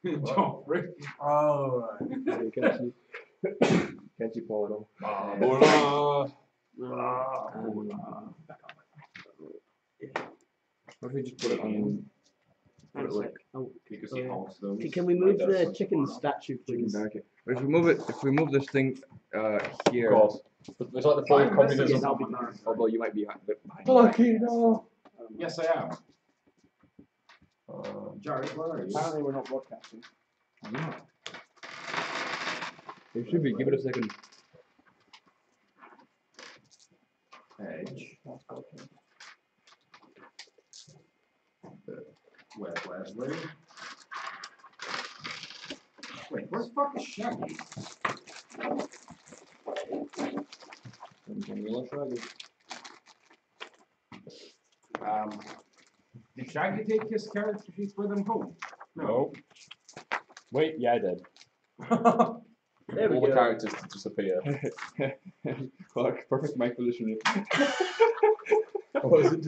Joffrey. Oh, right. Can't you pull it off? What if we just put it on? Put it like Because he holds those. Can we move the chicken statue, please? If we move it, if we move this thing here, God. It's like the fall of communism. That'll be nice. although you might be a bit behind. Lucky no. Yes, I am. Jared, where are you? Apparently we're not broadcasting. Yeah. It should be. Give it a second. Edge. Okay. Wesley. Wait, where's fucking Shaggy? Did Shaggy take his character sheets with him home? No. Wait, yeah, I did. There we All the go. characters disappear. Fuck, perfect mic position. What was it?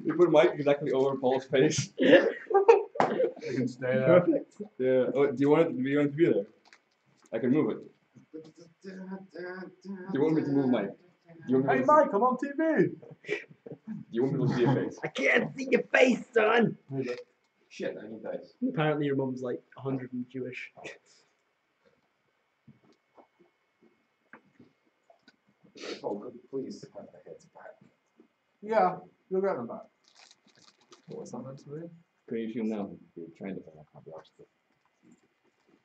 You put a mic exactly over Paul's face. You can stay there. Perfect. Yeah. Oh, do you want it to be there? I can move it. Do you want me to move Mike? Do you want me Hey to Mike, I'm on TV. Do you want me to see your face? I can't see your face, son. Shit, I need dice. Apparently your mum's like 100 and Jewish. Oh, good, please have the heads back. Yeah, you'll get them back. What's that meant to be? Can you shoot now? You're trying to I can't be arsed.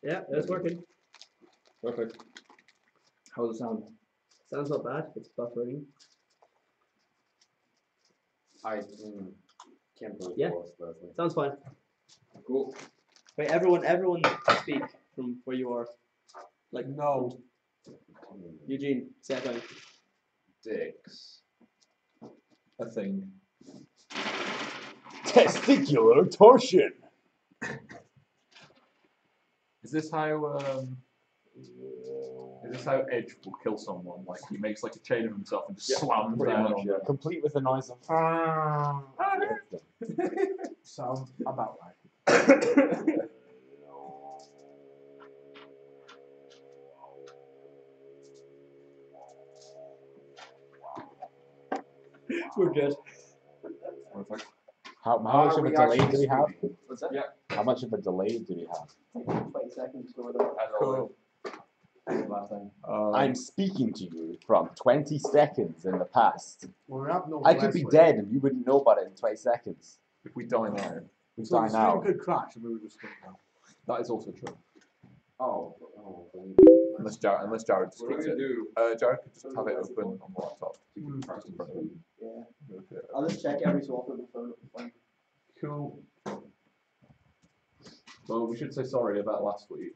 Yeah, that's working. Perfect. How's it sound? Sounds not bad. It's buffering. I can't believe Yeah. it was Leslie. Sounds fine. Cool. Wait, everyone speak from where you are. Like, No. Eugene, say it down. Dicks. A thing. Testicular torsion. Is this how Edge will kill someone? Like he makes like a chain of himself and just slams Pretty down much, on yeah. them. Complete with the noise of. Sounds about right. We're good. Perfect. How much of a delay do we have? What's that? Yeah. How much of a delay do we have? 20 seconds to order. As always. Last time. I'm speaking to you from 20 seconds in the past. Well, we have no I could be Leslie. dead and you wouldn't know about it in 20 seconds. If we die now, We So die the now. stream could crash and we would just go now. that is also true. Oh, Unless Jared What are we destroys gonna it. do? Jared could just have it open on the laptop. Just in front of him. Yeah. Okay. I'll just check every so often on the phone. It'll be fine. Cool. Well, we should say sorry about last week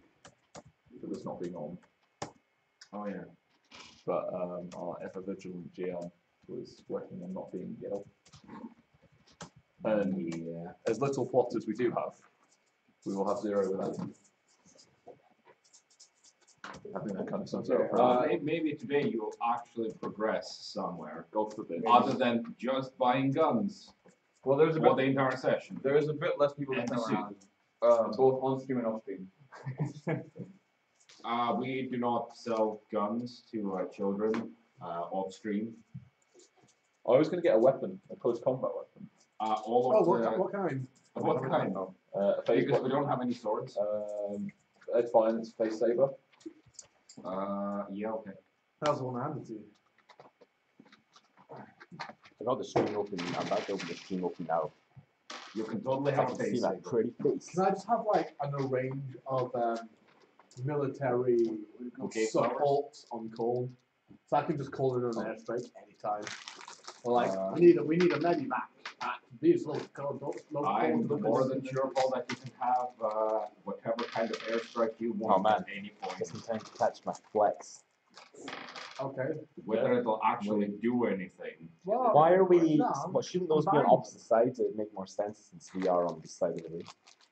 for this not being on. oh yeah. But our ever vigilant GM was working on not being ill. And Yeah. as little plot as we do have, we will have 0 without him. I think that kind of sums it up. Maybe today you'll actually progress somewhere, God forbid. other than just buying guns Well, there's a for the bit. entire session. There is a bit less people And than the around. Both on stream and off stream. We do not sell guns to children off stream. I was going to get a weapon, a close combat weapon. All Oh, of the what kind? what kind? A phase Because we weapon. don't have any swords. It's fine, it's face saber. Yeah, okay. How's the one handed to you? I got the stream open. I'm about to open the stream open now. You can totally I have a can see face. my pretty face. Can I just have like a range of military Okay, support on call? So I can just call in an airstrike anytime. Or like, Uh, we need a medivac at these local I'm more than sure, Paul, that you can have whatever kind of airstrike you want man. at any point. Just in time to catch my flex. Okay. Whether it'll actually do anything. Well, Why are we? No, What shouldn't those be on fine. opposite sides? It would make more sense since we are on this side of the room.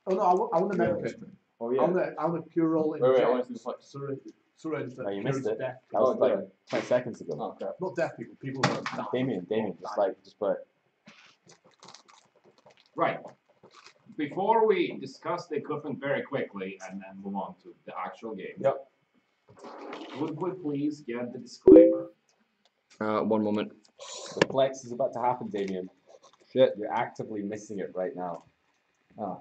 Oh no, I want to make it. Oh I want to pure roll Wait, I want inject to do syringe that No, you cures missed it. death. That was Oh, like yeah. 20 seconds ago. Oh crap. Not death people, people who are dying. Damien, just put. Right. before we discuss the equipment very quickly and then move on to the actual game. Yep. Would we please get the disclaimer? 1 moment. The flex is about to happen, Damien. Shit. You're actively missing it right now. Oh,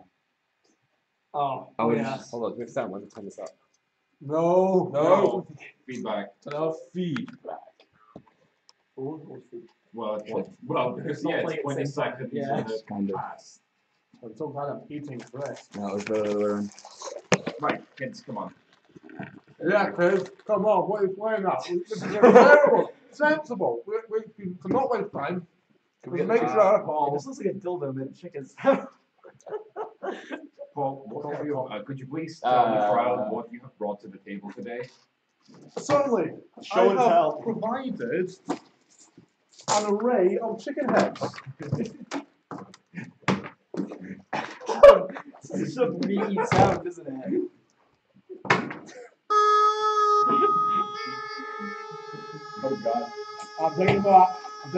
Oh, yes. Hold on, wait a second, let me turn this up. No. No. Feedback. No feedback. Well, because Not yeah, playing it's at the 20 same time. seconds Yeah. in the Kind of. past. I'm so glad I'm eating fresh. That was the other way around. Right, kids, come on. Yeah, kids, come on, what are you playing at? This is terrible, sensible. We cannot waste time. We make sure. It just looks like a dildo made of chickens. Paul, could you please tell the crowd what you have brought to the table today? Certainly, Show and I have tell. provided an array of chicken heads. It's such a meaty sound, isn't it? Oh god. I'm taking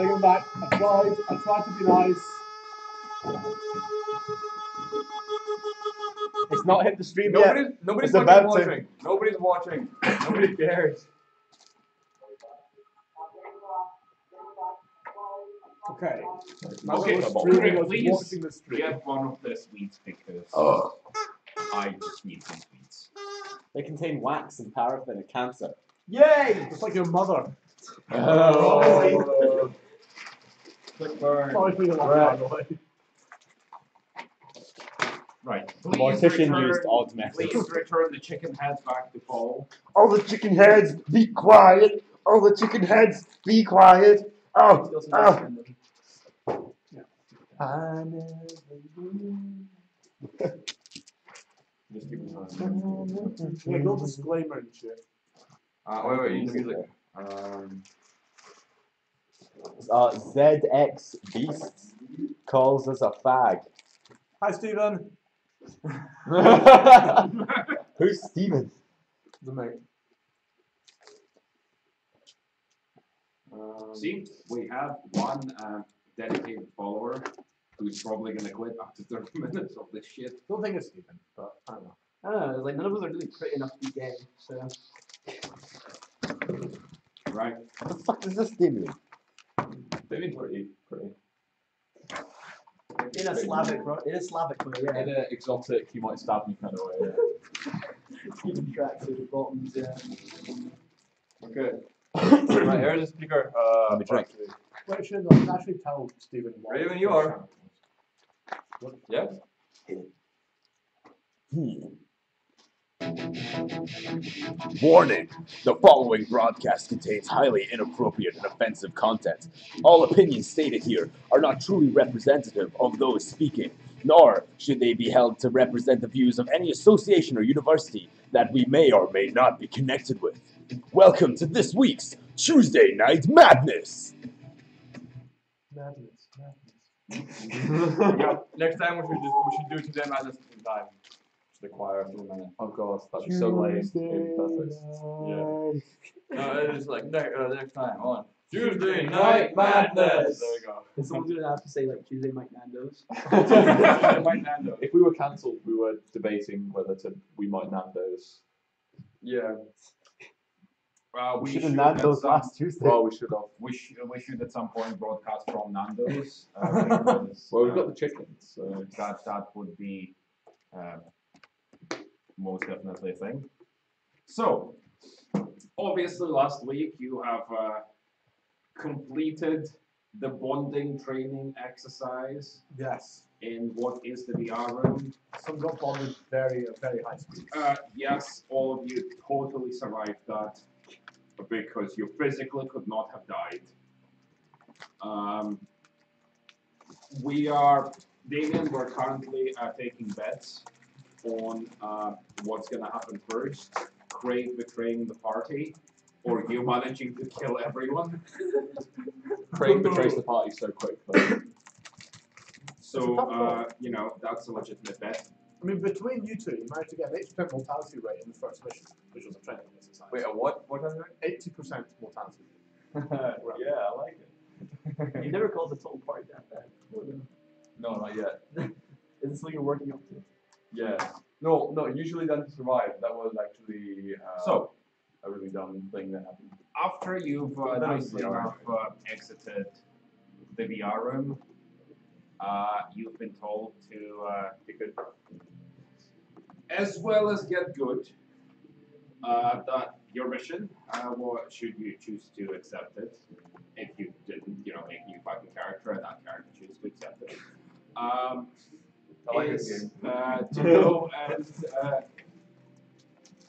them back. I tried to be nice. It's not hit the stream yet. Nobody's It's about to. watching. Nobody's watching. Nobody cares. Okay. Okay, Streaming was please watching the stream. get one of the sweets because I just need some sweets. They contain wax and paraffin and cancer. Yay! Just like your mother. Oh. Quick burn. Sorry for your loss, by the way. Right. The mortician used odd methods. Please return the chicken heads back to Paul. All the chicken heads, be quiet! All the chicken heads, be quiet! Oh, oh. I Just keep it on. Yeah, no disclaimer and shit. Wait, use the music. ZX Beast calls us a fag. Hi, Stephen. Who's Steven? The mate. See, we have one dedicated follower who's probably going to quit after 30 minutes of this shit. Don't think it's Stephen, but I don't know. I don't know, it's like none of us are really pretty enough to be gay, so. Right. What the fuck does this do? David's pretty. In a Slavic way, yeah. In an exotic, you might stab me kind of way. Even tracks at the bottoms, yeah. Okay. Right, here's the speaker. Let me drink. Wait, should I can actually tell Stephen what Ready when you are. Yes? Warning! The following broadcast contains highly inappropriate and offensive content. All opinions stated here are not truly representative of those speaking, nor should they be held to represent the views of any association or university that we may or may not be connected with. Welcome to this week's Tuesday Night Madness! Madness. Yeah. Next time we should do Tuesday Madness in time. Just the choir for a minute. Oh god, that'd be so lame. It'd be perfect. Yeah. No, it's like next time on Tuesday Night Madness. There we go. And someone's gonna have to say like Tuesday Mike Nandos. Tuesday Night Nandos. If we were cancelled, we were debating whether we might Nandos. Yeah. We should should have at Nandos some- last Tuesday. Well, we should have. We should at some point broadcast from Nandos. Because, Well, we've got the chickens, so. that would be most definitely a thing. So, obviously last week you have completed the bonding training exercise Yes. in what is the VR room. Some got bonded very high speed. Yes, all of you totally survived that because you physically could not have died. Damien, we're currently taking bets on what's going to happen first. Craig betraying the party, or you managing to kill everyone. Craig betrays the party so quick, though. So, that's a legitimate bet. I mean, between you two, you managed to get an 80% mortality rate in the first mission, which was a training exercise. Wait, a what? What time is 80% mortality rate. it? Yeah, I like it. You never called the total party that bad. No, not yet. Is this what you're working up to? Yeah. No, usually then to survive. That was actually So, a really dumb thing that happened. after you've That was nicely VR. enough exited the VR room, you've been told to get good, as well as get good. That your mission, should you choose to accept it, if you didn't, make a new fucking character and that character choose to accept it, I like this is game. to go and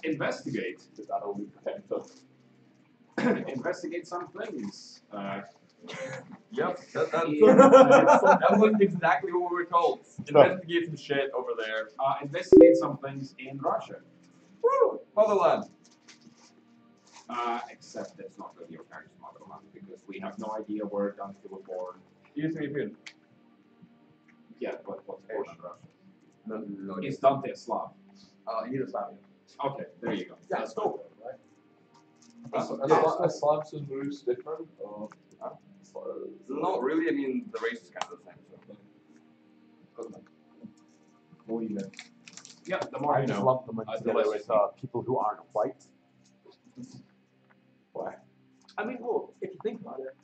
investigate. That only protect us. Investigate some things. Yep, that In, was exactly what we were told. Investigate some shit over there. investigate some things in Russia. Woo! Motherland. Except it's not really your character's motherland because we have no idea where Dante was born. Eastern European. Yeah, but what's born in Russia? No, Is Dante a Slav? Yugoslavia. Okay, there you go. Yeah, That's still, right? Are Slavs and Rus different? Or, Not really. I mean, the race is kind of the same. So. What do you know? Yeah, the more I you just know. lump them the together less with you see. people who aren't white. Why? I mean, well, if you think about it,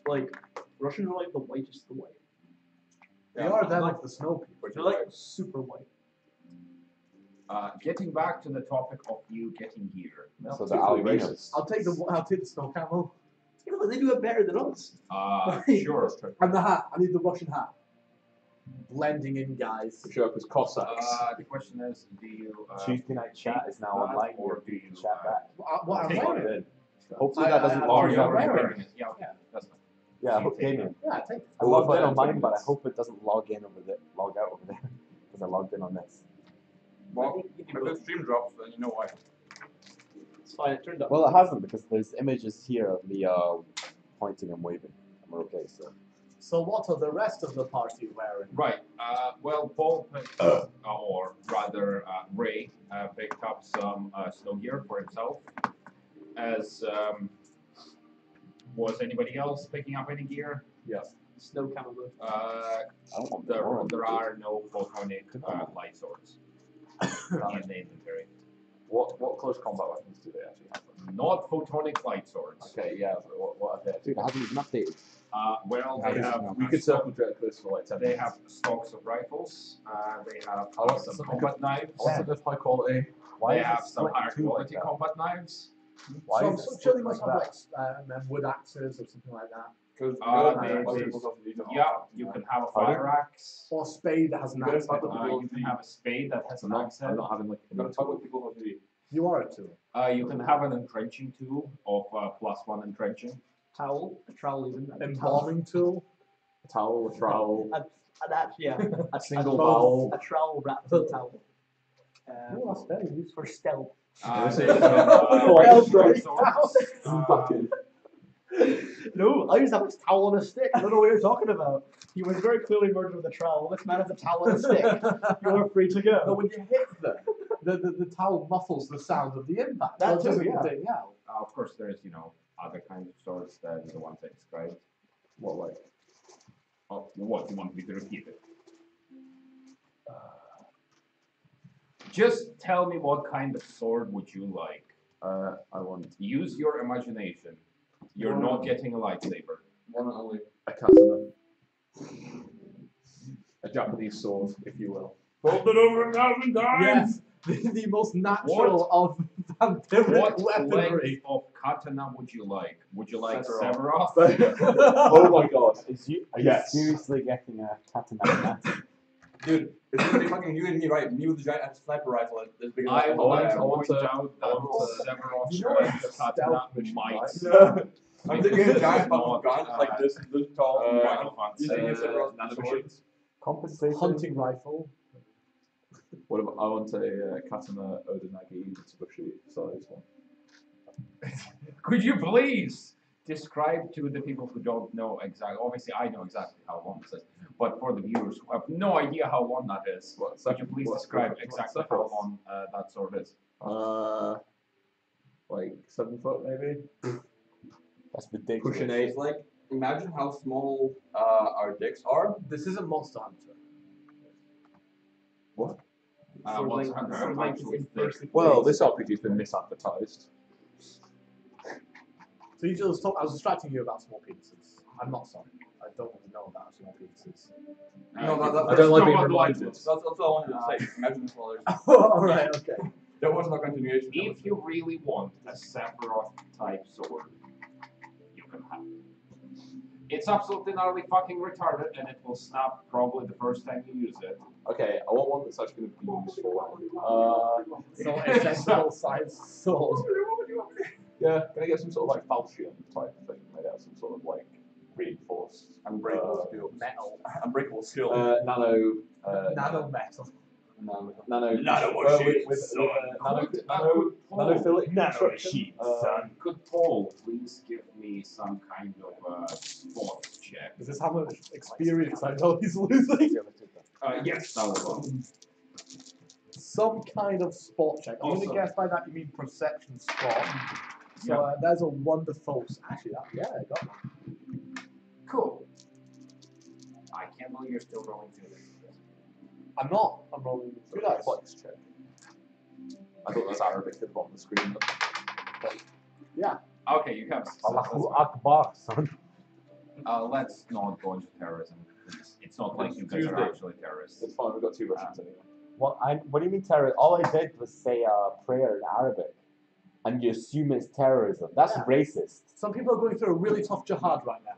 like Russians are like the whitest of the white. They are then like the snow people. They're like super white. Getting back to the topic of you getting gear. So the albinos. I'll take the snow camel You know, they do it better than us. Sure. and the hat. I need the Russian hat. Blending in, guys. Sure, because Cossacks. The question is, do you Tuesday night chat is now that, online. or Or do you you can chat back. What I'm take wearing. it? Hopefully that doesn't I- log Or in. you're already already wearing wearing it? Yeah, okay, that's fine. Yeah, I You hope take Damien. Yeah, take it. I love logged in that on mine, but I tournaments. hope it doesn't log out over there because I logged in on this. Well, if the stream drops, then you know why. It's fine. It turned up. Well, it hasn't because there's images here of me pointing and waving, and we're okay. So what are the rest of the party wearing? Right. Well, Paul picked up, or rather, Ray picked up some snow gear for himself. As was anybody else picking up any gear? Yes. Snow camel. I don't want There more. are no photonic light swords in the inventory. What close combat weapons do they actually have? Not photonic light swords. Okay, yeah, but what are they? Dude, it hasn't even updated. Well, How they does it have. know? We could circle jerk this for like 10 They minutes. have stocks of rifles. They have I want some something combat knives. I want something of high quality. Why They is it have some split in higher two like quality that? combat knives. Why So, is it so split surely must like have that? like wood axes or something like that. Because Yeah, you can have a fire axe. Or a spade that has an You gotta axe. talk head with on it. You can have a spade that has I'm an not, axe head. I'm not having like. You gotta talk with people who do. You are a tool. You can have an entrenching tool of +1 entrenching. Towel. A trowel even. Embalming tool. A towel, a trowel, Yeah. A single a, vowel. A trowel wrapped in a towel. Oh, that's very useful. For stealth. They Yeah. have, Right. swords. No, I just have a towel on a stick. I don't know what you're talking about. He was very clearly murdered with a trowel. This man has a towel on a stick. You are free to But go. when you hit them, the towel muffles the sound of the impact. That so it too, doesn't yeah. ding out. Of course, there's other kinds of swords than the ones I described. What like? Oh, what you want me to repeat it? Just tell me what kind of sword would you like. I want Use your imagination. You're not getting a lightsaber. One and only. a katana. A Japanese sword, if you will. Fold it over 1,000 Yes, the most natural of vampiric What weaponry. length of katana would you like? Would you like Sephiroth. Sephiroth? Oh my god. Are you Yes. seriously getting a katana? Dude, it's gonna be fucking you and me, right? Me with the giant sniper rifle as big as I my want I to want point to- out I want that to- Sephiroth's You know what? katana Stealth mission, might. right? I'm thinking a giant Not, fucking gun, like this tall. Final You think it's Fantasy, a nanomachines. Compensation. Hunting rifle. What about, I want a katana Odinagi Mitsubishi size one. Could you please describe to the people who don't know exactly? Obviously, I know exactly how long this is, but for the viewers who have no idea how long that is, could you please describe exactly how long that sword is? Like 7 foot maybe. That's ridiculous. Pushing A's. Like, imagine how small our dicks are. This isn't Monster Hunter. What? Monster Hunter are actually thick. Well, this RPG's been misadvertised. So you just talk, I was distracting you about small penises. I'm not sorry. I don't want to know about small penises. No, I don't like being reminded. That's all I wanted to say. Imagine this while there's. Alright, okay. There was no continuation. If you really want a Sephiroth type sword, you can have it. It's absolutely gnarly fucking retarded, and it will snap probably the first time you use it. Okay, I want one that's actually going to be useful. So a sensible size sword. Yeah, can I get some sort of like falchion type thing made out of some sort of like reinforced Unbreakable steel. Metal. Unbreakable skill. nano Nano metal. nano machines, nanophilic Nano construction. son. Could Paul please give me some kind of spot check? Is this how much experience I know he's losing? Yes, that was one. Some kind of spot check. I'm Also- going to guess by that you mean perception spot. So Yeah. there's a wonderful. Actually, I got that. Cool. I can't believe you're still rolling through this. I'm not. I'm rolling 2 dice. Flex check. I thought that was Arabic at the bottom of the screen. Yeah. Okay, you have success. Allahu That's Akbar, son. fine. Let's not go into terrorism. It's not like you guys are Tuesday. actually terrorists. It's fine, we've got 2 Russians anyway. What do you mean terror? All I did was say a prayer in Arabic, and you assume it's terrorism. That's Yeah. racist. Some people are going through a really tough jihad right now.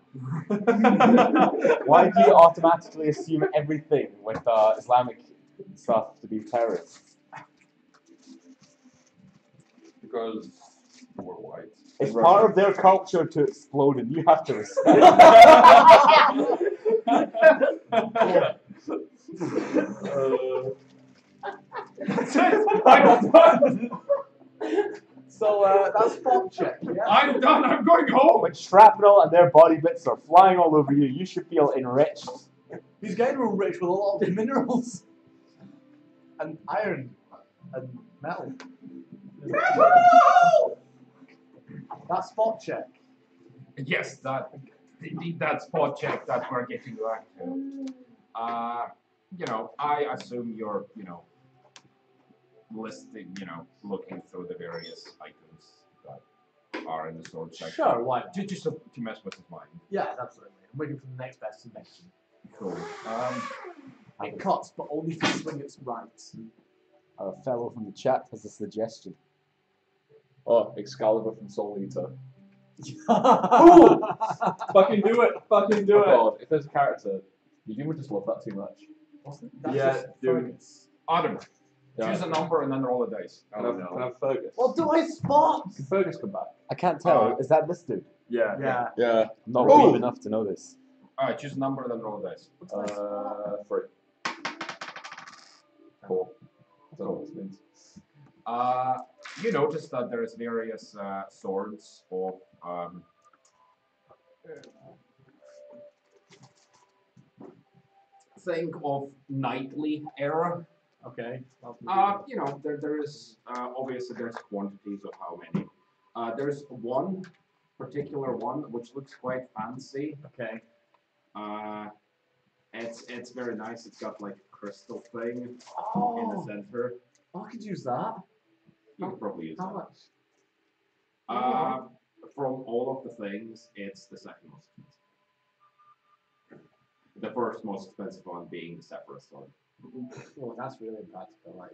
Why do you automatically assume everything with Islamic stuff to be terrorists? Because we're white. It's part of their culture to explode, and you have to respect. So that's spot check. Yeah. I'm done. I'm going home. When shrapnel and their body bits are flying all over you, you should feel enriched. He's getting real rich with a lot of minerals and iron and metal. That's spot check. Yes, indeed that spot check that we're getting back to. I assume you're, listing, looking through the various items that are in the sword section. Sure, why not? Just to mess with his mind. Yeah, absolutely. I'm waiting for the next best invention. Cool. It cuts, but only to swing its right. A fellow from the chat has a suggestion. Oh, Excalibur from Soul Eater. Ooh! Fucking do it! Fucking do Oh it! god, if there's a character, you would just love that too much. That's Yeah, just dude. focus. Adam, Yeah. choose a number and then roll a dice. Can I have Fergus? What do I spot? Can Fergus come back? I can't tell. Is that this dude? Yeah. Yeah. Yeah. I'm not Oh! brave enough to know this. Alright, choose a number and then roll a dice. 3. 4. I don't know what this means. You notice that there's various swords of think of knightly era. Okay. There is obviously there's quantities of how many. There's one particular one which looks quite fancy. Okay. It's very nice. It's got like a crystal thing in the Oh, center. I could use that. You could probably use How that. much? From all of the things, it's the second most expensive. The first most expensive one being the Sephiroth sword. Oh, that's really impractical. Like,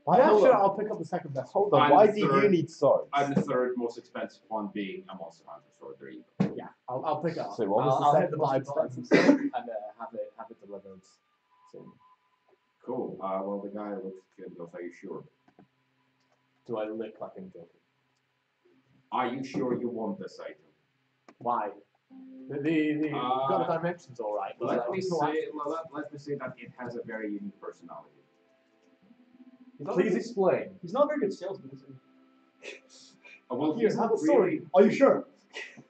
Why yeah, hold sure. on. I'll pick up the second best. Hold on. I'm Why the do you third. need swords? And the third most expensive one being a Monster Hunter sword. There you go. Yeah, I'll pick it up. So what was the I'll hit second the most buy button expensive? and have it delivered soon. Cool. Well, the guy looks at you and goes, "Are you sure? Do I look like I'm joking? Are you sure you want this item?" Why? You've got the dimensions all right. but Let me it's not say. Let me say that it has a very unique personality. Please explain. He's not a very good salesman, is he? Well, Here, he's have not a sword. really. Are you sure?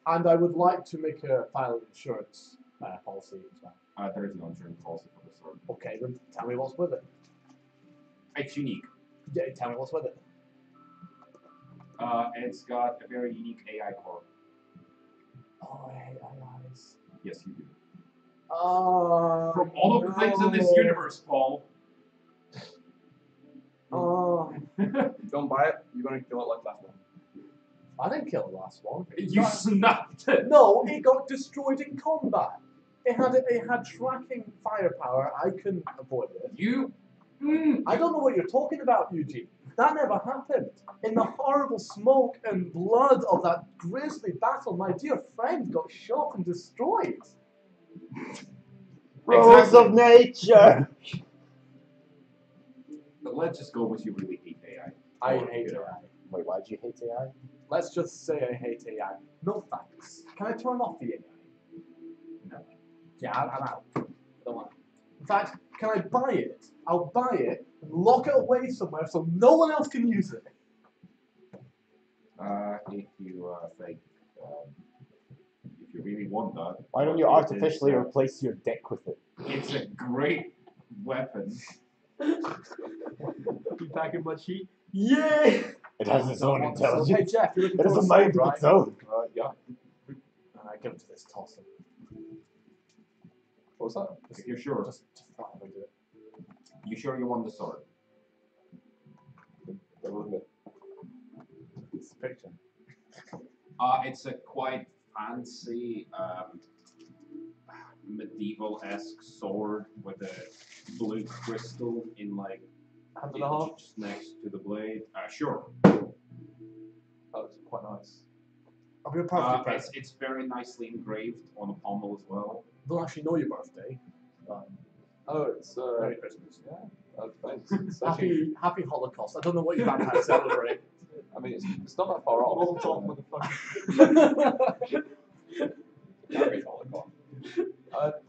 And I would like to make a file insurance policy as well. There is no insurance policy for the sword. Okay, then tell me what's with it. It's unique. Yeah, tell me what's with it. It's got a very unique AI core. Oh, I hate AIs. Yes, you do. Oh. From all of the things in this universe, Paul, Don't buy it. You're gonna kill it like last one. I didn't kill the last one. You snapped it. No, it got destroyed in combat. It had tracking firepower. I couldn't avoid it. You. I don't know what you're talking about, Eugene. That never happened. In the horrible smoke and blood of that grisly battle, my dear friend got shot and destroyed. Rules of nature. But let's just go with you really hate AI. I hate AI. Wait, why did you hate AI? Let's just say I hate AI. No thanks. Can I turn off the AI? No. Yeah, I'm out. I don't want it. In fact, can I buy it? I'll buy it and lock it away somewhere so no one else can use it. If you think, if you really want that, Why don't you artificially replace your dick with it? it's a great weapon. You packing much heat? Yeah! It has its own Hey intelligence. Jeff, you're looking It has for a a mind sword, of its own. Yeah. I give it to this tosser. What was that? If you're sure. Just flatly do it. You sure you want the sword? Have a look at it. It's a picture. It's a quite fancy medieval-esque sword with a blue crystal in like Hand and a half. just next to the blade. Sure. That looks quite nice. I'll be a birthday present. It's very nicely engraved on the pommel as well. Don't actually know your birthday. Oh, it's Merry Christmas. yeah. Thanks. It's actually, Happy Holocaust. I don't know what you vampires celebrate. I mean, it's not that far off. Happy Holocaust.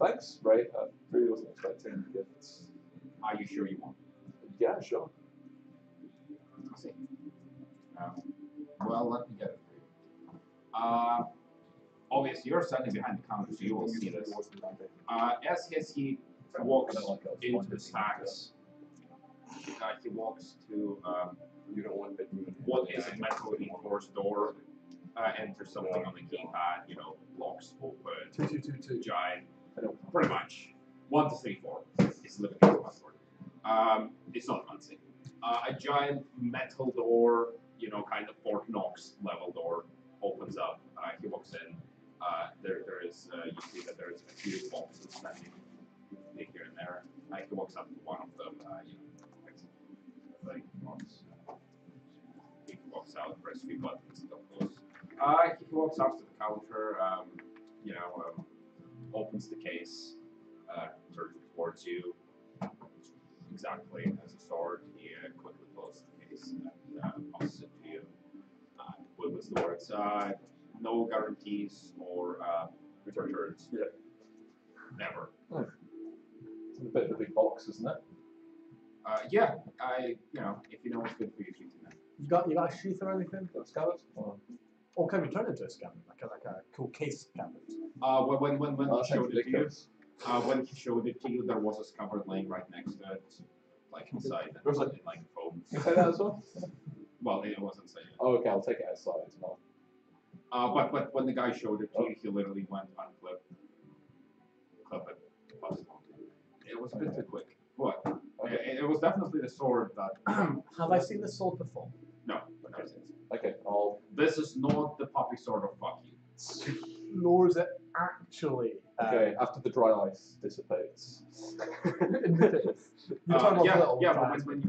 Thanks, Ray. I really wasn't expecting gifts. Are you sure you want? Yeah, sure. I see. Well, let me get it for you. Obviously, you're standing behind the counter, so you will see this. As he walks into the stacks, he walks to You don't want to what is a metal reinforced door. Enters something on the keypad, locks open, 2222. giant, pretty much. 1, 2, 3, 4 is literally the password. It's not fancy. A giant metal door, kind of Fort Knox level door, opens up. He walks in. There is, you see that there's a few boxes standing here and there. He walks up to one of them, he walks out, press 3 buttons, and goes. He walks up to the counter, opens the case, turns towards you, exactly as a sword. He quickly closes the case and passes it to you. With the words, no guarantees or returns. Yeah. Never. It's a bit of a big box, isn't it? Yeah, if you know what's good for you, keep it. You got a sheath or anything? Got scabbards? Or can we turn it into a scabbard? Like a cool case scabbard? When he showed it to you, ridiculous. when he showed it to you, there was a scabbard laying right next to it, like inside, There was and like foam. You say that as well? Well, it wasn't saying. Oh, okay, I'll take it outside. It's not. But when the guy showed it to you, he literally went unclip, clip it, pass it on. It was a bit too quick. What? It was definitely the sword that. Have I seen this sword before? No, but never seen it. Okay, This is not the puppy sword of fuck you. Nor is it actually. okay, after the dry ice dissipates. In the case. You turn off the little but dry when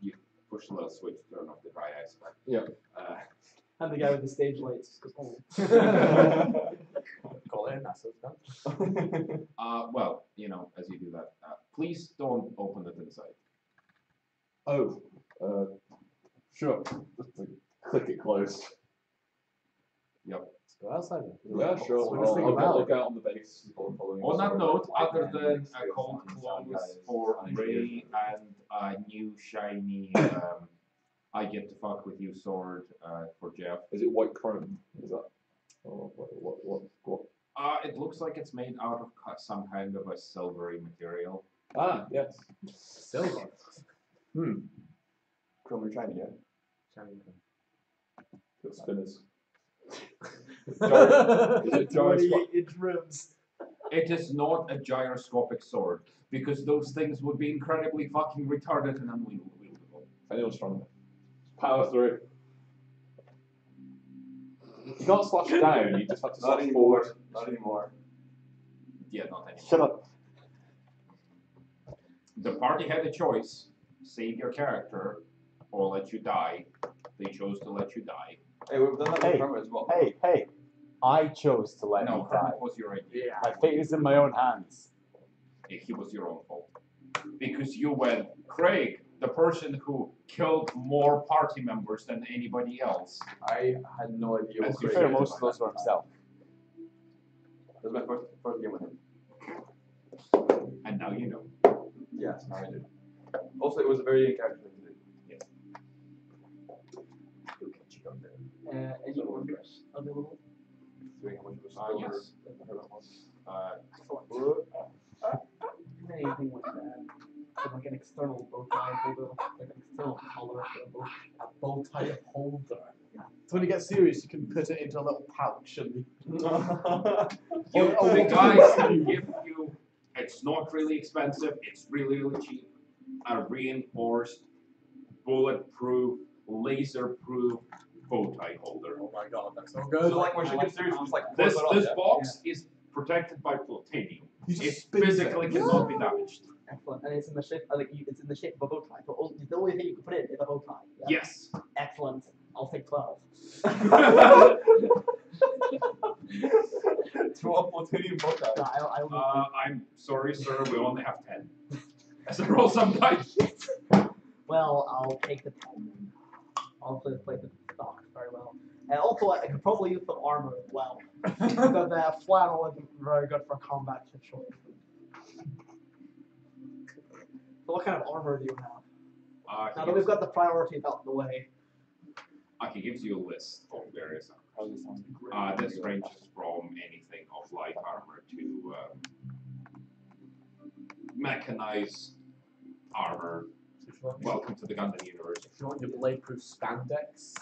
you push the little switch to turn off the dry ice. Yeah. And the guy with the stage lights goes, oh. Call it in, that's done. Well, as you do that, please don't open it inside. Oh, sure. Click it closed. Yep. Let's go outside then. Yeah, sure. So we're just thinking I'll about look out on the base. Following On that the note, story. other than a cold close for Ray and a new shiny I get to fuck with you sword for Jeff. Is it white chrome? Is that? Oh, what? It looks like it's made out of some kind of a silvery material. Ah, yes. Silver. Chrome and shiny, yeah. Got spinners. Is it 28-inch rims. It is not a gyroscopic sword because those things would be incredibly fucking retarded and unwieldy. If Anyone's strong enough. Power through. You can't slash down, you just have to slash forward. Not anymore. Yeah, not anymore. Shut up. The party had a choice: save your character or let you die. They chose to let you die. Hey, we've done that with Kermit as well. Hey. I chose to let No, you die. Kermit was your idea. My fate is in my own hands. He was your own fault. Because you went, Craig, the person who killed more party members than anybody else. I had no idea That's what To be Craig fair, did. most of those were himself. That was my first game with him. And now you know. Yes, now I do. Also, it was a very in character thing to do. Yes. Any orders available? Doing how much of a Yes. Anything with like an external bow tie holder, like an external collar for a bow tie holder. Yeah. So when you get serious, you can put it into a little pouch and. The guys can give you, it's not really expensive, it's really, really cheap. A reinforced, bulletproof, laser-proof bow tie holder. Oh my god, that's so So good. like when she gets serious, just like This close it up, yeah? box is protected by plutonium. You just It spin physically it. cannot be damaged. Excellent, and it's in the shape, it's in the shape of a bow tie. So the only thing you can put in is a bow tie. Yeah? Yes. Excellent. I'll take 12. 12 plutonium bow ties. No, I will. I'm sorry, sir, we only have 10. As I roll some dice. Well, I'll take the 10. I'll play the stock very well. And also, I could probably use some armor as well. the flannel isn't very good for combat situations. So what kind of armor do you have? Now that we've got the priorities out of the way. I can give you a list of various armors. This ranges from anything of light armor to mechanized armor. Welcome to the Gundam universe. If you want your blade-proof spandex.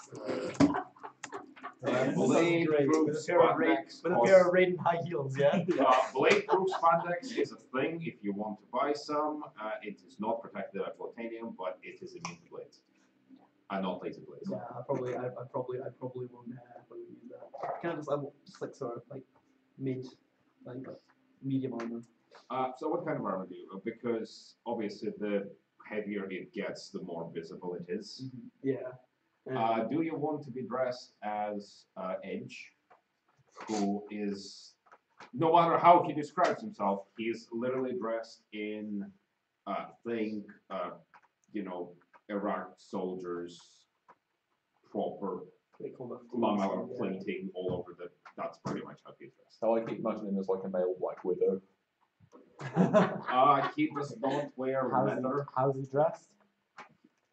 Blade-proof With a pair of Raiden high heels, yeah? blade-proof spandex is a thing if you want to buy some. It is not protected by plutonium, but it is immune to blades. Not laser blades. Yeah, I probably won't use that. Kind of just like sort of like medium armor. So what kind of armor do you? Because obviously the heavier it gets, the more visible it is. Yeah. Do you want to be dressed as Edge, who is, no matter how he describes himself, he's literally dressed in, Iraq soldiers, proper lamellar plating all over the. That's pretty much how he's dressed. So I keep imagining him as like a male Black Widow. He does not wear leather. How's he dressed?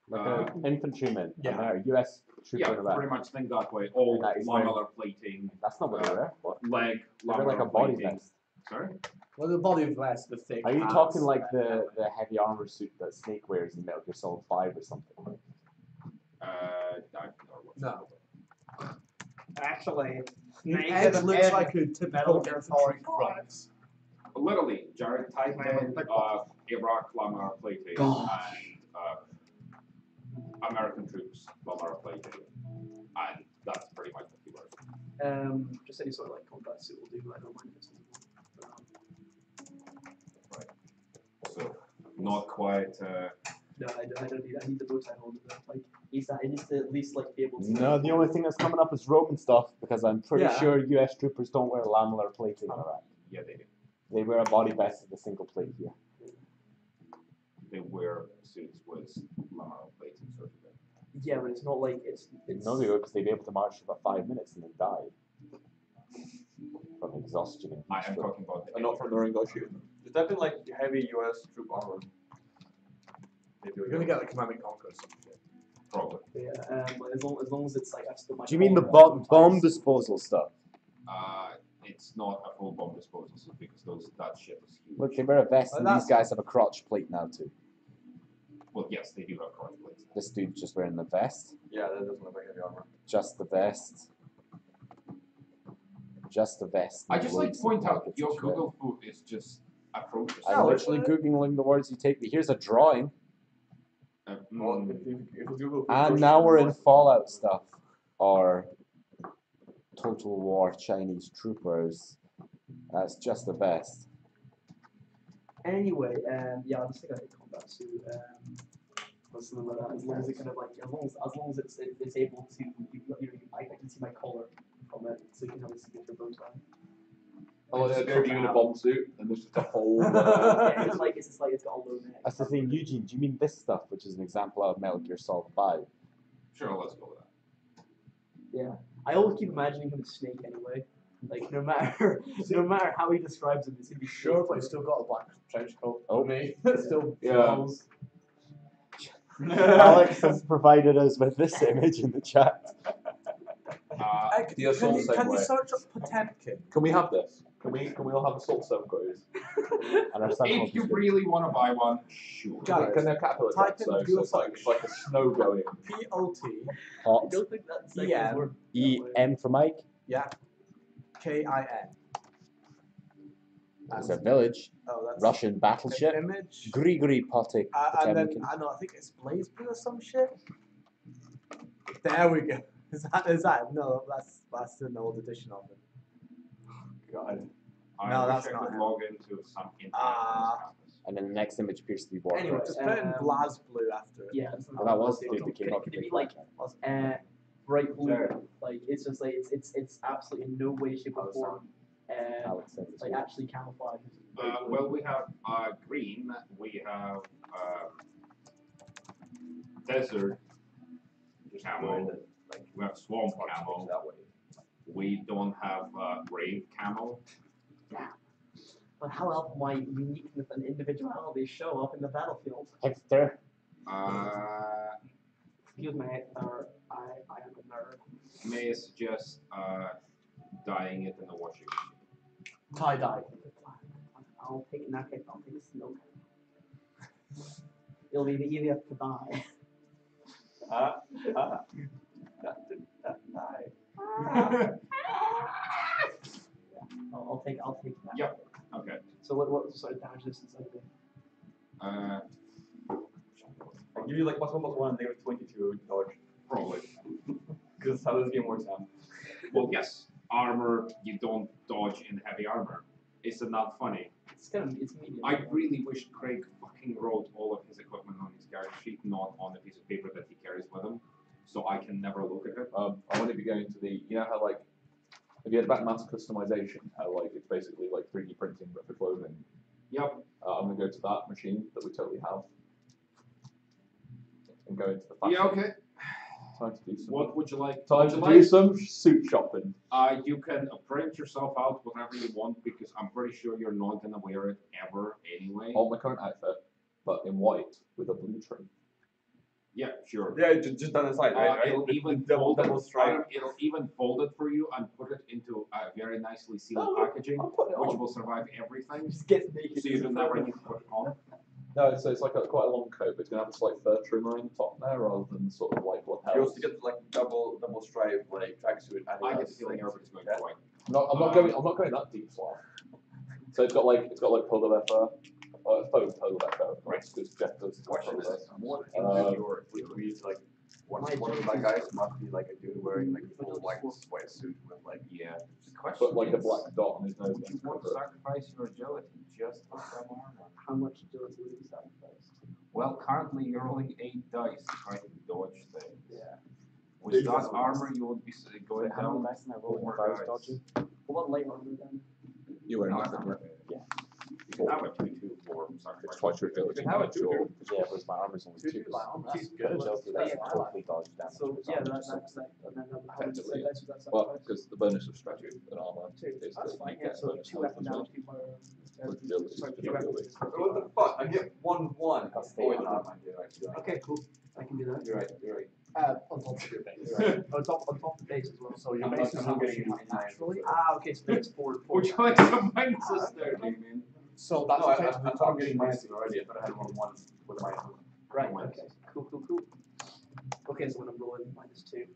Like an infantryman. Yeah. US trooper Yeah, in the back. pretty much think that way. All And that he's wearing- lamellar plating, That's not what they wear. What? leg, They wear like a lamellar body plating. vest. Sorry? Well, the body vest, the thick. Are you hats, talking like the heavy armor suit that Snake wears in Metal Gear Solid 5 or something? No. Actually, Edge looks like a typical infantry grunt. Literally, Jared type in Iraq lamellar plating and American troops lamellar plating, and that's pretty much what he wears. Just any sort of like combat suit will do. I don't mind if it's So, not quite. No, I don't need. I need the bow tie holder. Like, he needs to at least like be able to. No, the only thing that's coming up is Roman stuff because I'm pretty Yeah. sure US troopers don't wear lamellar plating. Alright. Yeah, they do. They wear a body vest with a single plate here. They wear suits with lamellar plating, sort of thing. Yeah, but it's not like it's. No, they would because they'd be able to march for about 5 minutes and then die from exhaustion and I heat am stroke. talking about the And not from the ring guy shooting. Just type in like heavy US troop armor. Maybe You're gonna get like Command and Conquer or something. Probably. Yeah, as long as it's like I still. Do you mean the bomb disposal stuff? It's not a full bomb disposal suit because that shit is huge. Look, they wear a vest and these guys have a crotch plate now too. Well, yes, they do have crotch plates. This dude's just wearing the vest. Yeah, that doesn't look like heavy armor. Just the vest. Just the vest. I just like to point out Pockets your and shit. Google food is just atrocious. I'm literally googling the words you take me. Here's a drawing. Well, if you Google And now we're in Fallout stuff. Or Total War Chinese troopers. That's just the best. Anyway, yeah, I just think I hit combat suit. Or something like that. As long as it kind of like, as long as it's able to, I can see my color from it, so you can have a signature bow tie. Oh, they're going to be in a bomb suit, and there's just a whole. Yeah, it's just like it's got a low neck. That's the thing, Eugene. Do you mean this stuff, which is an example of Metal Gear Solid 5? Sure, let's go with that. Yeah, I always keep imagining him as Snake anyway. Like no matter how he describes him, it's gonna be Sure, but he's still got a black trench coat. Oh. Me. It still Yeah. smells. Alex has provided us with this image in the chat. The assault Can you segue. search up Potemkin? Can we have this? Can we all have assault segues? And our son If you really want to buy one, sure. Guys, Can they capital type attack? in So Google it's like a snow going. P-O-T. I Hot. don't think that's like Yeah. word. E-M for Mike. Yeah. K-I-N. It's a village. Oh, that's Russian an battleship. image. Grigory Potik. And then Potemkin. I know I think it's Blaze Blue or some shit. There we go. Is that? No, that's an old edition of it. God. I No, wish that's I not could him. log into some internet Ah. on this campus. And then the next image appears to be Warcraft. Anyway, Just put in Blaz Blue after it. Yeah, Well, that was the dude that came up Could with it be it. like bright blue? Like it's just like it's absolutely in no way, shape, or form. Alex says it's Like weird. actually camouflage. Bright blue. Well, we have green. We have desert camo. We have swamp camo. We don't have brave camo. But how else might uniqueness and individuality show up in the battlefield? Hector. Excuse me, Hector. I am a nerd. May I suggest dyeing it in the washing machine? Tie dye. I'll take it in that case. I'll take a snow camo. It'll be the easiest to dye. I'll take that. Yep. Okay. So what sort of damage distance is it? I'll give you like +1/+1 and negative 22 dodge. Probably. Because that's how this game works now. Well, yes. Armor, you don't dodge in heavy armor. Is it not funny? It's medium. I really wish Craig fucking wrote all of his equipment on his character sheet, not on a piece of paper that he carries with him, so I can never look at it. I want to be going to the, you know how like, have you heard about mass customization? How like it's basically like 3D printing but for clothing. Yep. I'm gonna go to that machine that we totally have, and go into the fashion. Yeah. Okay. Time to do some. What would you like? Time would to you do like? some suit shopping. You can print yourself out whatever you want because I'm pretty sure you're not gonna wear it ever anyway. On my current outfit, but in white with a blue trim. Yeah, sure. Yeah, just down the side, right? It'll even double fold it. stripe. It'll even fold it for you and put it into a very nicely sealed Oh, packaging, I'll put it which on. will survive everything. Just gets naked. So you don't ever need to put it on. No, it's like quite a long coat, but it's gonna have a slight fur trim around the top there, rather than sort of like lapels. You also get like double stripe like tracksuit. I get the feeling everybody's going Yeah. white. I'm not going that deep slash. So it's got like polar bear fur. It's faux polar bear fur, of course, because Jeff does Question polar is, bear. what Uh, if you're like one of my guys must be like a dude wearing like a full white suit with like The question Put like a is, black dot on his nose. would you want to sacrifice your agility just for some armor? How much agility would you sacrifice? Well, currently you're rolling 8 dice to try to dodge things. Yeah. With that armor, you would be going How many down dice am I rolling 4 if I was dice. dodging? What light armor then? You wear No, nothing, armor. yeah. You can have a 2/2 for sacrifice. It's twice your agility. You can have a sure. Yeah, whereas my armor's only 2. That's But good. agility, that's totally dodge damage. So whereas yeah, armor's that's just something. and then how much Effectively, dice would that Well, sacrifice? because the bonus of strategy and armor Two. is That's that fine. you Yeah, get so bonus 2 health weapon as well. damage people are. With agility, Sorry, it's 2 weapon agility. damage. what the fuck? I get 1/1. I'll stay Oh, wait, on no, that. never mind. You're right. Okay, cool. I can do that. You're right. You're right. On top of your base. On top of the base as well. So your I'm base not- is I'm not how getting much any naturally. Okay, so that's 4. Would you like some minuses there, Damien? So that's No, effectively I'm getting minuses already. I thought I had 1/1 with minuses. Right. Okay. Cool. Okay, so when I'm rolling -2.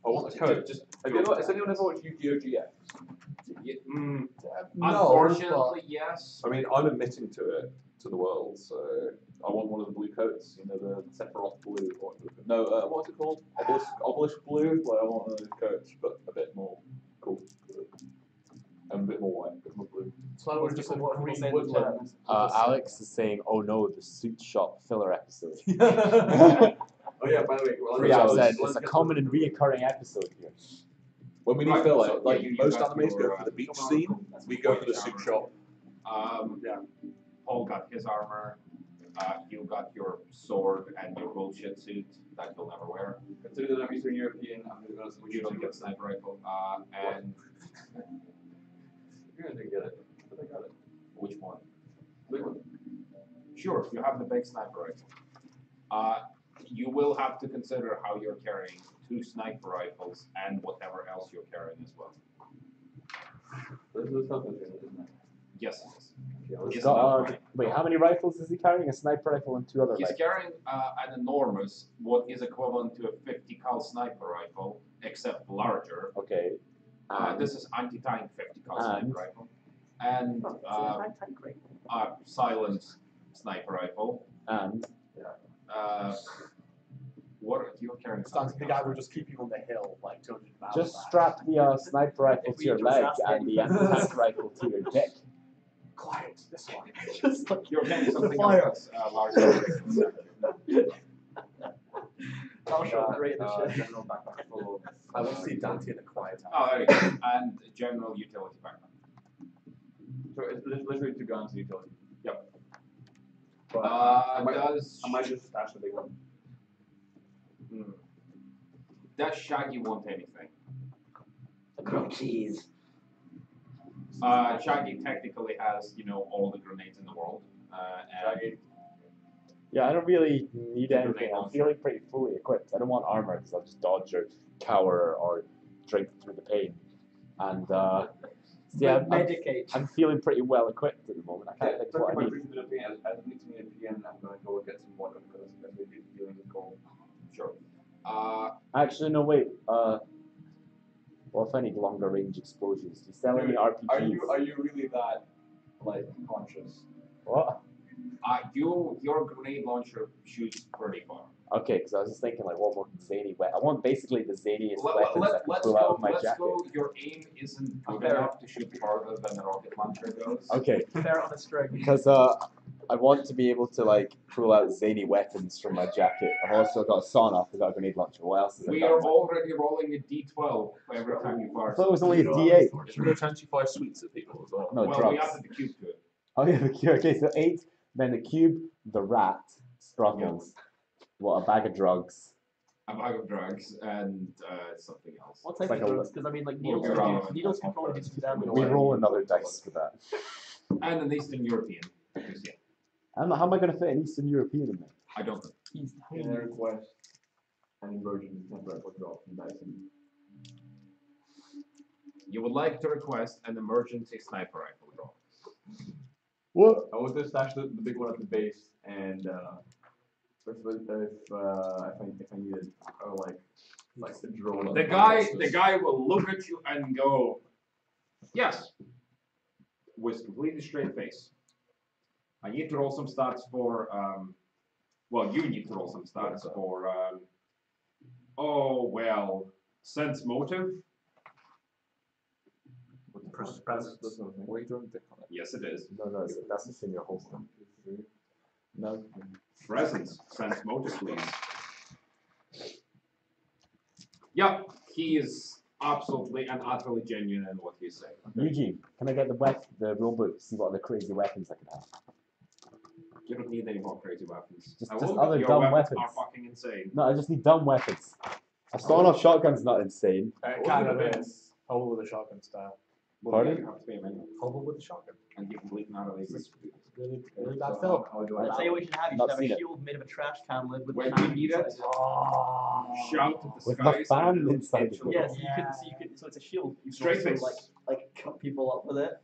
I want the code. Just has anyone ever watched Yu-Gi-Oh! GX? Yeah, No, unfortunately, yes. I mean, I'm admitting to it to the world, so I want one of the blue coats. You know, the Sephiroth blue. Or, no, what's it called? Obelisk blue. Like I want one of those coats, but a bit more cool. And a bit more white, a bit more blue. So we're just in green woodland. Alex is saying, "Oh no, the suit shop filler episode." Oh yeah, by the way, well, Yeah, I let's- said let's it's a get common and reoccurring episode here. When we need Right, filler, so, like you most got animes go your, for the beach come on, scene, cool. we go for the Shower. soup shop. Yeah. Paul got his armor. You got your sword and your bullshit suit that you'll never wear. Consider them Eastern European, I'm going to go Which you don't get sniper rifle. And You're going to get it. But I got it. which one? Big one. Sure, you have the big sniper rifle. You will have to consider how you're carrying 2 sniper rifles and whatever else you're carrying as well. This is the stuff that's in it, isn't it? Yes, it is. He's Yes, got, that's right. wait, how many rifles is he carrying? A sniper rifle and 2 other He's rifles. carrying an enormous, what is equivalent to a 50 cal sniper rifle, except larger. Okay. This is anti-tank 50 cal and- sniper rifle. And silent sniper rifle. And What you're carrying? Stands the guy will just keep you on the hill like 200 miles. just back. strap the sniper rifle If to we your just leg assassinate and the you. anti-tank rifle to your dick. Quiet, this one. Just like You're getting something Fire. else that's larger. I'll show how great this shit. General backpack full of. I want to see Dante in a quiet house. Oh, there you go. And general utility backpack. So it's literally 2 guns in utility. Yep. But I Does might just stash the big one. Does Shaggy want anything? Grilled cheese. Shaggy technically has, all the grenades in the world. And Yeah, I don't really need Grenade anything. I'm launcher. feeling pretty fully equipped. I don't want armor because I'll just dodge or cower or drink through the pain. And yeah, Medicate. I'm feeling pretty well equipped at the moment. I can't think of what I need. As it meets me in PN, I'm going to go get some water because I'm going to be dealing with cold. sure. Actually, no, wait. Well, if I need longer range explosions, do you sell any RPGs? Are you really that like conscious? What? Your grenade launcher shoots pretty far. Okay, because I was just thinking, like, what more zany weapon? I want basically the zaniest weapons I can Let's pull out go. of my Let's jacket. go. Your aim isn't good Fair. enough to shoot farther than the rocket launcher goes. Okay, Fair on the string. because I want to be able to like pull out zany weapons from my jacket. I've also got a sauna. I've got a grenade launcher. What else is We there? are already rolling a d12 every time you I fire. thought it was only a something. D8. Should we go chance you 5 sweets at people as well? No, Well, drugs. we added the cube to it. Oh yeah, the cube. Okay, so 8, then the cube, the rat, Struggles, what, a bag of drugs. A bag of drugs and something else. What type Like of a- drugs? Because I mean, like Well, needles, we're can all- do, needles can probably do some damage. We roll another dice for that. And an Eastern European. Because, yeah, How am I going to fit an Eastern European in there? I don't know. He's Can I request an emergency temporary drop from Dyson? You would like to request an emergency sniper rifle draw. What? I want to stash the big one at the base, and if I need it, or like the drone. The guy will look at you and go, yes, with completely straight face. I need to roll some stats for, well, you need to roll some stats for, sense motive. What are you doing? Yes, it is. No, that's just in your holster. No. Presence, sense motive, please. Yeah, he is absolutely and utterly genuine in what he's saying. Eugene, can I get the rulebook to see what other crazy weapons I can have? You don't need any more crazy weapons. Just I will, other your dumb weapons weapons. are fucking insane. No, I just need dumb weapons. A sawn-off shotgun's not insane. Kind of is. Hobo with a shotgun style. Pardon? You have to be a manual. Hobo with a shotgun. And you completely not a lazy. Really, really bad film. I'll tell you what you should have. You Not should have seen a it. shield made of a trash can lid with When a fan you need it, inside. shout at the With skies. the fan and it'll inside hit it. you. Yes, so it's a shield. You can Straight also, face. like cut people up with it.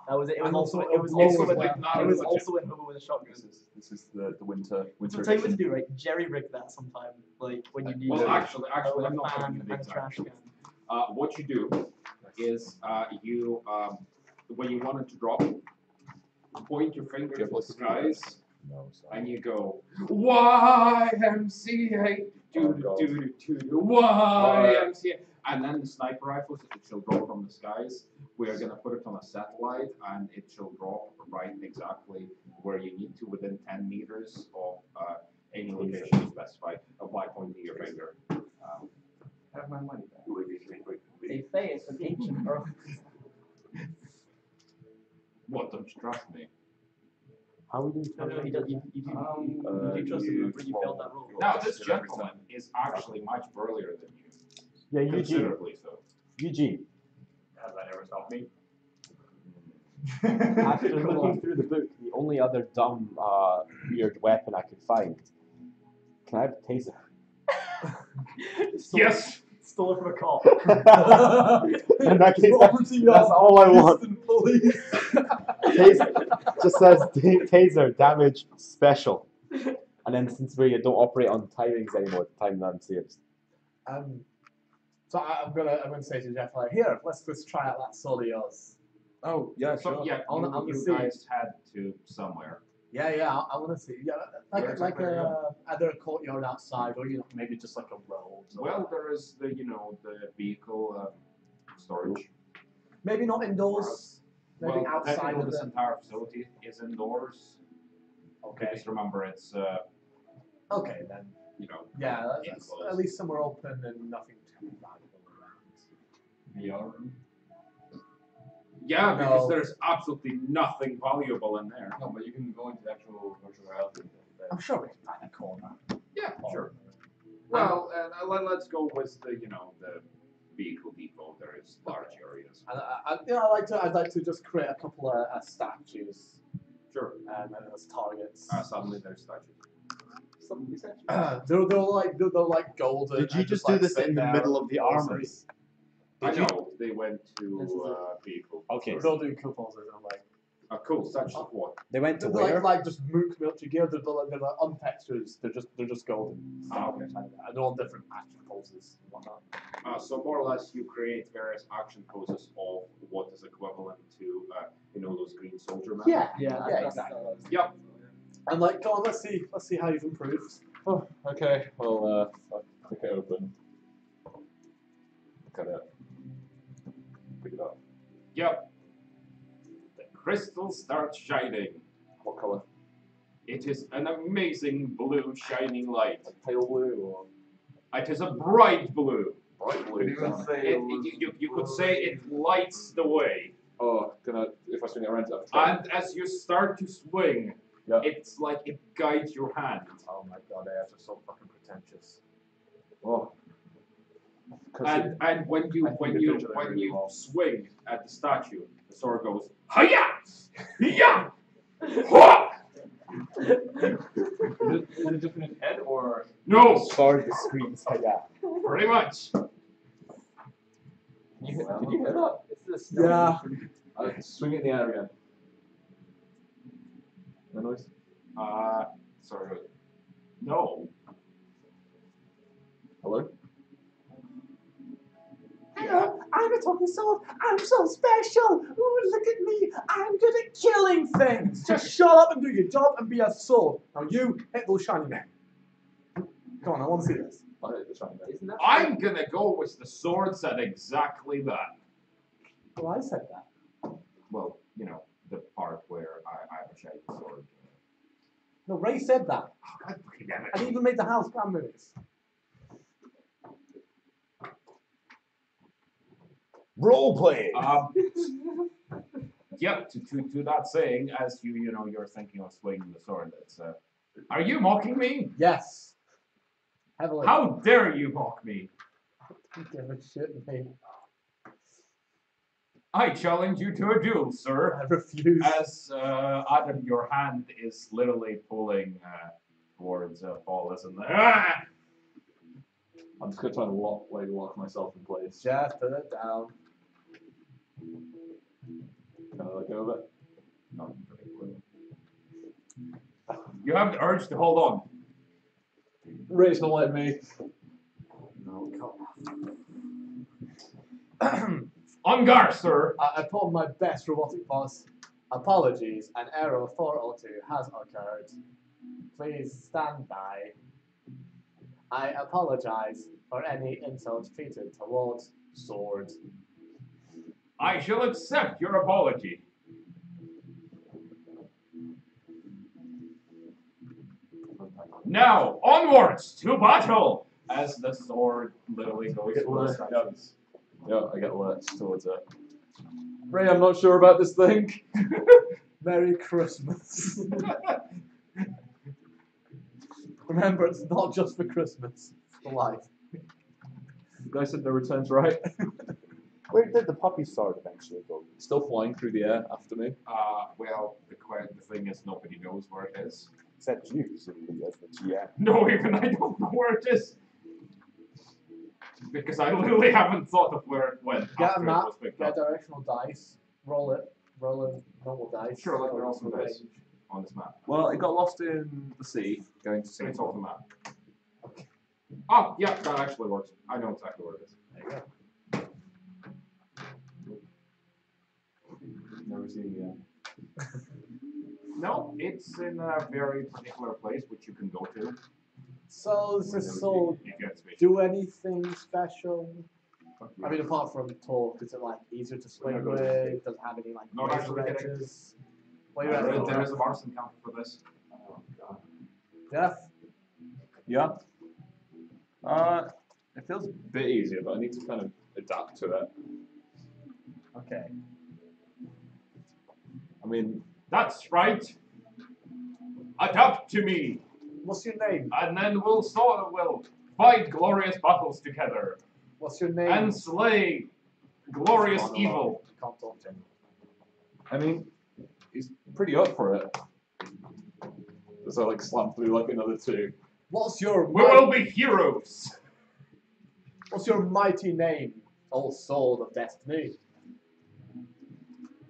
That was it. It was And also also it was a also blow in, with not it was legit. also in Hobo with a shotgun. This is the winter. So tell you what to do, right? Jerry rig that sometime, like when you need. Well, it. actually, With I'm a not fan telling you and the a exact. trash can. What you do is you when you want it to drop, point your finger to the skies No, sorry. And you go YMCA, YMCA, and then the sniper rifles, it shall drop from the skies. We are gonna put it on a satellite, and it shall drop right exactly where you need to, within 10 meters of any location specified by pointing your finger. Have my money back. They say it's an ancient Earth. What? Don't you trust me? How we do? No, he doesn't. You trust him, but you failed that rule. Now, this gentleman is actually much burlier than you. Yeah, Eugene. Considerably so. Eugene. Has that ever stopped me? After looking through the book, the only other dumb, weird weapon I could find. Can I have a taser? Yes! Stole it from a cop. In that case, that's all I want. Police. Taser. Just says taser damage special. And then since we don't operate on timings anymore, time them saves. So I'm gonna say to Jeff, like, here, let's try out that sword of yours. Oh, yeah, So, sure. yeah, I'll you see. guys had to somewhere. Yeah, I want to see. Yeah, Where like exactly are you either a courtyard outside, or maybe just like a road. or- Well, there is the vehicle storage. maybe not indoors. Maybe Well, outside technically of this it. entire facility is indoors. Okay. Just remember, it's Okay then. Yeah, that's enclosed. at least somewhere open and nothing too valuable around. VR room. Yeah, because No. there's absolutely nothing valuable in there. No, but you can go into the actual virtual reality. I'm sure we can find a corner. Yeah, sure. Well, let's go with the vehicle depot. There is large areas. And I'd like to just create a couple of statues Sure. as targets. Suddenly there's statues. They're like golden. Did you and just like do this sit in the there middle of the poses. armory? I know they went to vehicle. Okay. They'll do cool poses. I'm like, Cool. Statues of what? They went to they're where? like just mook military gear. They're like untextured. They're just golden. Okay. And they're all different action poses and whatnot. So more or less, you create various action poses of what is equivalent to those green soldier men. Yeah, that's exactly. Yep. I'm like, go on, let's see how you've improved. Oh, okay. Well, I'll click it open. Look at it. Pick it up. Yep. The crystal starts shining. What colour? It is an amazing blue shining light. Pale blue or It is a bright blue. bright blue? Could you even say it was You could say it lights the way. Oh, if I swing it around, I'll try. And as you start to swing, Yeah. it's like it guides your hand. Oh my god, AIs are so fucking pretentious. Oh. 'Cause it- And when you I think it's actually when really you well. swing at the statue, the sword goes hiya, hiya, hua. Is it just in his head or? No, Sword screams, yeah. pretty much. Did you hear that? It's this. Yeah. I swing it in the air again. No noise? Sorry. No. Hello? Hello, I'm a talking sword. I'm so special. Ooh, look at me. I'm good at killing things. Just shut up and do your job and be a sword. Now you hit those shiny men. Come on, I want to see this. I hit the shiny bit. Isn't that? I'm gonna go with the sword said exactly that. Oh, I said that. Well, the part where I have a shiny sword. No, Ray said that. Oh, God fucking damn And he it. even made the house grand movies. Role playing. Yep. To that saying, as you're thinking of swinging the sword. That's. Are you mocking me? Yes. Heavily. How dare you mock me? Don't give a shit, mate. I challenge you to a duel, sir. I refuse. As Adam, your hand is literally pulling towards Paul, isn't it? Ah! I'm just gonna try and lock myself in place. Just put it down. Can I let go of it? No. You have the urge to hold on. Ray's not letting me. No, come On guard, sir. I put on my best robotic pause. Apologies, an error of 402 has occurred. Please stand by. I apologize for any insults treated towards Sword. I shall accept your apology. Now, onwards to battle! As the sword literally goes towards us. Yeah, I get lurched towards it. Ray, I'm not sure about this thing. Merry Christmas. Remember, it's not just for Christmas. It's for life. You guys said no returns, right? Where did the puppy sword eventually go? Still flying through the air after me. Well, the thing is, nobody knows where it is. Except you, presumably, as the GM. No, even I don't know where it is. Because I literally haven't thought of where it went Get a after it map, was picked get up. directional dice, roll a normal dice. Sure, let me roll roll some range. dice on this map. Well, it got lost in the sea, going to Can I sea. talk the map? Oh, yeah, that actually works. I know exactly where it is. There you go. Never seen it yet. No, it's in a very particular place which you can go to. So, does this sword You get space. do anything special? I mean, apart from talk, is it like easier to swing with? Does it have any like Not razor actually kidding. edges? What do you reckon? There is a Marson counter for this. Oh, God. Jeff? Yeah. It feels a bit easier, but I need to kind of adapt to it. Okay. I mean, That's right. Adapt to me, What's your name? and then we'll fight glorious battles together What's your name? and slay glorious Monologue. evil. Can't talk to him. I mean, he's pretty up for it. So I like slam through like another two. What's your We will be heroes. What's your mighty name, old sword of destiny?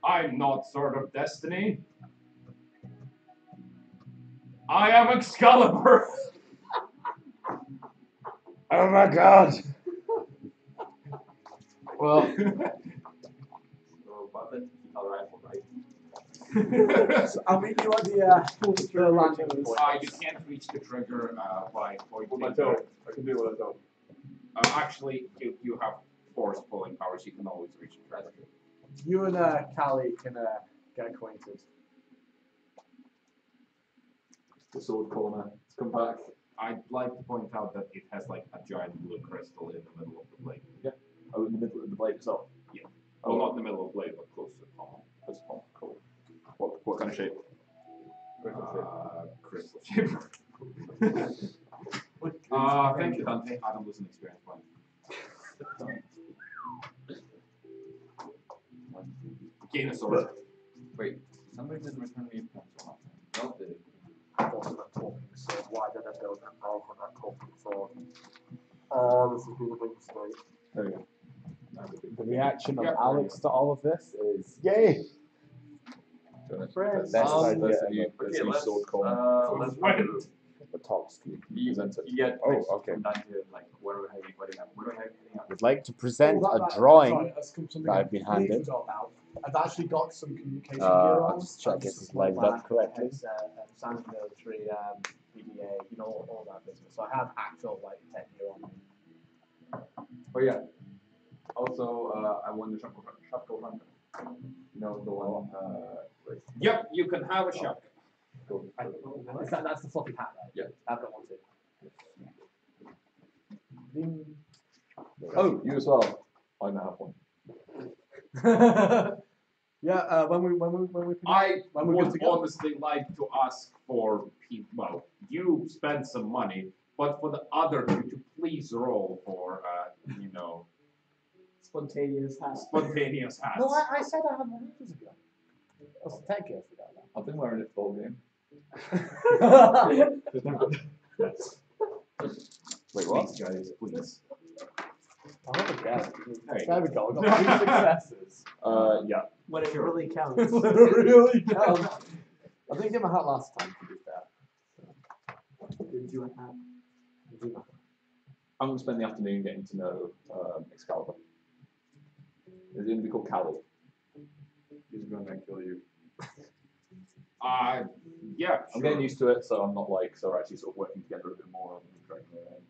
I'm not Sword of Destiny. I am Excalibur. Oh my god! Well, So I'll meet you at the landing. You can't reach the trigger by with pointing. my toe. I can do what I don't. Actually, if you have force pulling powers, you can always reach the trigger. You and Callie can get acquainted. The sword corner. Let's come back. I'd like to point out that it has like a giant blue crystal in the middle of the blade. Oh, in the middle of the blade itself. Yeah. Well, not in the middle of the blade, but close to the pommel. That's cool. What kind of shape? Crystal shape. Thank you, Dante. Adam was an experience point. Gain a sword. Wait, somebody didn't return me a pencil. No, did it? I wasn't a talking sword. Why did I build that power for that talking sword? This has been a big mistake. There we go. The reaction of Yeah. Alex to all of this is yay! Friends. That's There's idea the new Okay, sword corner. Let's wait. the top screen. You Present it. get Oh, like, okay. from down here, like where we're heading up. Would like to present Oh, a that- drawing sorry, that's something that I've been I completely handed. forgot about. I've actually got some communication gear I'll on. just check I've if it's plugged lined up that, correctly. it's, Sound military, PDA, you know, all that business. So I have actual like tech gear on. Oh yeah. Also, I won the shotgun hunter. You know the one. Yep, you can have a shot. Cool. That's the floppy hat, right? Yeah. I've got one too. Ding. Oh, you as well. I now have one. Yeah, when we I when we're would good to go. honestly like to ask for well, you spend some money, but for the other two to please roll for Spontaneous hat. spontaneous hats. No, I said I had one ages ago. That's the tech gear for that. I've been wearing it for the game. Wait, what? Please, guys, please. I'll have a guess. Hey. There we go. I got 3 successes. Yeah. When it really counts. It really counts. I didn't get my hat last time, to be fair. Did you have? I'm going to spend the afternoon getting to know Excalibur. Is it going to be called Callie? He's gonna kill you. Yeah, I'm sure. getting used to it, so I'm not like so we're actually sort of working together a bit more rather than dragging me around.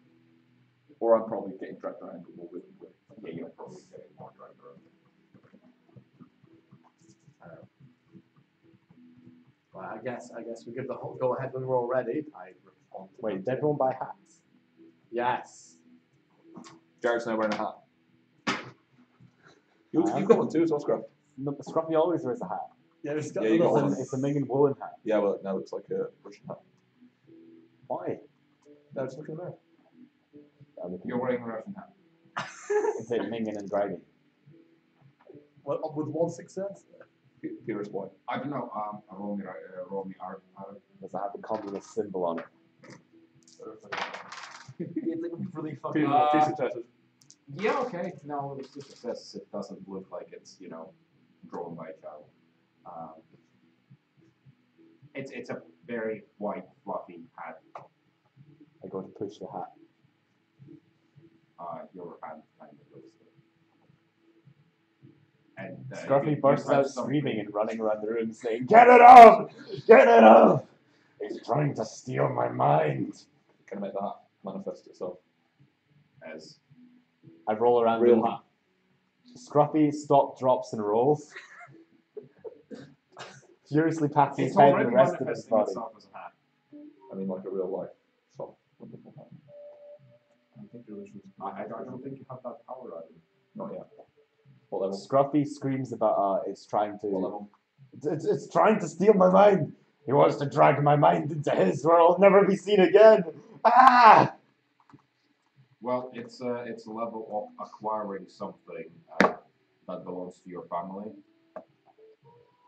Or I'm probably getting dragged around more willingly. Yeah, you're probably getting more dragged around. Well, I guess we give the whole go ahead when we're all ready. I respond. To Wait, that. did everyone buy hats? Yes. Jared's now wearing a hat. I am. You've got one too, so Scruff. No, Scruffy always wears a hat. Yeah, it's got Yeah, a you got little. one. It's a Ming and woolen hat. Yeah, well, now it looks like a Russian hat. Why? No, just look in there. You're wearing a Russian hat. Is it Mingen and Dragon? Well, with one success. Purest white. I don't know. Roll me art. Does it have the communist symbol on it? It's like really fucking. Two successes. Yeah, okay. No, it's just success. It doesn't look like it's drawn by a child. It's a very white, fluffy hat. I go to push the hat. Your hand kind of goes there. And Scruffy you bursts touch out something. screaming and running around the room saying, "Get it off! Get it off! He's trying to steal my mind." Can I make the hat manifest itself? As I roll around Real the room. hat. Scruffy stop, drops, and rolls. Furiously pats his it's head and already the rest of his manifesting body. itself as a hat. I mean, like a real life, soft, wonderful hat. I think I don't think you have that power on you. Not yet. What level? Scruffy screams about it's trying What to level? it's trying to steal my mind. He wants to drag my mind into his where I'll never be seen again. Ah! Well, it's a level of acquiring something that belongs to your family.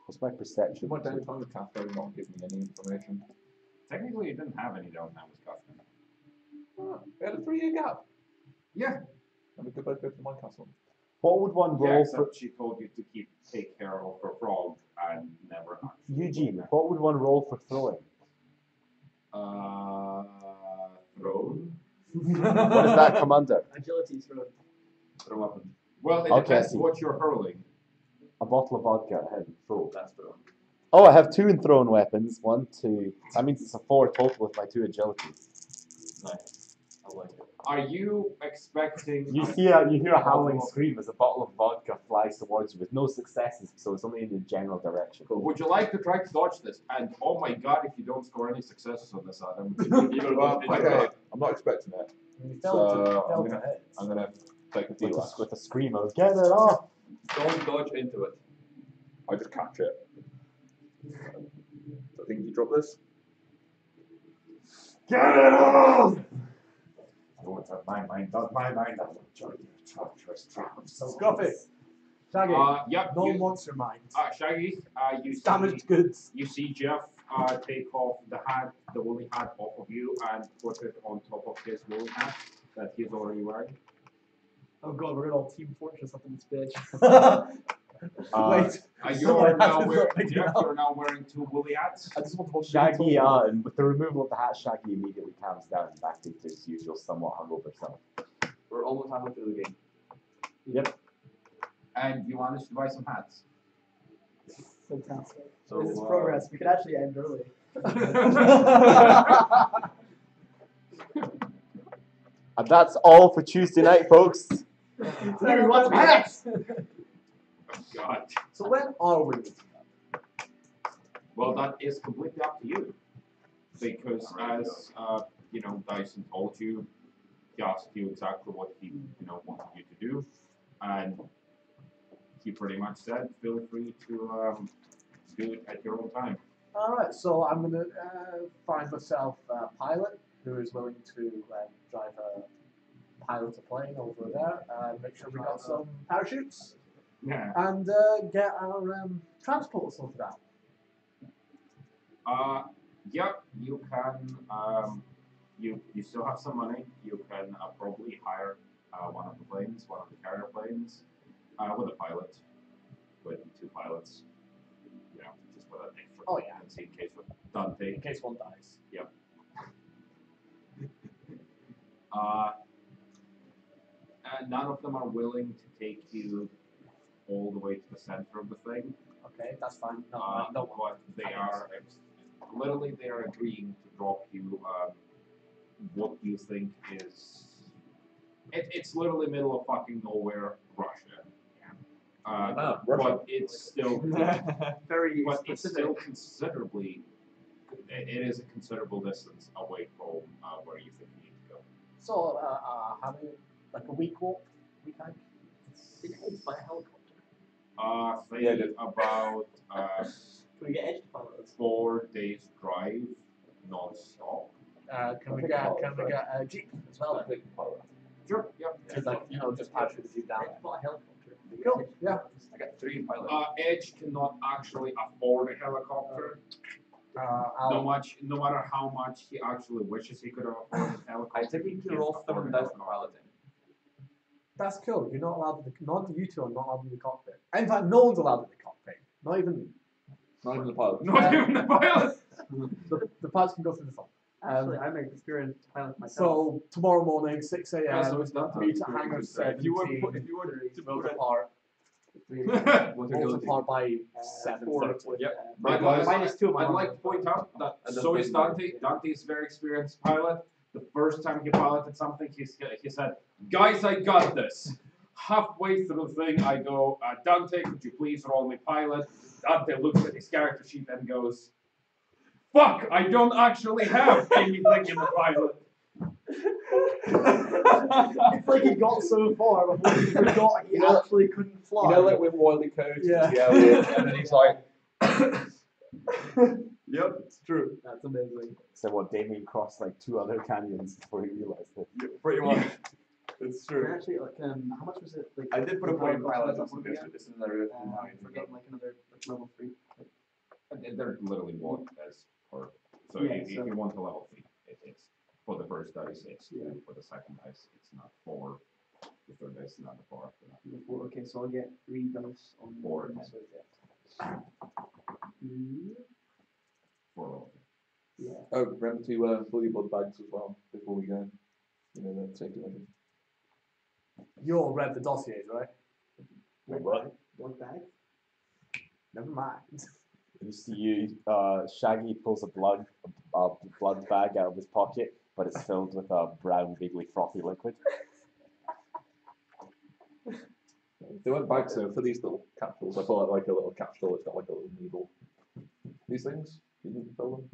What's my perception? My downtime with Catherine not give me any information. Technically, you didn't have any downtime with Catherine. We had a 3-year gap. Yeah. And we could both go to my castle. What would one Yeah, roll for except she told you to take care of her frog and never actually. Eugene? What would one roll for throwing? Thrown. What does that come under? Agility throw. Throw weapon. Well, it Okay, I depends see. what you're hurling. A bottle of vodka ahead. Throw. That's thrown. Oh, I have 2 in thrown weapons. 1, 2. That means it's a 4 total with my 2 agility. Nice. I like it. Are you expecting? You hear a howling scream as a bottle of vodka flies towards you with no successes, so it's only in the general direction. Would you like to try to dodge this? And oh my god, if you don't score any successes on this, Adam, Well, okay, I'm not expecting it. You So fell to hit. I'm gonna take a With deal. a scream of "Get it off!" Don't dodge into it. I just catch it. So I think you drop this. Get it off! Don't have my mind, not my mind. I will join your treacherous trap of so Scruffy. Shaggy. Yep. No you, monster mind. Shaggy, you see, Damaged goods. you see Jeff take off the hat, the woolly hat off of you, and put it on top of his woolly hat that he's already wearing. Oh god, we're gonna all Team Fortress up in this bitch. Wait. You're now That's wearing, not big Jeff, enough. you're now wearing 2 woolly hats. I just want to Shaggy, and with the removal of the hat, Shaggy immediately calms down and back into his usual somewhat hungover self. We're almost halfway through the game. Yep. And you managed to buy some hats. Fantastic. So, This is progress. We could actually end early. And that's all for Tuesday night, folks. Dude, what's hats? Oh god. So when are we? Well, that is completely up to you. Because as Dyson told you, he asked you exactly what he wanted you to do, and he pretty much said, feel free to do it at your own time. Alright, so I'm going to find myself a pilot who is willing to drive a pilot a plane over there, make sure we got some parachutes, Yeah. and get our transport sorted out. Yeah, you can. You still have some money. You can probably hire one of the planes, one of the carrier planes, with a pilot, with 2 pilots. Just with an extra Oh, yeah. contingency in case Dante. In case one dies. Yep. And none of them are willing to take you all the way to the center of the thing. Okay, that's fine. No, But they are literally they are agreeing to drop you what you think is. It's literally middle of fucking nowhere, Russia. Russia. But it's still Very but it's specific. still considerably. It is a considerable distance away from where you think you need to go. So, how many, like a week walk, we think? It's by a helicopter. Think about Can we get edge pilots? 4 days drive non-stop. Can we get a jeep as well? Then? Sure, yeah. Just like just parachute the jeep down. Edge bought a helicopter. Cool. Yeah. I got 3 pilots. Edge cannot actually afford a helicopter. No matter how much he actually wishes he could have afforded a helicopter. I think he you can't roll afford a 7,000 helicopter. piloting. That's cool. You're not allowed to. Not you two are not allowed in the cockpit. In fact, no one's allowed in the cockpit. Not even me. Not even the pilot. Not even the pilot. The pilots can go through the phone. Actually, I'm an experienced pilot myself. So tomorrow morning, 6 a.m. Yeah, so it's done. meet at hangar 17. If you were to build apart. What's Build your apart by 7:30. Yep. Minus 2 of my I'd like to point out that so is Dante. Dante is a very experienced pilot. The first time he piloted something, he said, "Guys, I got this." Halfway through the thing, I go, "Dante, could you please roll me pilot?" Dante looks at his character sheet and goes, "Fuck, I don't actually have anything in the pilot." It's like he got so far before he forgot he actually couldn't fly. You know, like with Wiley Code, Yeah. and then he's like, Yep, it's true. That's amazing. So what, Damien crossed like 2 other canyons before he realized it. Pretty much. It's And true. actually, like, how much was it? Like, I did put a point in pilot for just in case this is another for getting like another level 3. They're literally one as per. So Yeah, if so- you want a level 3, it's for the first dice, it's 2. Yeah. For the second dice, it's not 4. The third dice is not 4 after that. Okay, so I'll get 3 dice on 4. So yeah. 4 level. Yeah. oh, remember to fill your blood bags as well before we go. You know, the safety measures. You all read the dossiers, right? What? Blood bag? Never mind. You see, Shaggy pulls a blood bag out of his pocket, but it's filled with a brown, vaguely frothy liquid. They went back so for these little capsules. I thought like a little capsule. It's got like a little needle. These things, you didn't fill them.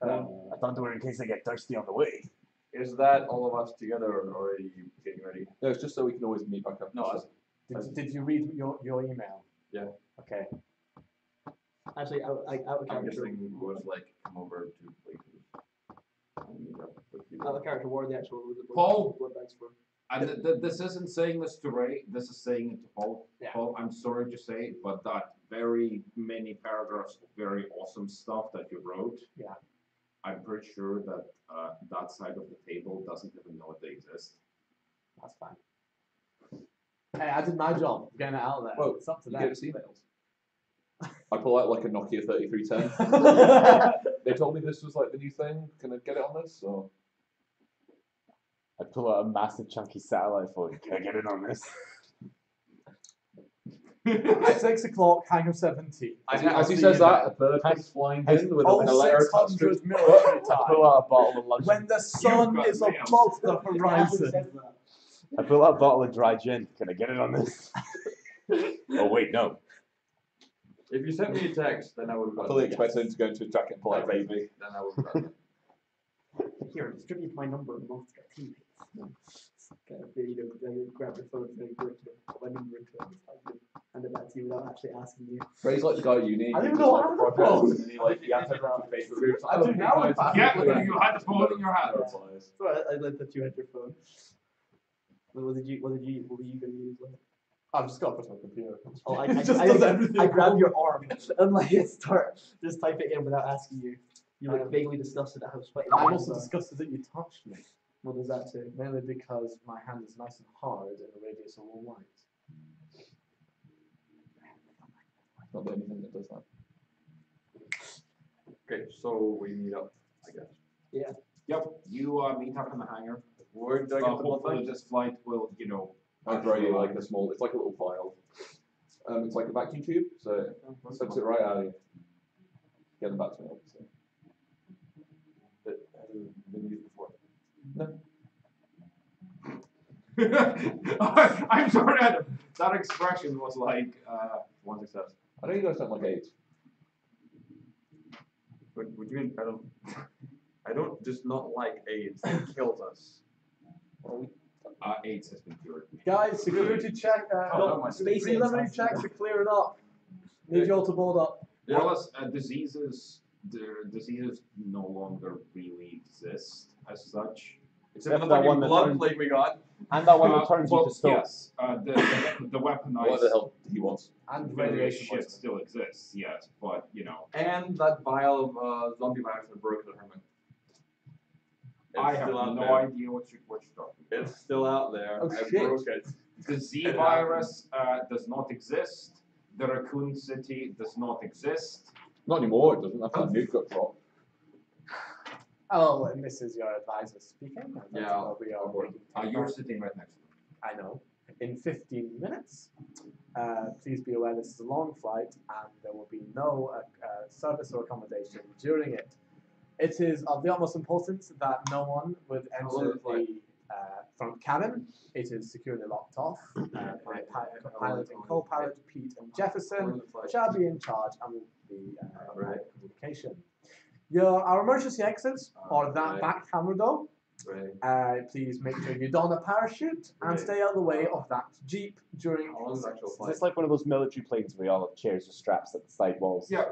I thought they were in case I get thirsty on the way. Is that all of us together or are you getting ready? No, it's just so we can always meet back up. No, Did you read your email? Yeah. Okay. Actually, out of I'm character. guessing it was like come over to places. And meet up with you. Out of character, what are the actual Paul? blood bags for? And this isn't saying this to Ray, this is saying it to Paul. Yeah. Paul, I'm sorry to say, but that very many paragraphs of very awesome stuff that you wrote. Yeah. I'm pretty sure that that side of the table doesn't even know they exist. That's fine. Hey, I did my job getting it out of there. Well, It's up to You them. get us emails. I pull out like a Nokia 3310. They told me this was like the new thing. Can I get it on this? Or I pull out a massive chunky satellite phone. Can I get in on this? At 6 o'clock, hangar 17. as he says that, a bird comes flying in with Oh, like a letter attached to it. 600 military I pull time. out a bottle of lunch. When the sun got is mail. above the horizon. I pull out a bottle of dry gin. Can I get it on this? Oh wait, no. If you sent me a text, then I would have I got fully it. expect him to go into his jacket and pull out a baby. Then I would have got it. Here, distribute my number amongst our teammates. Kind of, you know, grab your phone and go to my number into it, and then back to you without actually asking you. Ray's like the guy at uni. I don't who know does, how like, to projects, phone. and he like he answers everyone's Facebook groups. I do now, in fact. Yeah, you had the phone in your hand. So I let that you had your phone. What were you gonna use? Like? I've just got to put my computer. Oh, It just does everything. I grabbed your arm and like start just type it in without asking you. You like vaguely discussed it at how sweaty. I your also hands are. discussed that you touched me. What does that say? Mainly because my hand is nice and hard in a radius of 1 light. Not the only thing that does that. Okay, so we meet up, I guess. Yep, you meet up in the hangar. Where do I get the blood Hopefully bags? this flight will, you know, I draw you like a small. It's like a little vial. It's like a vacuum tube, so it sucks it right out of you. Get them back to me, obviously. But hasn't been used before. No. I'm sorry, Adam. That expression was like one success. I know you guys don't like AIDS. What do you mean? I don't just not like AIDS. It kills us. Well, AIDS has been cured. Guys, security check. Preliminary check to clear it up. Need you all to board up. Tell us, diseases no longer really exist as such. Except for that one blood plague we got. And that one that turns you to stone. Yes, the weaponized. What the hell he wants? And radiation shit still exists, yes, but you know. And that vial of zombie virus that broke the hermit. I have no idea what you're talking about. It's still out there. Oh, I shit. broke it. The Z virus does not exist. The Raccoon City does not exist. Not anymore, it doesn't. After that nuke got dropped. Oh, and this is your advisor speaking. Yeah, We are working. You're sitting right next to me. I know. In 15 minutes. Please be aware this is a long flight and there will be no service or accommodation during it. It is of the utmost importance that no one would enter the front cabin. It is securely locked off. My pilot and co-pilot, Pete and Jefferson, shall be in charge and will be communication. Our emergency exits are that back camera though. Please make sure you don a parachute and stay out of the way of that jeep during. Is this like one of those military planes where you all have chairs with straps at the side walls? Yeah.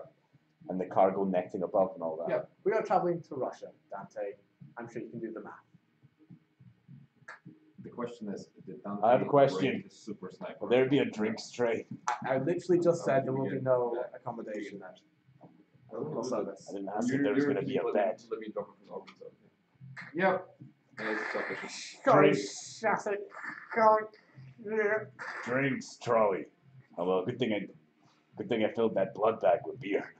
And the cargo netting above and all that? Yeah, we are traveling to Russia, Dante. I'm sure you can do the math. The question is, did Dante I have a question. break the super sniper? Will there be a drinks tray? I literally just said there will be no accommodation. No service. I didn't ask if there was going to be a bed. Let me drop it from the Yep. Drinks trolley. Oh, well, good thing I filled that blood bag with beer.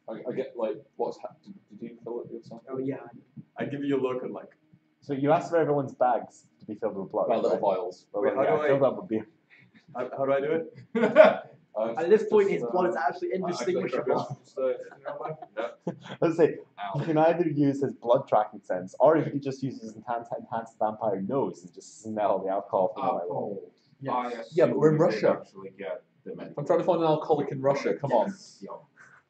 I get like, what's happened? Did you fill it yourself? Oh yeah. I give you a look and like. So you asked for everyone's bags to be filled with blood. About little right? vials. Well, Wait, yeah, how do I filled up with beer. How do I do it? At this point, his blood is actually indistinguishable. Let's say you can either use his blood tracking sense, or you can just use his enhanced vampire nose and just smell the alcohol from the Yes. Yeah, but we're in You did Russia. actually get the medical I'm trying to find an alcoholic in Russia. Come on. Yeah.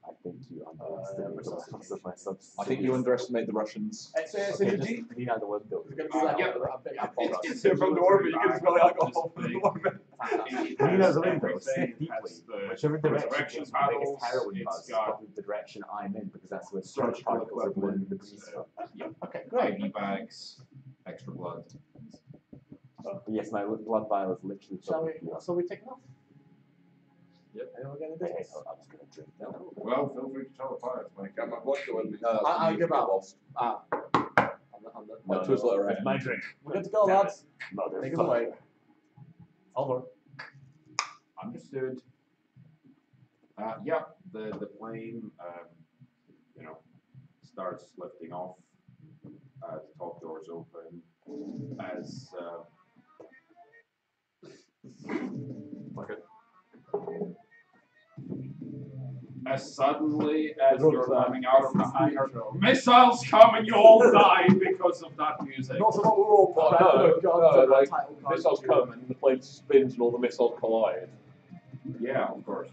I think you underestimate the loss of my substance. I think you underestimate the Russians. It's a Okay, jeep. just lean out the window. It's going to be like Yeah. a big It's From the orbit, you can smell the alcohol from the orbit. Lean out the window, sniff deeply. the Whichever direction resurrection gives the biggest paddles, heroin it's buzz, got probably the direction I'm in, because that's where the surgical charge particles are blowing the equipment, breeze from. Okay, great. IV bags, extra blood. But yes, my blood vial is literally Shall filled we? with beer. So we taking off? Yep. And we're going to do Okay, this. so I was going to drink that. Well, feel free to tell the pilots when it Got my vodka with me. No, that's I'll you give get up. lost. No, Like twist letter it's my drink. We're good to go, Damn lads. Motherfucker. Take us away. Over. Understood. Yeah, the plane, starts lifting off. The top doors open as as suddenly as you're coming out of the hangar, missiles come and you all die because of that music. Not so what we're all Oh, like missiles come and the plane spins and all the missiles collide. Yeah, of course.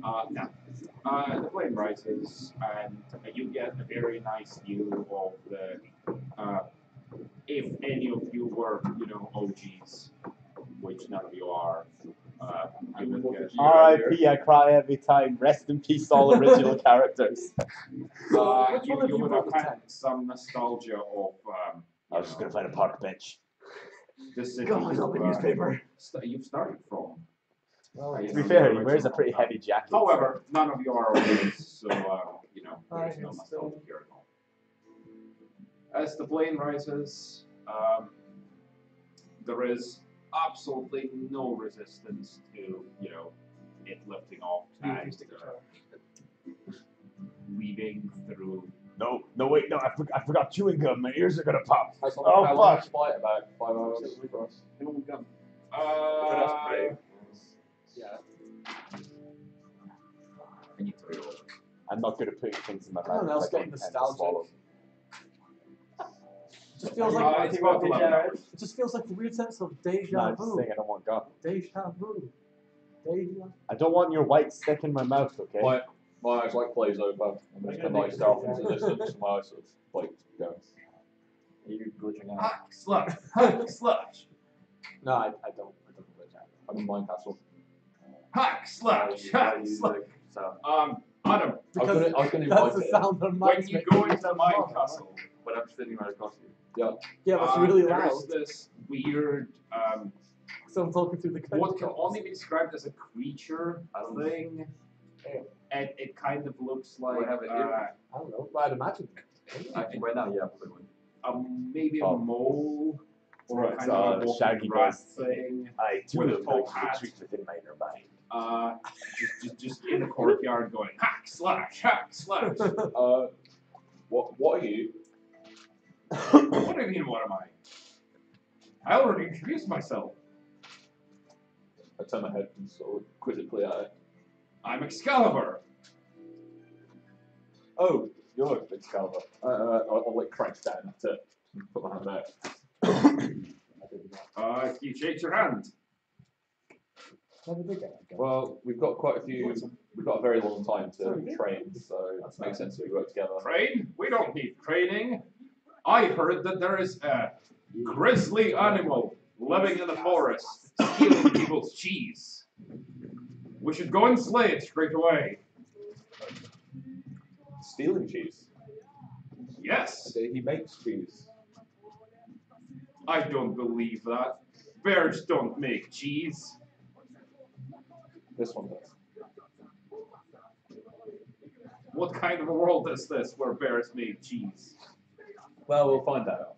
The plane rises, and you get a very nice view of the. If any of you were, OGs, which none of you are, you would get. R.I.P. I cry every time. Rest in peace, all original characters. Which one You of you would brought have the had tent? some nostalgia of. I was just going to find a park bench. The city. God, up a newspaper. You've started from. To be fair, he wears a pretty heavy jacket. However, none of you are OGs, so there's no nostalgia here at all. As the plane rises, there is absolutely no resistance to, it lifting off and weaving through No, wait, no, I forgot chewing gum. My ears are gonna pop. How long, Oh, how long fuck. is flight? About 5 hours for us. Yeah. I need to reload. I'm not good at putting things in my mouth. Everyone else if I don't getting intend to nostalgic. swallow. It just feels Uh, like it's about 11 hours. it just feels like a weird sense of deja No, I'm just vu. saying I don't want gum. Deja vu. Deja. I don't want your white stick in my mouth, okay? My eyes like glaze over, and there's a nice stealth into the distance, and my eyes sort of like going. Are you glitching out? Hack slash! Hack slash! No, I don't glitch out. I'm in Mine Castle. Hack slash! Hack slash! Adam, I was gonna That's invite the it. sound of my when you go into my castle, But I'm sitting right across you. Yeah. Yeah, but it's really loud. there's this weird, So I'm talking through the what can only be described as a creature thing. And it kind of looks like have it here? I don't know, but I'd imagine. I think right now, yeah, absolutely. maybe a mole or Right, kind so of a the walking shaggy rat goes, thing. I too with a would tall like to hat. retreat within my inner mind. Just in the courtyard going hack slash hack slash. What are you? What do you mean? What am I? I already introduced myself. I turn my head and sort of quizzically at it. I'm Excalibur. Oh, you're Excalibur. I'll like crouch down to put my hand out. You shake your hand. Well, we've got quite a few. We've got a very long time to train, so it makes sense that we work together. Train? We don't need training. I heard that there is a grisly animal living in the forest, stealing people's cheese. We should go and slay it straight away. Stealing cheese. Yes. He makes cheese. I don't believe that. Bears don't make cheese. This one does. What kind of a world is this where bears make cheese? Well, we'll find out.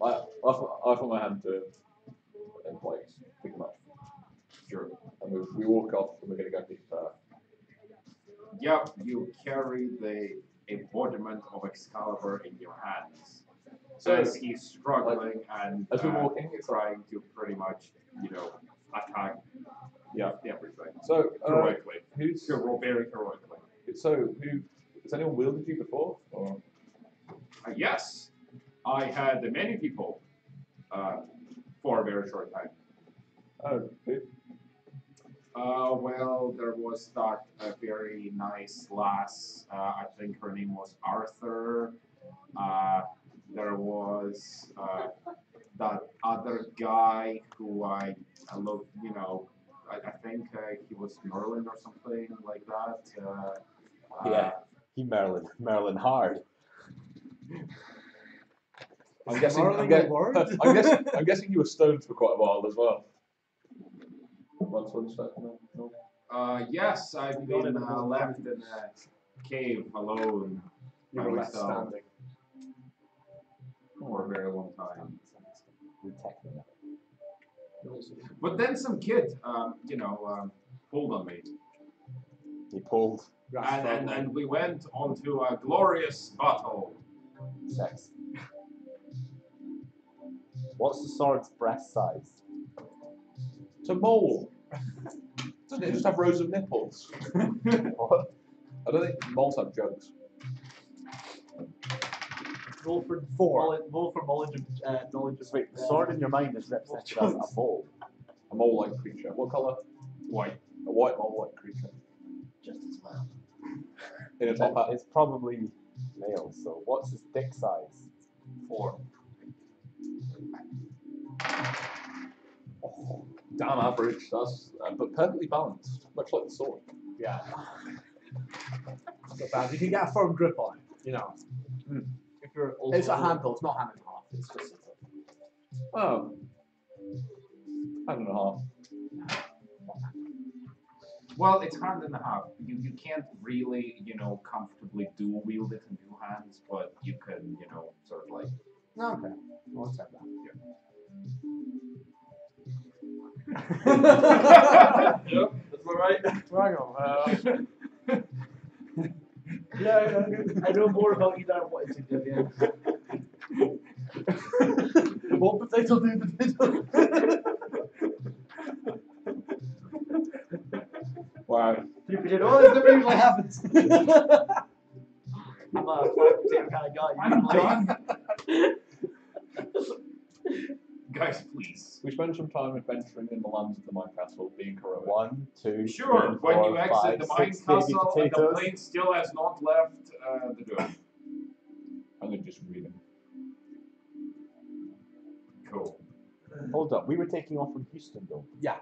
I put my hand to it and like pick him up. Sure. And we walk off and we're gonna go meet Yep, you carry the embodiment of Excalibur in your hands. So, as he's struggling and as we're walking, trying to pretty much, attack everything. So heroically. who's Very heroically. so who has anyone wielded you before? Or? Yes, I had many people for a very short time. Oh, who? Well, there was that very nice lass. I think her name was Arthur. There was that other guy who I looked, I think he was Merlin or something like that. Yeah, he Merlin hard. I'm guessing. I'm guessing you were stoned for quite a while as well. Once one stone, no. Yes, I've been left in a cave alone You by were left myself standing. for a very long time. Detecting. But then some kid, pulled on me, He pulled and we went on to a glorious battle. sex. What's the sword's breast size? It's a mole. Doesn't it just have rows of nipples? What? I don't think moles have jugs. Roll for knowledge of Just wait, the sword in your mind is represented as a mole. A mole-like creature. What colour? White. A white mole-like creature. just as well. In a top hat. It's probably male, so what's his dick size? 4. Oh, damn average. That's but perfectly balanced, much like the sword. Yeah. Not bad. You can get a firm grip on it, If you're It's a handle, it's not hand and half. It's just Oh. Hand and a half. Well, it's hand and a half. You can't really, comfortably dual wield it in two hands, but you can, sort of like. okay. I'll accept that. Yep, that's all right. Hang on. Yeah. I know more about you than I wanted to do. Yeah. What potato do potato? Wow. Three potato. Oh, this never usually happens. I'm a flat potato kind of guy. I'm done. Guys, please. We spent some time adventuring in the lands of the mine castle, being heroic. 1, 2, Sure, 3, when 4, you exit 5, the mine 6 baby castle and the potatoes. plane still has not left the door. I'm going to just read them. Cool. Hold up, we were taking off from Houston though. Yeah.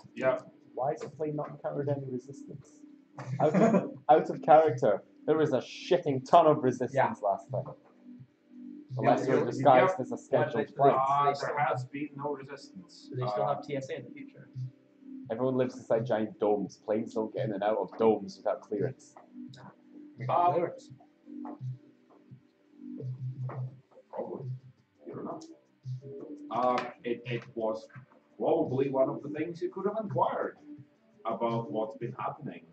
Why has the plane not encountered any resistance? Out of character. There was a shitting ton of resistance last time. Unless we're disguised as a scheduled flight. There has been no resistance. Do they still have TSA in the future? Everyone lives inside giant domes. Planes don't get in and out of domes without clearance. Clearance. Probably. You don't know. It was probably one of the things you could have inquired about what's been happening.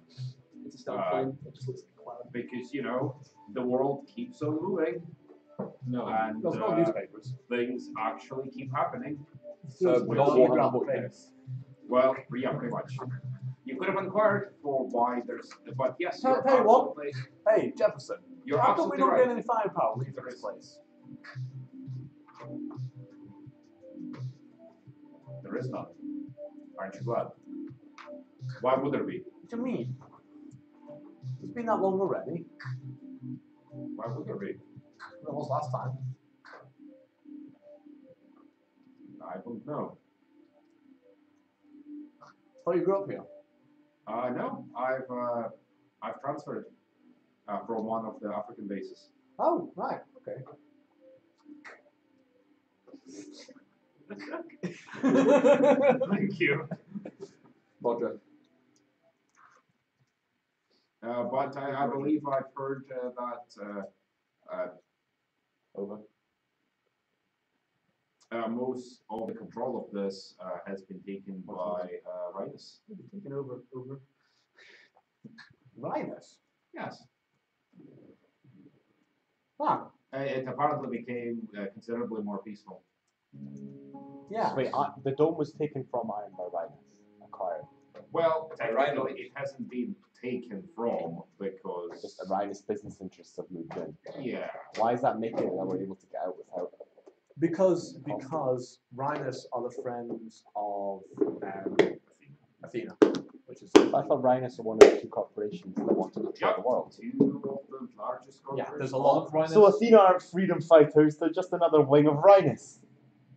It's a stealth plane. It just looks like a cloud. Because, you know, the world keeps on moving. No, And There's no newspapers. things actually keep happening. we're not walking around with this. Well, yeah, pretty much. You could have inquired for why there's, but yes, Tell you're you what. absolutely, Hey, Jefferson. you're How come we absolutely don't right. get any firepower leaving this place? There is none. Aren't you glad? Why would there be? What do you mean? It's been that long already. Why would there be? That was last time. I don't know. Oh, you grew up here? No, I've transferred from one of the African bases. Oh, right. Okay. Thank you. Roger. But I believe I've heard that Over. most of the control of this has been taken by Rhinus. Taken over. Rhinus? Yes. Ah, It apparently became considerably more peaceful. yeah. Wait, the dome was taken from Iron by Rhinus. Acquired. Well, technically, it hasn't been taken from because Just the Rhinus business interests have moved in. yeah. Why does that make it that we're able to get out without? Because Rhinus are the friends of Athena, which is I thought Rhinus are one of the two corporations that want to control the world. Two of the largest yeah. corporations. There's a lot of Rhinus. So Athena aren't freedom fighters, they're just another wing of Rhinus.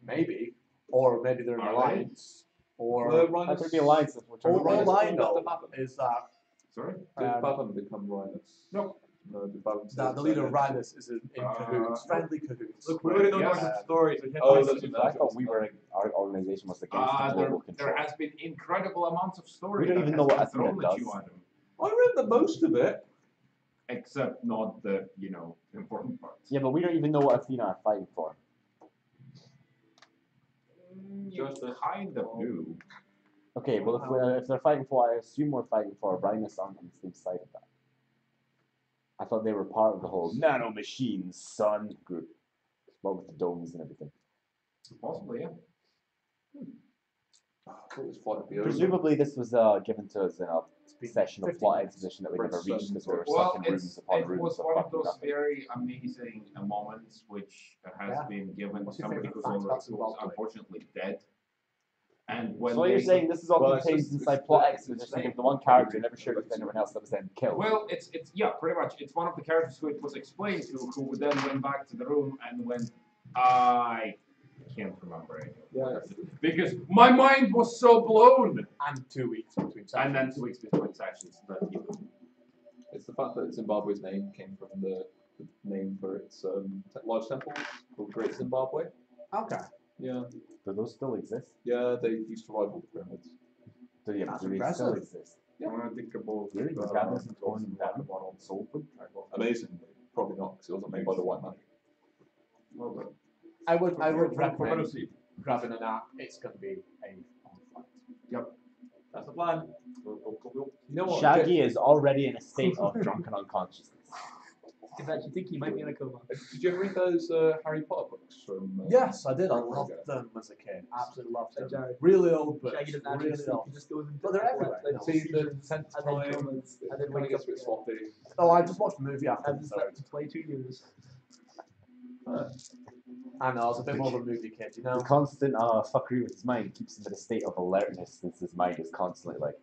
Maybe, or maybe they're an Are they? alliance, or How could it be alliances which are all I know is that Sorry? Did Babin become Rhinus? No. No, did Babin the leader of Rhinus is in cahoots, friendly cahoots. Look, we already know Yes. different stories. We can't Oh, find that's some- I thought our organization was against the global control. There has been incredible amounts of story. We don't that even know has what been Athena thrown at you, does. Adam, I read the most of it. except not the important parts. Yeah, but we don't even know what Athena are fighting for. You kind of do. Okay, well if they're fighting for what I assume we're fighting for, Rhinus aren't on the same side of that. I thought they were part of the whole nano machines, son group. Well, with the domes and everything. Possibly, yeah. I thought it was fun to be over. Presumably this was given to us in a session of 15 plot minutes. exposition that we never reached because we were Well, stuck in rooms upon it rooms was of one of fucking those nothing. very amazing moments which has Yeah. been given to What's your somebody favourite who's fact about the who's Zimbabwe? unfortunately dead. And when So what you're they- saying this is all Well, it's contained just- inside it's plot the- exposition it's given the- to one character and never shared with anyone else that was then killed. Well, it's yeah, pretty much. It's one of the characters who it was explained to, who then went back to the room and went, I can't remember any of Yeah. it. Because my mind was so blown. And 2 weeks between And sessions. then 2 weeks between sessions. That, It's the fact that Zimbabwe's name came from the name for its large temple called Great Zimbabwe. Okay. Yeah. Do those still exist? Yeah, they used to rival the pyramids. Do they, That's do they still impressive. exist? Untitled Really? Was Radisson torn them down and sold them? Amazingly, probably not, because it wasn't made by the white man. well, but I would For recommend Meadowsea. grabbing an app. It's going to be a fun fight. That's the plan. Go. You know what? Shaggy is already in a state of drunken unconsciousness. Because I actually think he might be in a coma. Did you ever read those Harry Potter books from? Yes, I did. I Forever loved ago. them as a kid. Absolutely loved them. Jared. Really old books. Shaggy doesn't actually Really sleep, old. he just goes into But they're everywhere. epileptic See the seizures, 10th and then time. comas, and then Kind of wakes gets up a bit again. sloppy. Oh, I just watched the movie after I've the just third. let to play 2 years. I know, I was a bit more of a movie kid, you The know? constant fuckery with his mind keeps him in a state of alertness since his mind is constantly like.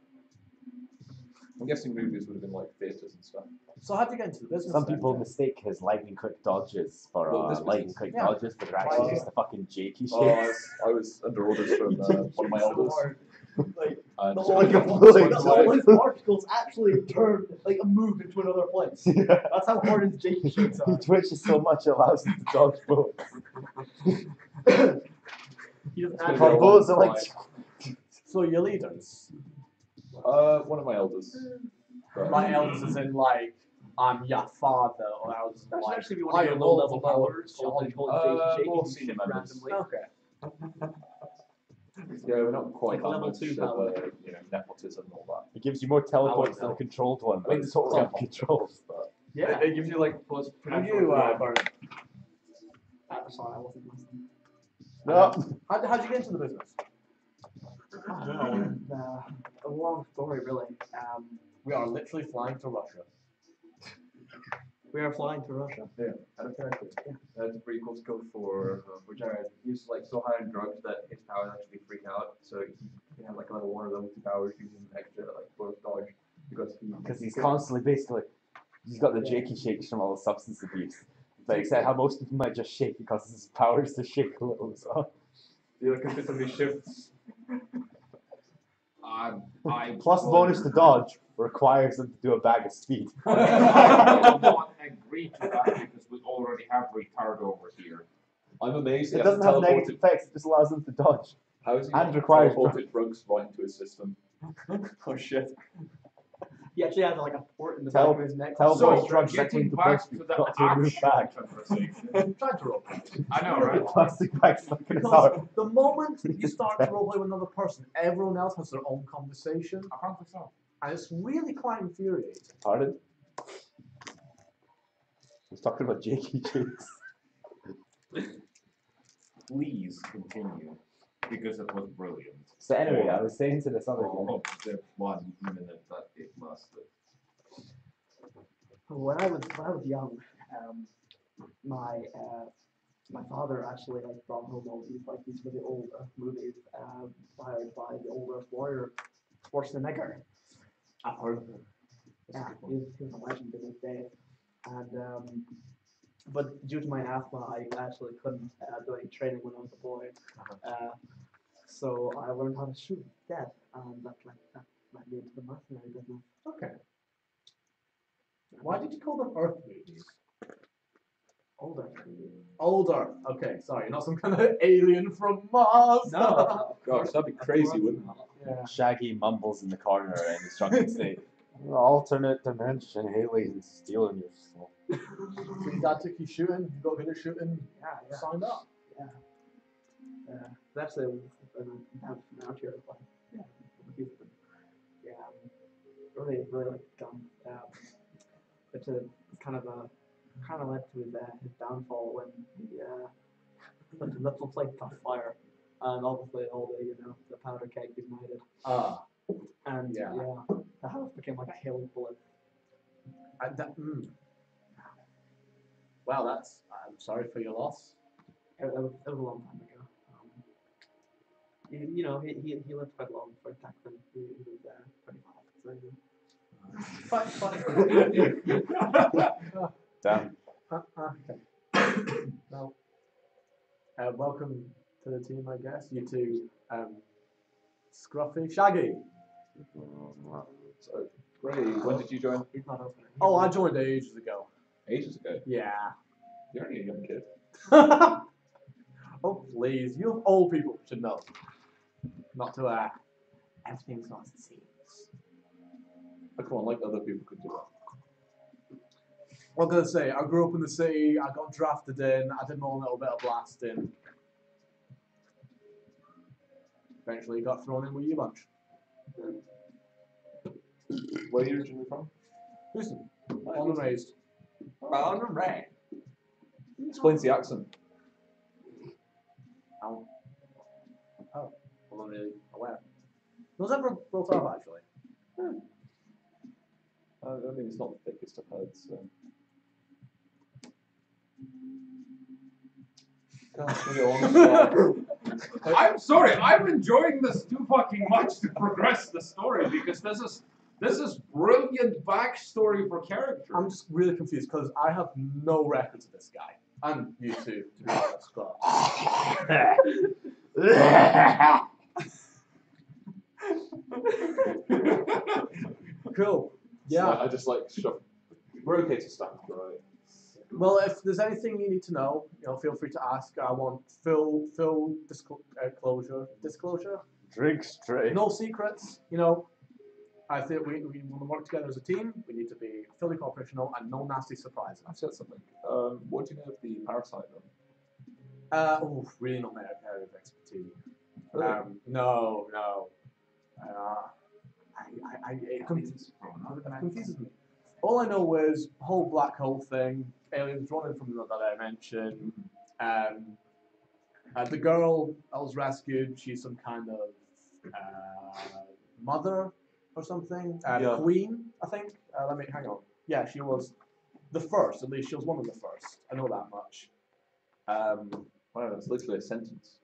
I'm guessing movies would have been like theatres and stuff. So how did you get into the business? Some then, people Jeff? mistake his lightning quick dodges for Well, this lightning business- quick yeah. dodges, but they're actually just a fucking jakey Oh, shit. I was under orders from one of my elders. Like, And the so whole, like a I bullet. was all like, his particles actually turn, like, move into another place. That's how hard his jakey shakes He are. twitches so much it allows him to dodge bullets. He doesn't gonna have be a Our bullets are long like. So your leaders? one of my elders. But- My elders as in like, I'm your father, or elders as in That's like, actually one I of your am low level multiple powers. children. Called jakey more shakes senior shift members. randomly. Okay. Yeah, we're not quite Like that level much 2 of, power. nepotism and all that. It gives you more teleports than know. a controlled one, I but mean, it's totally some out of control. But Yeah. it gives you like plus. How do you, Bernard? Sorry, I wasn't listening. No. How'd you get into the business? I don't know. A long story, really. We are literally flying to Russia. We are flying to Russia. Yeah, out of character. That's a pretty cool skill for Jared. He's like so high on drugs that his powers actually freak out. So he can have like level 1 or level 2 powers using extra like bonus dodge Because he's constantly basically, he's got the jakey shakes from all the substance abuse. But except how most people might just shake because his powers to shake a little as well. he like consistently shifts. I Plus would bonus to dodge requires him to do a bag of speed. I would not agree to that because we already have retard over here. I'm amazed he It hasn't doesn't have negative teleported. effects, it just allows him to dodge. How is he and not requires teleported drugs right into his system? Oh shit. He actually has like a port in the back of his neck. Teleport So, drugs getting directly back into to the the got to remove actual bag. conversation. I'm trying to roleplay. I know, right? Plastic bag stuck in his Because arm. the moment you start to roleplay with another person, everyone else has their own conversation, Apparently so. and it's really quite infuriating. Pardon? He's talking about jakey shakes. Please continue because it was brilliant. So anyway, I was saying to this other guy. Oh, the 1 minute that it lasted. When I was young, my father actually like brought home all these really old movies inspired by the old Earth warrior Schwarzenegger. I've heard of him. Yeah, he was a legend in his day, and but due to my asthma, I actually couldn't do any training when I was a boy. So I learned how to shoot dead, and that led me into the mercenary business. Okay. Why did you call them Earth movies? Older. Older. Okay, sorry, you're not some kind of alien from Mars. No. Gosh, that'd be crazy, wouldn't it? Yeah. Shaggy mumbles in the corner in his drunken state. Alternate dimension, aliens stealing your soul. So your dad took you shooting, you got good at shooting, Yeah. signed up. That's a down out here, but yeah, really like dumb. It's kind of led to his downfall when he went to Little Flake caught fire, and obviously all the powder keg ignited, Ah. and Yeah. the house became like a hail of bullets. Well, I'm sorry for your loss. It was a long time ago. He lived quite long for Texan. He was 25. So Damn. Okay. Well, welcome to the team, I guess. You two, Scruffy, Shaggy. So, great. When did you join? he's not open. Oh, I joined ages ago. Ages ago. Yeah. You're only a young kid. Oh, please. You old people should know. Not to, everything's not as it seems. Oh, come on, like other people could do that. What can I say? I grew up in the city. I got drafted in. I did my own little bit of blasting. Eventually got thrown in with you bunch. Where are you originally from? Houston. Born and raised. Round and round. Explains the accent. Oh, well, I'm really aware. Was that built up actually? I mean, it's not the thickest I've heard, so. God, maybe I want to I'm sorry, I'm enjoying this too fucking much to progress the story because this is brilliant backstory for characters. I'm just really confused because I have no records of this guy. And you too, to be honest, but. Cool. Yeah. So I just like shove. We're okay to stand, right? Well, if there's anything you need to know, feel free to ask. I want full disclosure. Drink straight. No secrets. I think we want to work together as a team. We need to be fully cooperational and no nasty surprises. I've said something. What do you know of the parasite then? Really not my area of expertise. Really? No. It confuses me. All I know is whole black hole thing, aliens running from another dimension. The girl that was rescued, she's some kind of mother or something. Yeah. Queen, I think. Hang on. Yeah, she was the first. At least she was one of the first. I know that much. Wow, that's literally a sentence.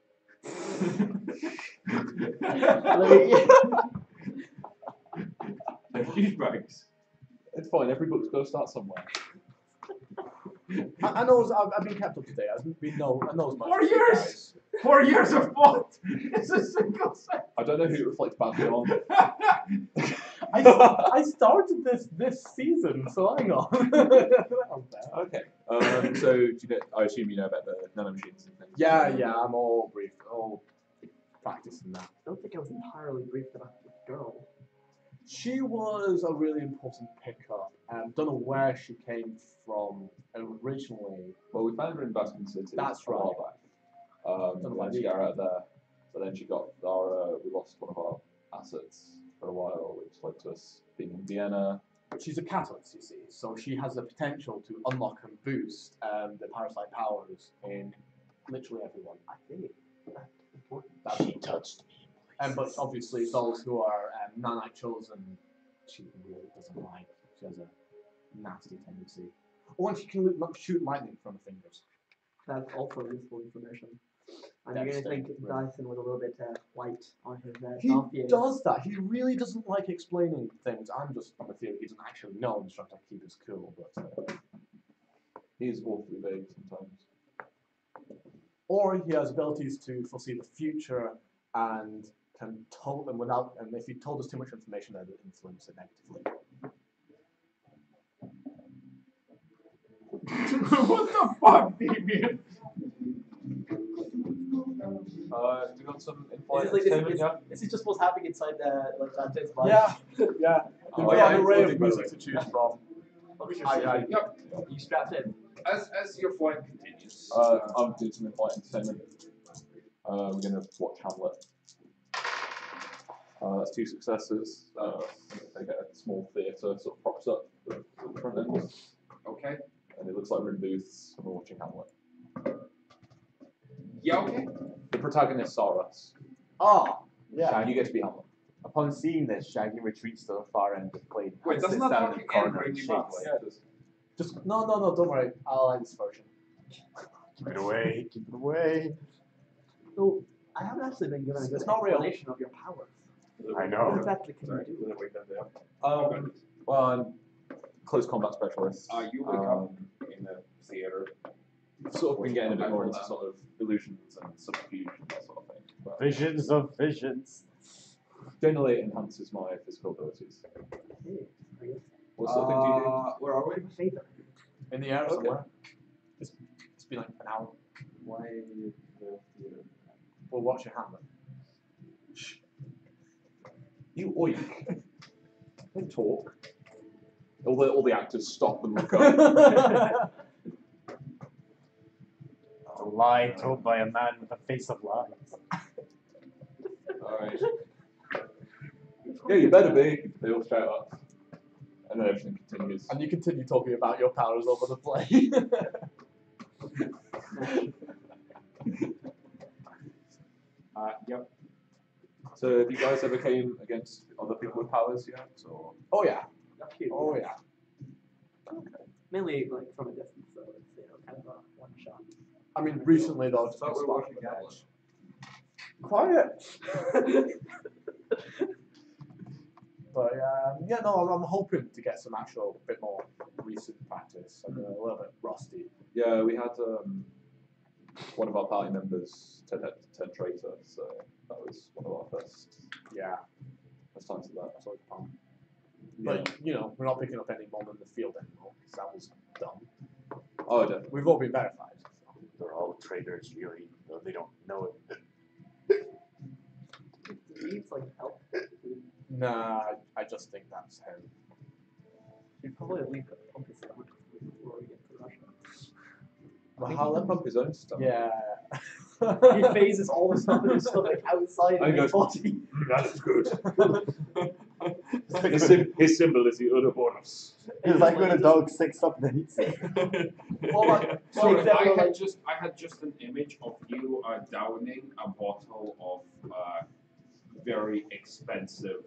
Huge bags. It's fine. Every book's got to start somewhere. I know. I've been kept up to date. I know as much. 4 as you years. guys. 4 years of what? It's a single sentence. I don't know who it reflects badly on. I started this season, so hang on. Okay. So do you know, I assume you know about the nanomachines and things. Yeah, I'm all brief, all practicing that. I don't think I was entirely briefed about the girl. She was a really important pickup. Don't know where she came from originally. Well, we found her in Baskin City. That's a while back. Don't know Then she got her out there. But then she got we lost one of our assets for a while, which led to us being in Vienna. She's a catalyst, you see, so she has the potential to unlock and boost the parasite powers in literally everyone. I think that's important. She touched me. But obviously, those who are nanite chosen, she really doesn't like. She has a nasty tendency. Or she can shoot lightning from her fingers. That's also useful information. And That's you're going to think really- Dyson was a little bit white on his He soft ears. does that. He really doesn't like explaining things. I'm just on the theory he doesn't actually know and trying to keep us cool. But He is awfully vague sometimes. or he has abilities to foresee the future and can tell them without. And if he told us too much information, that would influence it negatively. What the fuck, Damien? You got some in-flight Is this, entertainment, yeah? this is just what's happening inside Dante's mind. Yeah. Oh, We yeah, have an array of including music to choose from. Yep. You strapped in. As your flight continues. I'm doing some in-flight entertainment. We're going to watch Hamlet. That's 2 successes. They get a small theatre sort of props up the front end. Okay. And it looks like we're in booths and we're watching Hamlet. Yeah, okay. The protagonists are us. Ah, Yeah. You get to be Hamlet. Upon seeing this, Shaggy retreats to the far end of Clayton. Wait, and doesn't sits that down in the fucking corner end and really shakes. badly? Yeah, it is. just no, don't worry. I'll end this version. Keep it away, keep it away. So, I haven't actually been given a good It's not real. explanation of your powers. I What know. exactly can Sorry. you do? Well, I'm close combat specialist. You wake up in a theater. Sort of been getting a bit more into sort of illusions and subterfuge and that sort of thing. But Visions of visions. generally, it enhances my physical abilities. Hey, I guess. What sort of thing do you do? Where are we? Favor. In the air Okay. somewhere. It's been like an hour. Why the theater? We're watching Hamlet. You oink. Don't talk. All the actors stop and look up. A lie told by a man with a face of lies. Alright. Yeah, you better be. They all shout up. And then everything continues. And you continue talking about your powers over the plane. Yep. So have you guys ever came against other people with powers yet? Or Oh yeah. Oh, yeah. Mainly like from a distance, so it's kind of a one shot. I mean, recently though, just Thought we were watching Gambler. Quiet. But yeah, no, I'm hoping to get some actual bit more recent practice. I'm a little bit rusty. yeah, we had one of our party members turn traitor, so that was one of our first times of that. So it's fun. But you know, we're not picking up any more in the field anymore. That was dumb. Oh, definitely. We've all been verified. They're all traitors, really, though they don't know it. He needs like help. Nah, I just think that's him. You'd probably leave the pump his stomach before we get to Russia. Well, how let pump his own stuff. Yeah. He phases all the stuff in his stomach outside And of his goes, body. That's good. his symbol is the Ouroboros. It's like when a dog sticks up and eats it. Sorry, I had just an image of you downing a bottle of very expensive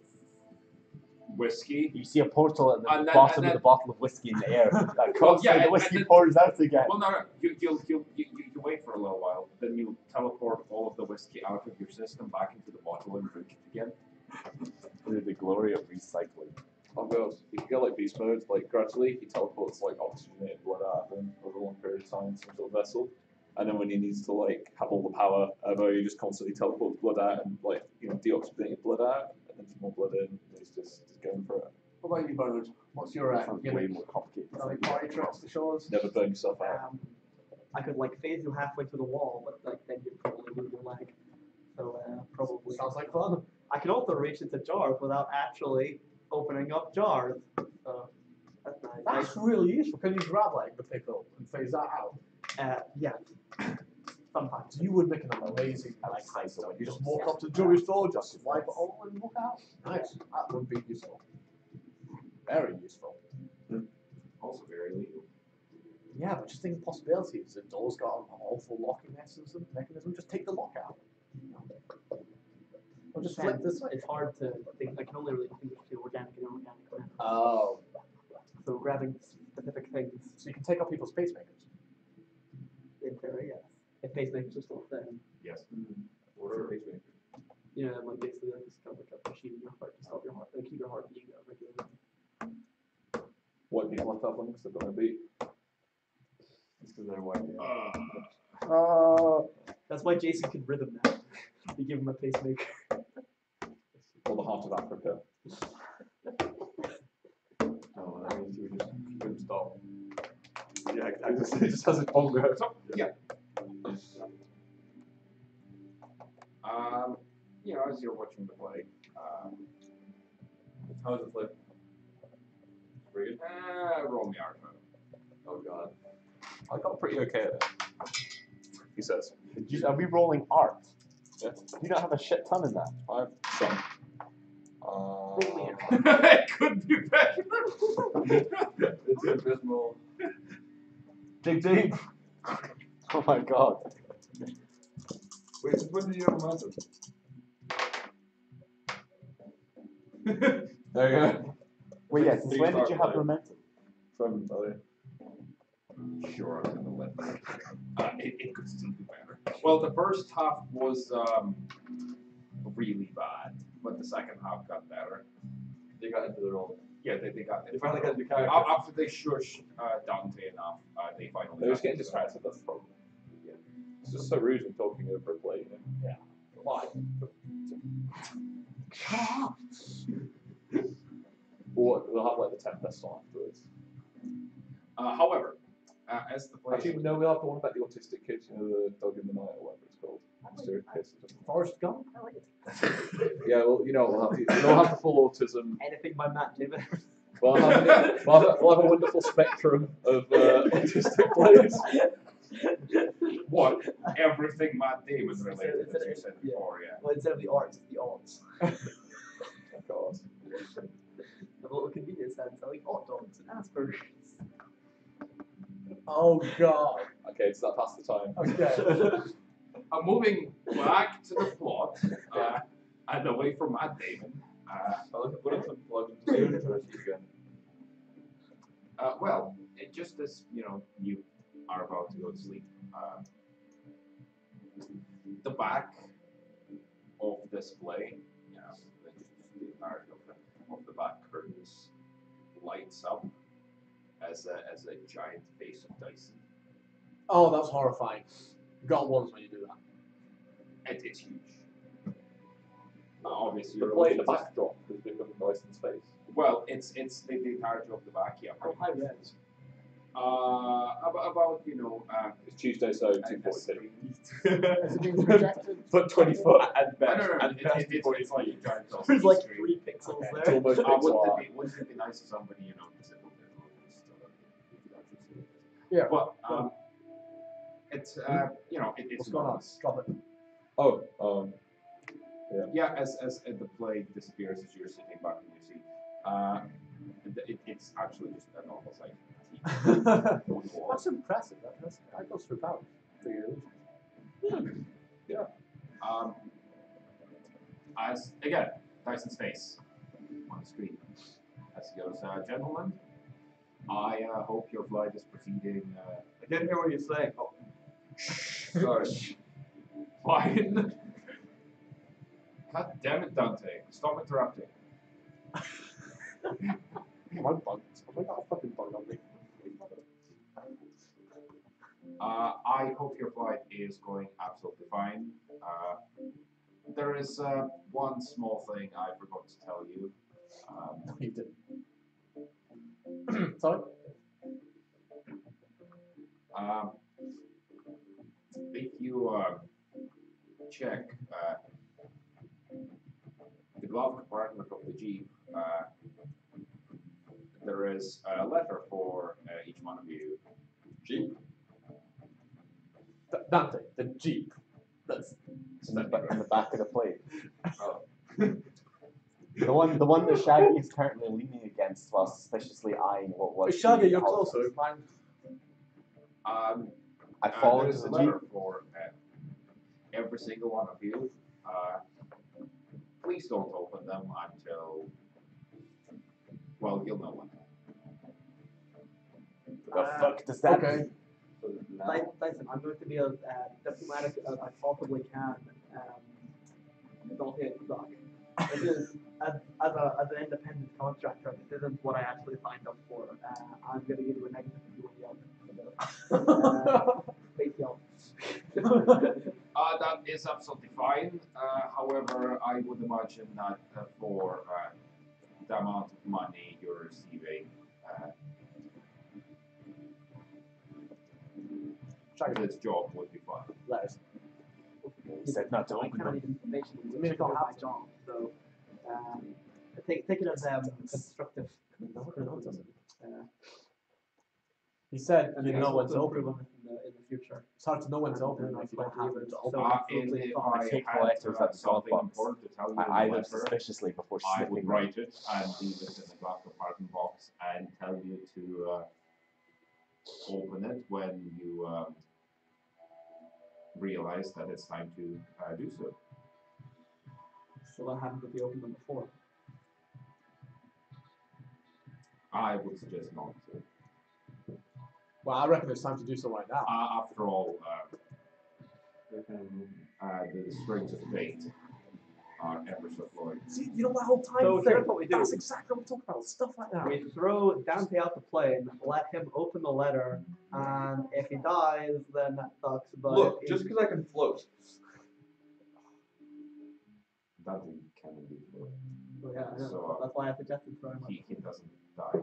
whiskey. You see a portal at the And then- bottom and of then- the bottle of whiskey in the air. That Well, cups yeah, and the and whiskey then- pours out again. Well, no. You wait for a little while, then you teleport all of the whiskey out of your system back into the bottle and drink it again. The glory of recycling. Oh god, he can go like beast mode, like gradually he teleports like oxygenated blood out of him over a long period of time in some sort of vessel. And then when he needs to like have all the power, he just constantly teleports blood out and like, you know, deoxygenated blood out, and then some more blood in, and he's just going for it. What about you, Bernard? What's your That sounds way more complicated. any party tricks to show us? Never burn yourself out. I could like phase you halfway to the wall, but like then you'd probably lose your leg. So probably. Sounds like fun. I can also reach into jars without actually opening up jars. So that's nice. That's really useful. Can you grab like the pickle and phase that out? Yeah. Sometimes. You would make an amazing like heister. You just walk up to the jewelry store, just swipe it all and walk out. Nice. That would be useful. Very useful. Also very legal. Yeah, but just think of possibilities. The door's got an awful locking mechanism. Just take the lock out. Or just flip this way. It's hard to think. I can only really distinguish between organic and inorganic matter. Oh. So grabbing specific things, So you can take out people's pacemakers. in theory, yes. If pacemakers are still a thing. Yes. Or pacemaker. You know, like basically like this kind of like a machine in your heart to stop your heart, like keep your heart beating regulated. What people left out because they've got a beat. It's because they're white. That's why Jason can rhythm now. You give him a pacemaker. Or the heart of Africa. Oh, that means you just couldn't stop. Yeah, it just has a bongo. Yeah. You know, as you're watching the play, How does it play? Pretty good. roll me Arcana. Oh god. I got pretty okay at it. He says. Are we rolling art? Yeah. You don't have a shit ton in that. I've some. It could be better. It's abysmal. Dig deep. Oh my god. Wait, since when did you have momentum? There you go. Wait, yes. Big When did start you have play. momentum? From Sure, I'm gonna let that. It could still be better. Well, the first half was really bad, but the second half got better. They got into the role. Yeah, they got it. They finally got the character. After they shushed Dante enough, they finally. They was got getting it. distracted, that's the problem. Yeah. It's just so rude when talking over a play, you know? Yeah. Why? Or we'll have like the Tempest on afterwards. However, as the play. Actually, no, we'll have the one about the autistic kids, you know, the dog in the night or whatever it's called. Mysterious kids. Forrest Gump. I like it. Yeah, well, you know, we'll have the full autism. Anything by Matt David. We'll have a wonderful spectrum of autistic plays. What? Everything Matt Damon related, as you said Yeah. before, yeah. Well, instead of the arts, it's the odds. God. A little convenience then, so like, oh, versions. Oh god. Okay, so that passed the time. Okay. Moving back to the plot, and away from Matt Damon. What if the plug again? Well, just as you are about to go to sleep, the back of this play, just the entirety of the back curtains lights up as a giant face of Dyson. Oh, that's horrifying. Got ones when you do that. It's huge. Obviously, The you're play, the looking at- backdrop has become Dyson's face. Well, it's the entirety of the back, yeah. How high res? About It's Tuesday, so a 240. screen. Has it been projected? But 20 foot at No, best. no, And best it's like a giant LCD There's like screen. 3 pixels Okay. It's there. almost Wouldn't it be nice if somebody, Yeah. But it's it's What's going on? enormous. Drop it. Oh, Yeah, as the play disappears as you're sitting back in your seat, it's actually just a normal size. That's impressive. That goes through power. For your illusions. As again, Dyson's face on the screen. As he goes, gentlemen, I hope your flight is proceeding. I didn't hear what you're saying. Oh. Sorry. Fine. God damn it, Dante! Stop interrupting. Am I bugged? Have I got a fucking bug on me? I hope your flight is going absolutely fine. There is one small thing I forgot to tell you. No, you didn't. Sorry? If you check the glove compartment of the Jeep, there is a letter for each one of you. Jeep. Dante, the Jeep. That's In the back of the plate. Oh. The one that Shaggy is currently leaning against while suspiciously eyeing what was. Shaggy, the you're holocaust. closer. Mine. I fall there into is a the Jeep. letter for every single one of you. Please don't open them until, well, you'll know when. The fuck does that Okay. mean? Dyson, I'm going to be as diplomatic as I possibly can. Don't hit Doc. This is, as an independent contractor, this isn't what I actually signed up for. I'm going to give you a negative review when you open Space Yelp. That is absolutely fine. However, I would imagine that for the amount of money you're receiving, Shaggy, this job would be fine. letters. He said not to I open can't them. need information. I mean, It's don't my have to. job. So, take it as constructive. No, it doesn't. Uh, He said and you I know hope when to to improve open. on it in the future. It's hard to know when to open them if you don't have them to open. So- And if I Take the had letters out the something glove box. important to tell you I in eyed the them letter, suspiciously before I sniffing would them. write it and leave it in the glove compartment box and tell you to open it when you realize that it's time to do so. So what happened if you opened them before? I would suggest not to. Well, I reckon it's time to do so right now. After all, the strings of fate are ever so flowing. See, you know that whole time So thing? here's what we do. That's exactly what we're talking about. Stuff like that. We throw Dante out the plane, let him open the letter, and if he dies, then that sucks. But Look, if just because I can float. Dante can indeed float. well, yeah, I know. So, That's why I suggested throwing him out. He doesn't die.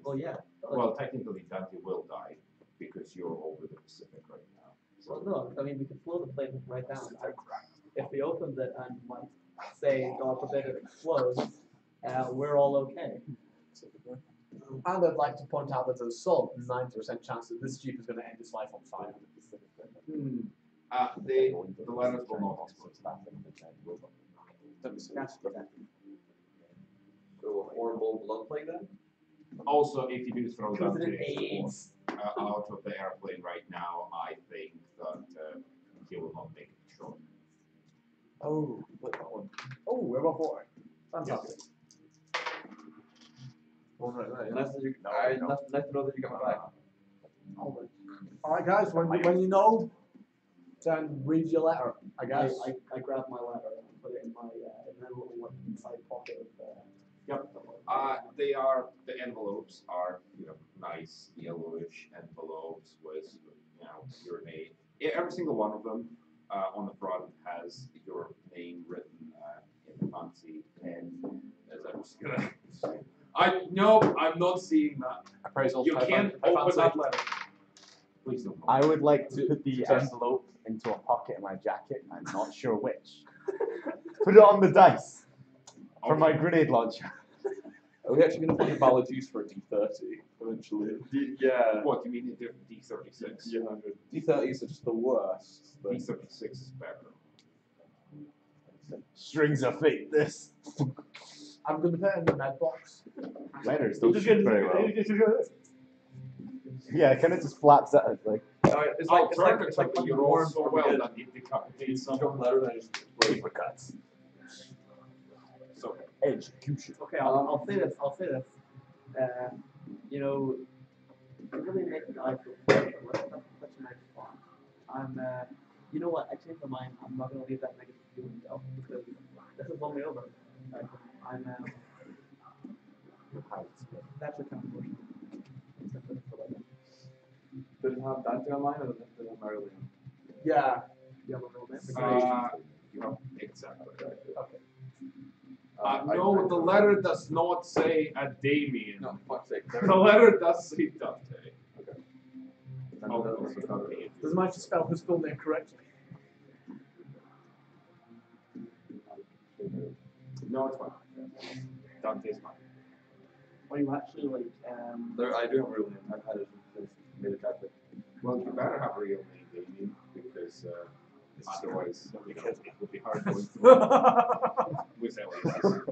Well, yeah. Well, technically, Dante will die because you're over the Pacific right now. Well, no, I mean, we can slow the plane right down. If we opened it and, like, say, God forbid it explodes, we're all okay. And I'd like to point out that there's still 90% chance that this Jeep is going to end its life on fire. The letters will not explode. Don't be silly. That's So a horrible blood plague then? Also, if you do throw Because Dante it aids. out of the airplane right now, I think that he will not make it short. Oh, look that one. Oh, we're above water. Fantastic. One right there. Nice that you. No, Alright, no. nice to know that you got my back. Alright, guys, when you know, then read your letter, I I, guess. I grabbed my letter and put it in my in that little like, inside pocket of Yep. The envelopes are nice yellowish envelopes with your name. Every single one of them on the front has your name written in fancy pen. As I'm just gonna. No, I'm not seeing that. Appraisal. You can't open that letter. Please don't. I would like to put the envelope into a pocket in my jacket. I'm not sure which. Put it on the dice for my grenade launcher. Are we actually going to find valid use for a D30 eventually? Yeah. What do you mean D36? Yeah. D30s are just the worst. D36 is better. Strings of fate, this. I'm going to put it in the med box. Letters don't shoot very well. Yeah, it kind of just flaps at us like. It's like you roll so well that it decapitates someone. letter and just Paper cuts. So Execution. Okay, I'll say this. You know, you really make me eye feel such a nice spot. You know what? I changed my mind. I'm not gonna leave that negative feeling though, because this is won me over. I'm actually kind of emotional. Did it have Dante on mine or did it have Marilyn? Yeah. You have a real name? exactly. Okay. No, the letter does not say a Damien. No, fuck's sake. The letter does say Dante. Okay. Oh, it's Dante. Does Mike spell his full name correctly? No, it's fine. Dante's fine. Are you actually like I do have a real name. I've had it since made a chapter. Well, you better have a real name, Damien, because otherwise, it would be hard going through with aliases.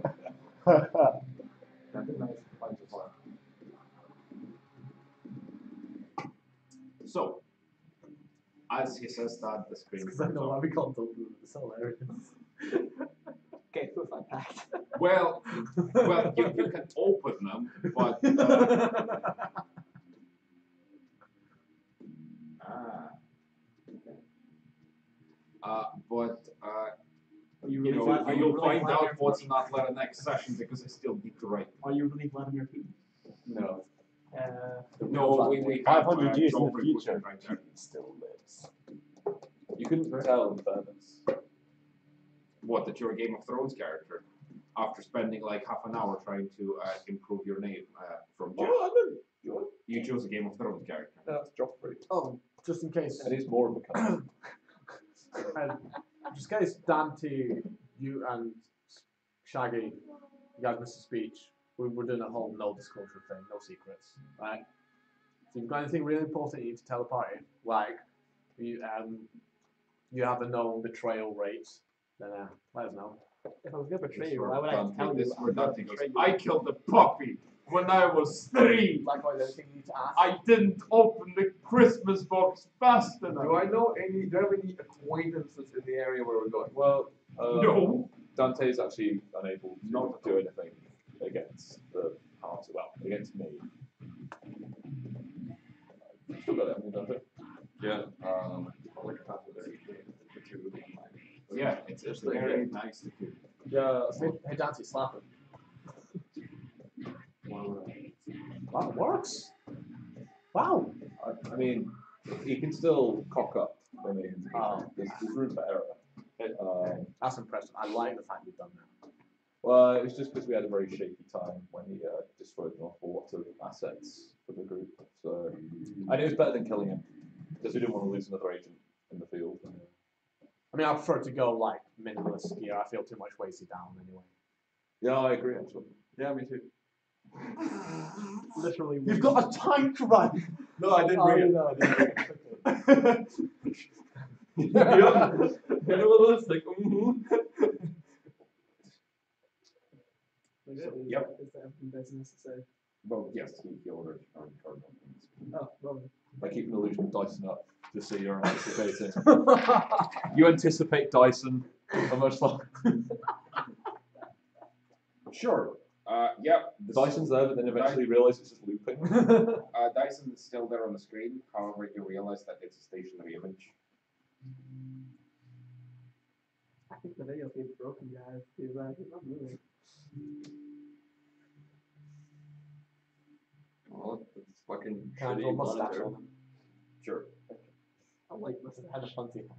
That's a nice bunch of fun. So, as he says that, the screen Because I know why we can't do this. It's hilarious. okay, suicide pact. Well, you can open them, but you'll find out what's in that letter next session because I still need to write. Are you really Vladimir Putin? No. No, we 500 years in the Joffrey future, right there. Putin still lives. You couldn't tell in fairness. What, that you're a Game of Thrones character? After spending like half an hour trying to improve your name from Joff. I didn't. You chose a Game of Thrones character. That's Joffrey. Oh, just in case. And he's more of a cunt. Just in case Dante, you and Shaggy, you guys missed a speech. We're doing a whole no disclosure thing, no secrets, right? So if you've got anything really important you need to tell the party, like you have a known betrayal rate, then let us know. If I was gonna betray you, why would I tell you? Where Dante goes, I killed a puppy when I was 3. Likewise, anything you need to ask. I didn't open the Christmas box fast enough. Do I know any? Do I have any acquaintances in the area where we're going? Well, No. Dante's actually unable to not do anything against the party. Well, against me. Still got it, haven't you, Dante? Yeah. Like a path there. The two. Yeah, it's very nice to do. Yeah. Hey Dante, slap him. Wow, it works. Wow. I mean, he can still cock up. I mean, there's room for error. That's impressive. I like the fact you've done that. Well, it's just because we had a very shaky time when he destroyed an awful lot of assets for the group. So, and it was better than killing him because we didn't want to lose another agent in the field. I mean, I prefer to go like minimalist gear. I feel too much weighs you down anyway. Yeah, I agree actually. Yeah, me too. Literally. You've got a tank run. No, I didn't bring it. No, I didn't. Yeah. You know what it is? Like, Yep. Is there anything business to say? Well, yes, he ordered our card. Oh, well. I keep an illusion of Dyson up, just so you're anticipating. You anticipate Dyson how much longer. Sure. Yep. The Dyson's there, but then eventually realise it's just looping. Dyson is still there on the screen. However, you realize that it's a stationary image. I think the video feed's broken, guys. It's not moving. Well, it's fucking Can I shitty draw a mustache monitor. on them? Sure. I like this. Had a fancy hats.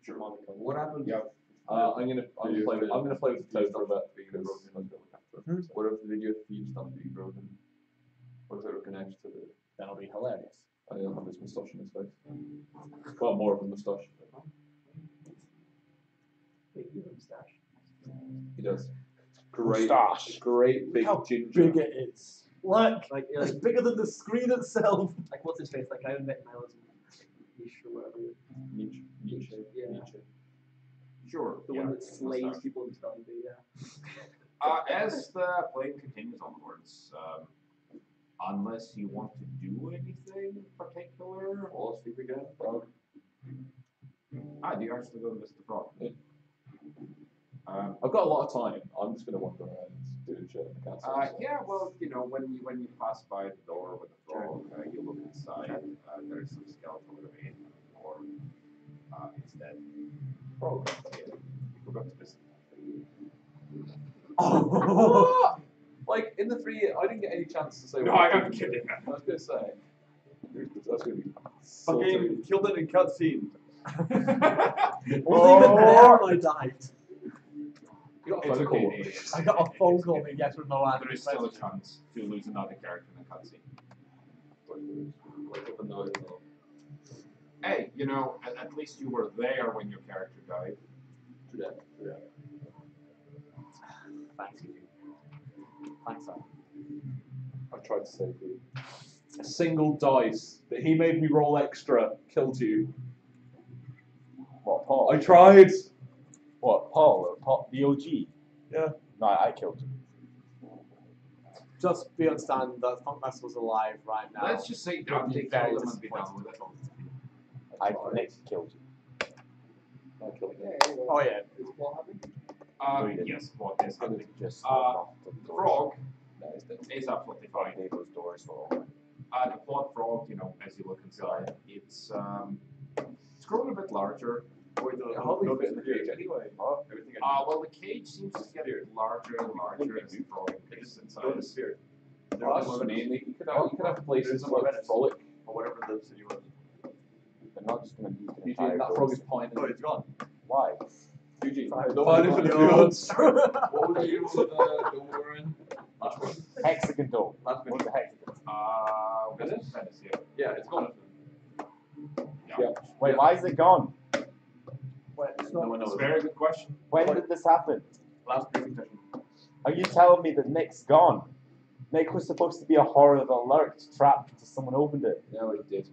Sure. What happened? Yep. I'm gonna play with the toad for a bit because What if the video feed stops being broken? What if it connects to the? That'll be hilarious. he'll have his moustache in his face. Well, more of a moustache. Big moustache. He does. Great, Moustache. great big How ginger. big it is. Look, Like, it's bigger than the screen itself. like what's his face? Like I would bet nihilism, niche or whatever. Nietzsche. Yeah. Nietzsche. Sure. The one that slays people in Study, yeah. As the plane continues onwards, unless you want to do anything particular, Fall asleep again. do you actually go to visit the frog? Yeah. Um, I've got a lot of time. I'm just gonna wander around doing shit in the castle. yeah, well, you know, when you pass by the door with the frog, you look inside. There's some skeletal remains, or it's dead. Frog. Yeah, you forgot to visit. Oh! Like in the 3 years, I didn't get any chance to say. No, what I'm kidding. I was gonna say. That's gonna be. Fucking killed it in cutscene. Wasn't even there when I died. You got a It's phone okay, call. Nate. I got a phone call and yes with no answer. There is still a chance to lose another character in the cutscene. Hey, you know, at least you were there when your character died. Thanks, you. Thanks, Al. I tried to save you. A single dice that he made me roll extra killed you. What, Paul? I tried. What, Paul? Paul, the OG? Yeah. No, I killed him. Just be understand that Funkmaster was alive right now. Let's just say You'll be take very all of them and be done with it. Nick killed you. I killed you. Oh yeah. Is what happened? No, you didn't. Yes, what is happening? Just The doors. frog No, he's dead. is absolutely fine. Those doors were open. The plot frog, you know, as you look inside, it's grown a bit larger. I hardly fit in the cage anyway. Everything Well, the cage seems to get larger and larger as the frog increases in size. spirit. Well, that's just mean. You could have places like Frolic. Or whatever the city was. They're not just going to use the Eugene, entire that frog is pining. Oh, it's gone. Why? Eugene, Pining for the gods. What was you the war in? Last one. Hexagon dome. Last What's the hexagon? Business Tennis, yeah. Yeah, it's gone. Yeah. Wait, why is it gone? No one It's knows. a very good question. When did this happen? Last briefing session. Are you telling me that Nick's gone? Nick was supposed to be a horror that lurked, trapped until someone opened it. No, he did.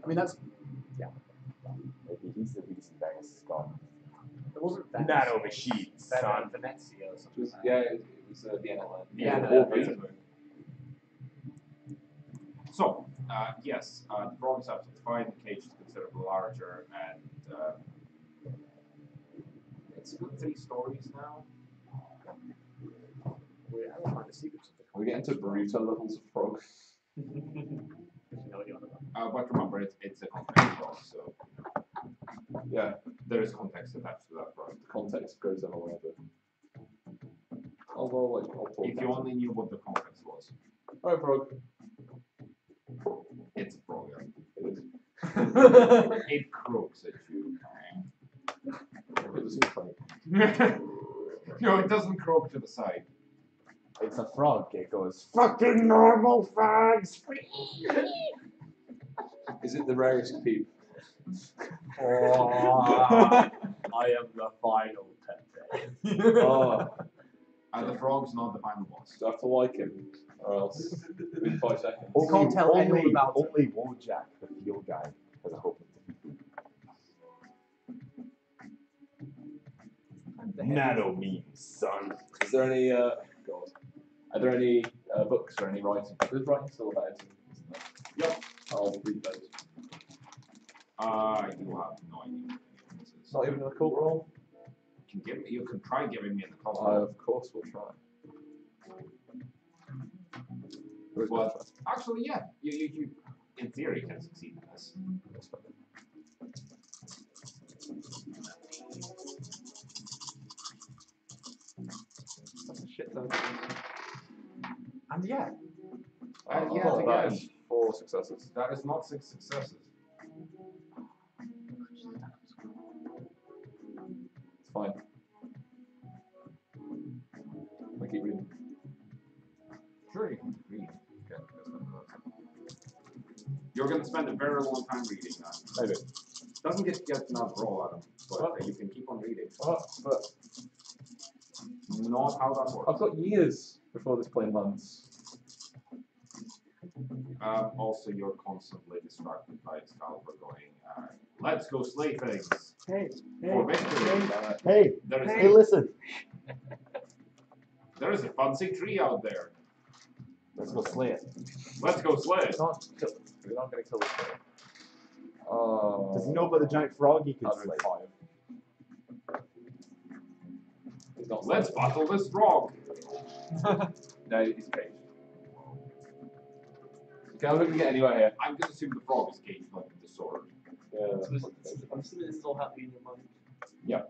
I mean that's Maybe he's the reason Vegas is gone. it wasn't that. Nano machines, son. Venezia or It something. was, yeah, it was Vienna. Yeah. So, yes, the frog is absolutely fine. The cage is considerably larger, and it's got 3 stories now. Wait, I don't find the secrets of the We get into burrito levels of frog. But remember, it's a context frog, so Yeah, there is context attached to that frog. the context goes on around it. Although, like, I'll talk If you about only knew what the context was. it. Alright, frog. It's a frog. It is. It croaks at you. It was funny. No, it doesn't croak to the side. It's a frog. It goes, fucking normal frogs. Is it the rarest peep? I am the final tempter. Oh, The frog's not the final boss. do I have to like him? Or else, in 5 seconds. can't tell anyone about it. only Wojak, the field guy, has a hope of defeating. Nano memes, son. Is there any, God, are there any books or any writing. There's writing still about it, isn't there? Yep. I'll read those. You have no idea. It's not even an occult roll. You can try giving me an occult I, roll. of course, will try. But actually, yeah, you in theory can succeed in this. That's a shit ton. And yeah. Yeah, that again, is 4 successes. that is not 6 successes. It's fine. I keep reading. Sure, you can read. Okay, that's not bad. You're going to spend a very long time reading that. Maybe. Doesn't get enough roll out of them, but you can keep on reading. But Not how that works. I've got years before this plane lands. Also, you're constantly distracted by Excalibur going, let's go slay things Hey, for victory. Hey, There is hey, listen. There is a fancy tree out there. Let's go slay it. Let's go slay it. We're not going to kill this thing. Does he know about the giant frog he could slay? 105. He's not Let's battle this frog. No, he's caged. Okay, I'm not going to get anywhere here. I'm going to assume the frog is caged like with the sword. Yeah. I'm assuming this is all happening in your mind. Yeah,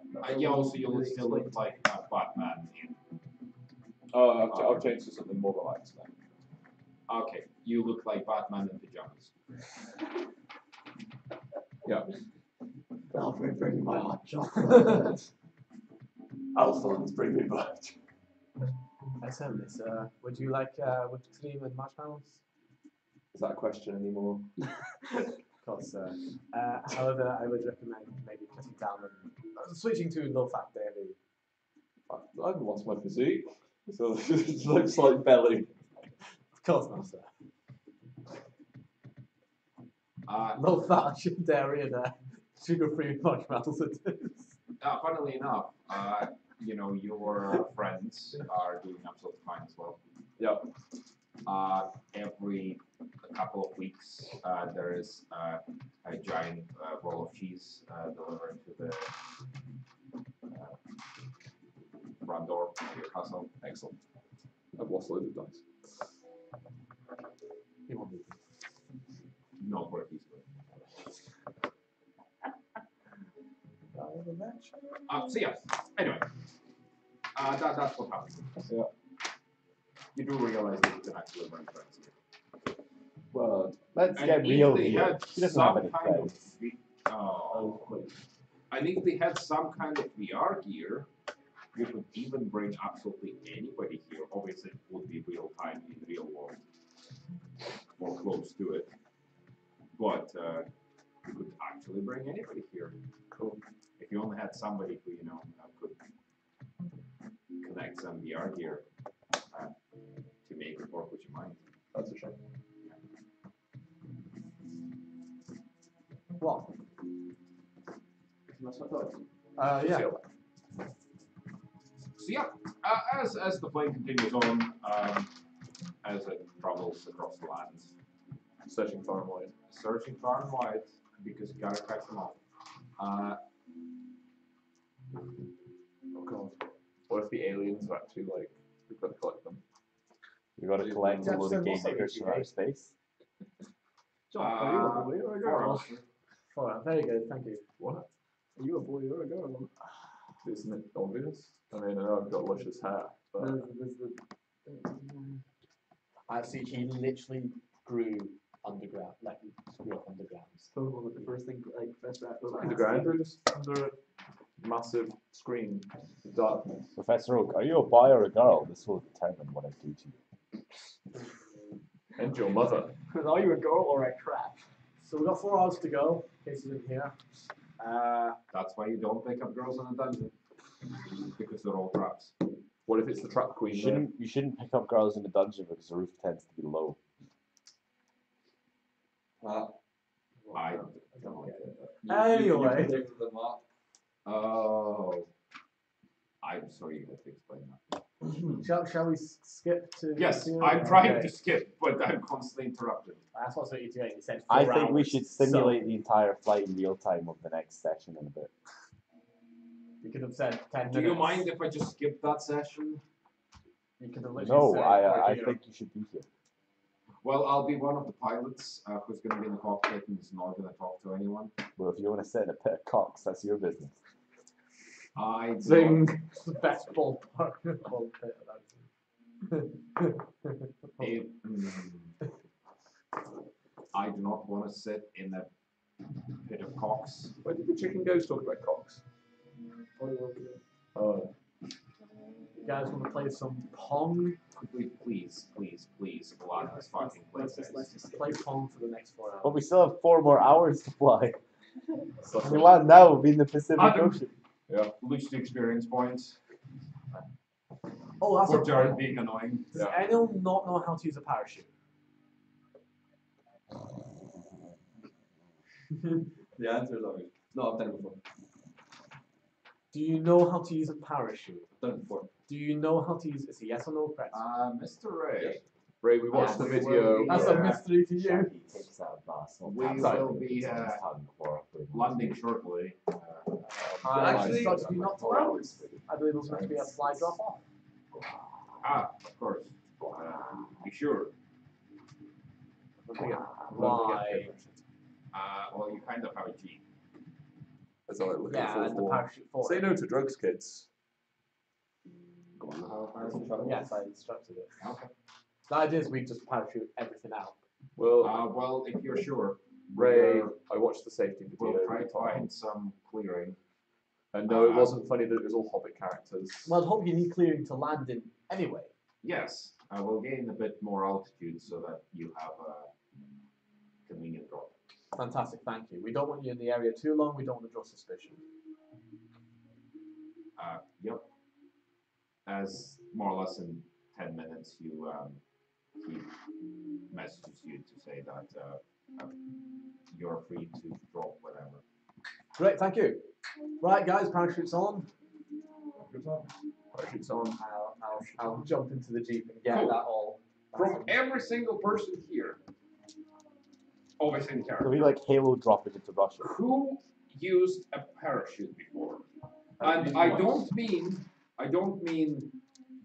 also you'll still look like Batman. Oh, I've changed to something more relaxed now. Okay, you look like Batman in pajamas. Yeah. Alfred, bring me my hot chocolate. Alphonse, bring me back. SMS, would you like whipped cream and marshmallows? Is that a question anymore? Of course, however, I would recommend maybe cutting down and switching to low-fat dairy. I haven't lost my physique, so it looks like belly. Of course not, sir. Uh, Low-fat dairy and sugar-free marshmallows it is. Funnily enough, your friends are doing absolutely fine as well. Yep. Every couple of weeks, there is a giant roll of cheese delivered to the front door of your castle. Excellent. I've lost loads of dice. You won't need them. Not worth these. So yeah. Anyway, that's what happens. Yeah. You do realize that you can actually bring friends here. Well, Let's And get if real they here. had He doesn't have some any kind of friends. and if they had some kind of VR gear, you could even bring absolutely anybody here. Obviously, it would be real time in real world, or close to it. But you could actually bring anybody here. cool. If you only had somebody who could connect some VR gear to make it work with your mind. That's a shame. What? That's what I thought. Yeah. So yeah, as the plane continues on, as it travels across the lands, Searching far and wide. searching far and wide because you gotta catch them all. Oh god. What if the aliens are actually like, we've got to collect them? We got to collect a Jeff load said of game what's up makers with from you, outer space. John, are you a boy or a girl? Very good, thank you. What? Are you a boy or a girl? Isn't it obvious? I mean, I know I've got luscious hair, but Actually, he literally grew underground, like he grew up underground. So the first thing, like Professor Atlas. underground or just under a massive screen of darkness. Professor Oak, are you a boy or a girl? This will determine what I do to you. And your mother. Are you a girl or a trap? So we've got 4 hours to go, in case you didn't hear. That's why you don't pick up girls in a dungeon, because they're all traps. What if it's the trap queen? You shouldn't pick up girls in the dungeon because the roof tends to be low. I don't get it. Anyway. Oh, I'm sorry you had to explain that. Shall we skip to? Yes, to- I'm trying okay. to skip, but I'm constantly interrupted. That's what you're doing. You said I 4 think we hours, should so simulate the entire flight in real time of the next session in a bit. You could have said 10 Do minutes. you mind if I just skip that session? You could have literally No, said, I "We're think you should be here. Well, I'll be one of the pilots who's going to be in the cockpit and is not going to talk to anyone. Well, if you want to sit in a pit of cocks, that's your business. I do Zing. not- It's the best ballpark. Ball pit I do not want to sit in a pit of cocks. Where did the chicken ghost talk about cocks? Oh, You guys want to play some Pong? Please, allow this fucking place. Let's just play Pong for the next 4 hours. But we still have 4 more hours to fly. such We a- land now, we'll be in the Pacific Adam. Ocean. Lose the experience points Oh, that's for a Jared point. being annoying. Does anyone not know how to use a parachute? The answer is obvious. No, I've done it before. Do you know how to use a parachute? I've done it before. Do you know how to use? It's a yes or no question. Mr. Ray, Ray, we watched the video. That's a mystery to you. Shaggy takes out a glass of We tap will out be, and puts it in his tongue before putting it landing shortly. I Actually- instructed you not to land. I believe it was meant to be a fly drop off. Of course. Be sure. Why? Well, you kind of have a G. As I look Yeah, at and the full parachute for Say it. no to drugs, kids. Yes, I instructed it. Okay. The idea is we just parachute everything out. Well, Well, if you're sure, Ray, I watched the safety video. we'll try every to time. find some clearing. And no, it wasn't funny that it was all Hobbit characters. Well, I'd hope you need clearing to land in anyway. Yes, I will gain a bit more altitude so that you have a convenient drop. Fantastic, thank you. We don't want you in the area too long. We don't want to draw suspicion. Yep. As more or less in 10 minutes, he messages you to say that you're free to drop whatever. Great, thank you. Right, guys, parachutes on. Parachutes on. I'll jump into the jeep and get Cool. that all. From every single person here, always in So character, we like Halo drop it into Russia. who used a parachute before? And I don't mean,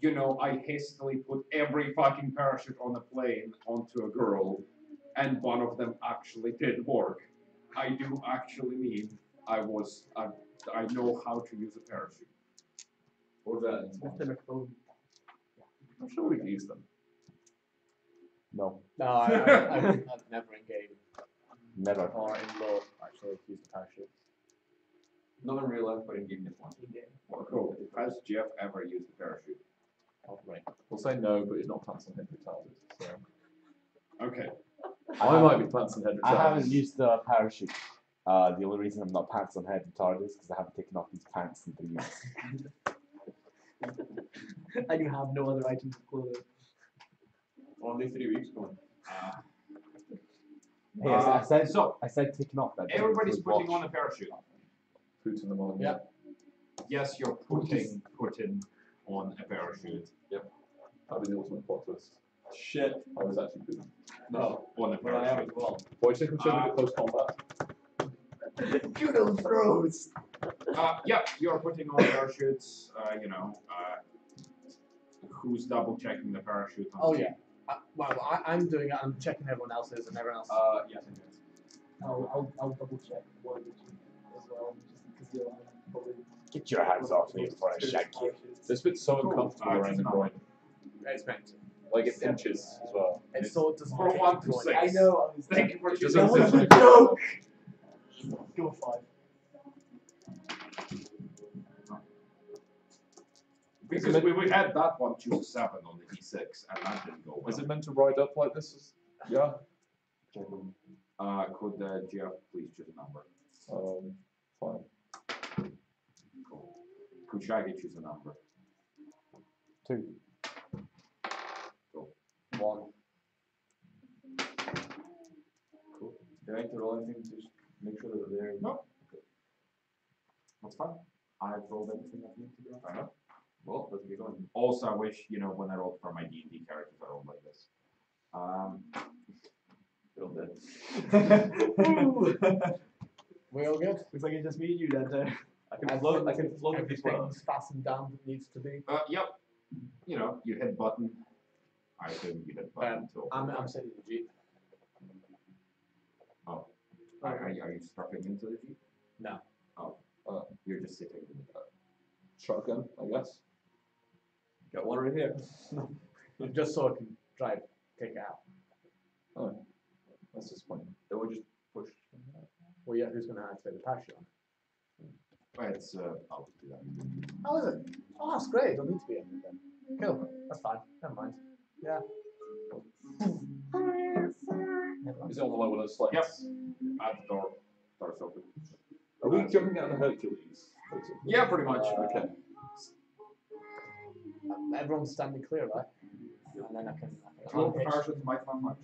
you know, I hastily put every fucking parachute on a plane onto a girl, and one of them actually did work. I do actually mean I know how to use a parachute. What was that? I'm sure we've used them. No, No, I've never in game never. or in law actually used a parachute. Not in real life, but in game just one. Well, cool. Has Jeff ever used a parachute? Oh, right. We'll say no, but he's not Pants and Head retarded. So Okay. I might be Pants and Head retarded. I haven't used the parachute. The only reason I'm not pants on head retarded is because I haven't taken off these pants in 3 years. And you have no other items of clothing. Only 3 weeks going. Hey, I said taking off that. Everybody's putting on a parachute. Putting them on. Yeah. Yes, you're putting on a parachute. That'd be the ultimate plot twist. Shit. I was actually putting. No. On a But I am parachute. as well. Voice considered it close combat. Judo throws. Yeah, you're putting on parachutes. Who's double checking the parachute? Oh yeah. I'm doing it. I'm checking everyone else's and everyone else. Yes, I guess. I'll double check one as well, just because you'll probably. Get your hands off me before I shag you. This bit's so uncomfortable around the groin. It's meant to. Like it inches as well. It's so it doesn't For kick 1 the to groin. 6. I know. I was Thank you for It choosing. doesn't That was fit. a joke. Go with 5. Because we had that one choose a 7 on the D6, and that didn't go well. Is it meant to ride up like this? Yeah. Could Jeff please choose a number? Fine. Cool. Could Shaggy choose a number? 2. Cool. 1. Cool. Do I need to roll anything to just make sure that they're there? No. That's fine. I've rolled everything I need to do. Well, let's get going. Also, I wish, when I rolled for my D&D characters, I rolled like this. It'll do. We all good? Looks like it's just me and you that day. I can float with these well. Everything's fastened down that needs to be. Yep. You hit button. I assume you hit button. I'm sitting in the Jeep. Oh. Are you strapping into the Jeep? No. Oh. You're just sitting in the car. Shotgun, I guess. Got one right here. Just so I can drive, take it out. Oh, that's disappointing. Then we'll just push. Well, yeah, who's going to activate the parachute on it? It's, I'll do that. How is it? Oh, that's great. Don't need to be in it then. Cool. That's fine. Never mind. Yeah. Is it on the way with those sleds? Yep. At the door. Door's open. Are we jumping out of the Hercules? Yeah, pretty much. Okay. Everyone's standing clear, right? And then I can Roll unhitch, parachute might not much.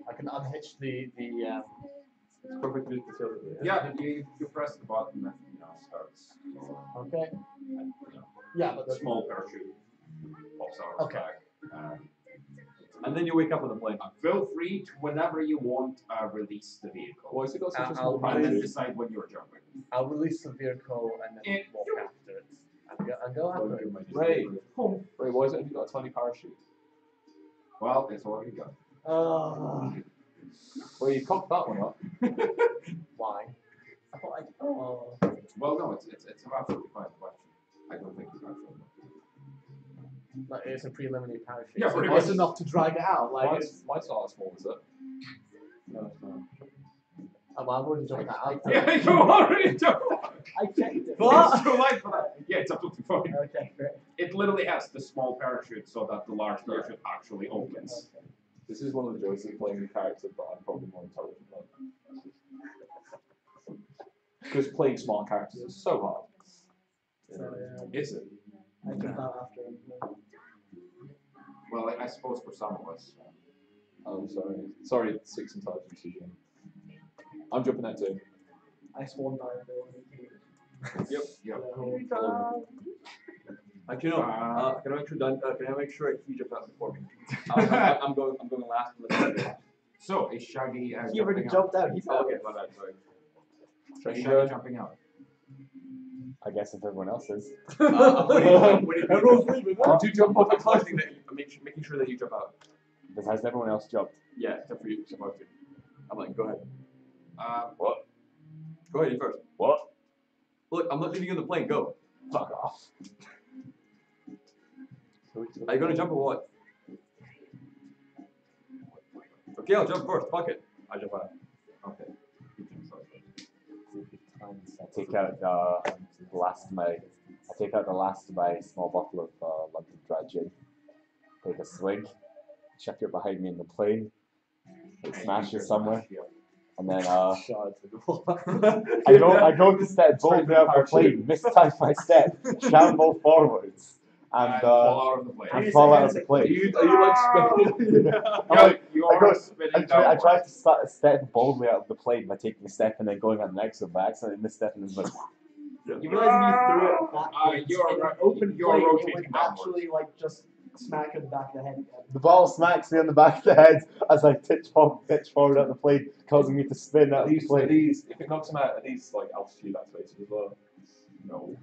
I can unhitch the It's perfect to conceal it. Yeah, you press the button and starts. okay. And, Yeah, but the the small parachute pops out of the Okay. back. And then you wake up on the plane. Feel free to, whenever you want, release the vehicle. Why has it got such a I'll small And release- then parachute? decide when you're jumping. I'll release the vehicle and then Yeah. walk after it. And go after it. Ray, Ray, why has it only got a tiny parachute? Well, it's already done. Well, you cocked that one up. Why? I thought I. Well, no, it's an absolutely fine question. I don't think it's actually. Like, it's a preliminary parachute. Yeah, so pretty it's much. enough to drag it out. Like, Mine's not as small, is it? No, it's not. well, I've already jumped out. Yeah, you already jumped. I checked it. It's too late for that. Yeah, it's absolutely fine. Okay, great. It literally has the small parachute so that the large parachute actually opens. This is one of the joys of playing a character that I'm probably more intelligent than. Because playing smart characters is so hard. So, Is it? I jumped out after him. Well, I suppose for some of us. Oh, sorry. Sorry, 6 intelligence again. I'm jumping out too. I swan dive Yep. Yep. Actually, no. Can I make sure can I make sure he jumps out before me? I'm going last. So is Shaggy He already jumping jumped out. He's Oh, okay, my bad. Sorry. out? Is Shaggy jumping out? I guess if everyone else is. Everyone's leaving. Did you jump off? I'm collecting that. Making sure that you jump out. Has everyone else jumped? Yeah, except for you. Supposed to. I'm like, go ahead. What? Go ahead, you first. What? Look, I'm not leaving you on the plane. Go. Fuck off. Are you gonna jump or what? Okay, I'll jump first. Fuck it. I jump out. Okay. I take out the last of my small bottle of London dry gin. Take a swig. Chuck it behind me in the plane. It smashes somewhere. And then I go to step boldly out of the plane, mistime my step, shamble forwards, and fall out of the plane. and fall out of the plane. Are you like spinning? I try to step boldly out of the plane by taking a step and then going on the next one by accidentally misstepping and like. You realize if you threw it backwards you're in an right. open You're plane, it rotating would downwards. actually like just smack in the back of the head again. The ball smacks me on the back of the head as I pitch forward out the plane, causing me to spin out of the plane. If it knocks them out, are these like altitude activated as well? No.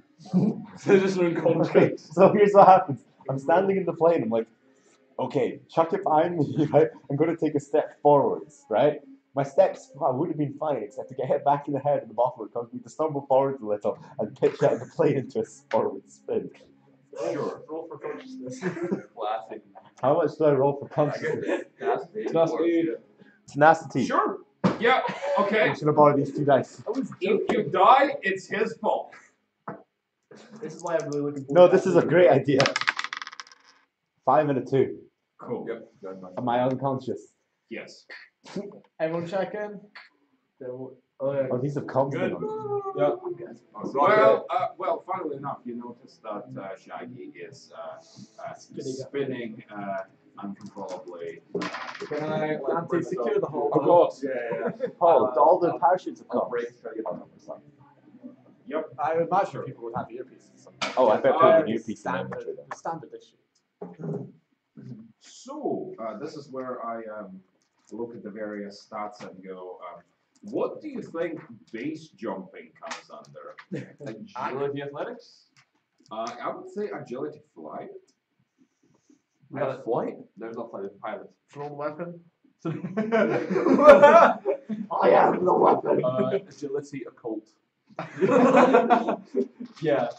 So just an unconscious. So here's what happens. I'm standing in the plane. I'm like, okay, chuck it behind me, right? I'm going to take a step forwards, right? My steps would have been fine, except to get hit back in the head and the bottle would cause me to stumble forwards a little and pitch out of the plane into a forward spin. Sure. Roll for consciousness. Classic. How much do I roll for consciousness? Tenacity. Tenacity. Sure. Yeah. Okay. I should have borrowed these 2 dice. If you die, it's his fault. This is why I'm really looking forward No, to this is a great idea. 5 and a 2. Cool. Yep. Done. Am I unconscious? Yes. Everyone check in. Oh, these have comms in them. Well, funnily enough, you notice that Shaggy is spinning uncontrollably. Can I Anti-secure the whole. Of course. Yeah. Oh, all the parachutes have I'll come. break. Try to get on the side. Yep. I imagine people would have earpieces. Sometimes. Oh, I bet putting an the earpiece in standard, inventory then. the standard issue. So, this is where I look at the various stats and go, what do you think base jumping comes under? Agility athletics? I would say agility flight. We got flight? There's no flight, it's pilot. Thrown weapon. I am the weapon. Agility occult. Yeah.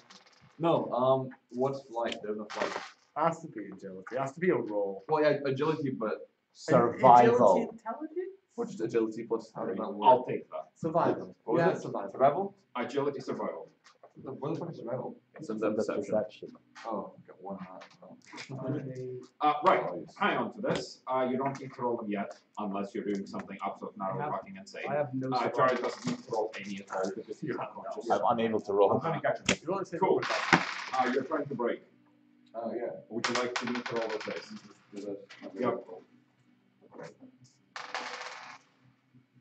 No, what's flight? There's no flight. Has to be agility. Has to be a roll. Well, yeah, agility, but Survival. Agility, intelligence. Or just agility plus how does that work? I'll take that. Survival. What was Yeah, it? survival. Survival? Agility survival. What the fuck is survival? It's under perception. Oh, got one hat. Right, hang on to this. You don't need to roll them yet, unless you're doing something absolutely not fucking insane. I have no Jared doesn't need to roll any at all because he's unconscious. I'm unable to roll. gonna catch him. You want to say Cool. You're trying to break. Oh, yeah. Would you like to need to roll with this? Yep.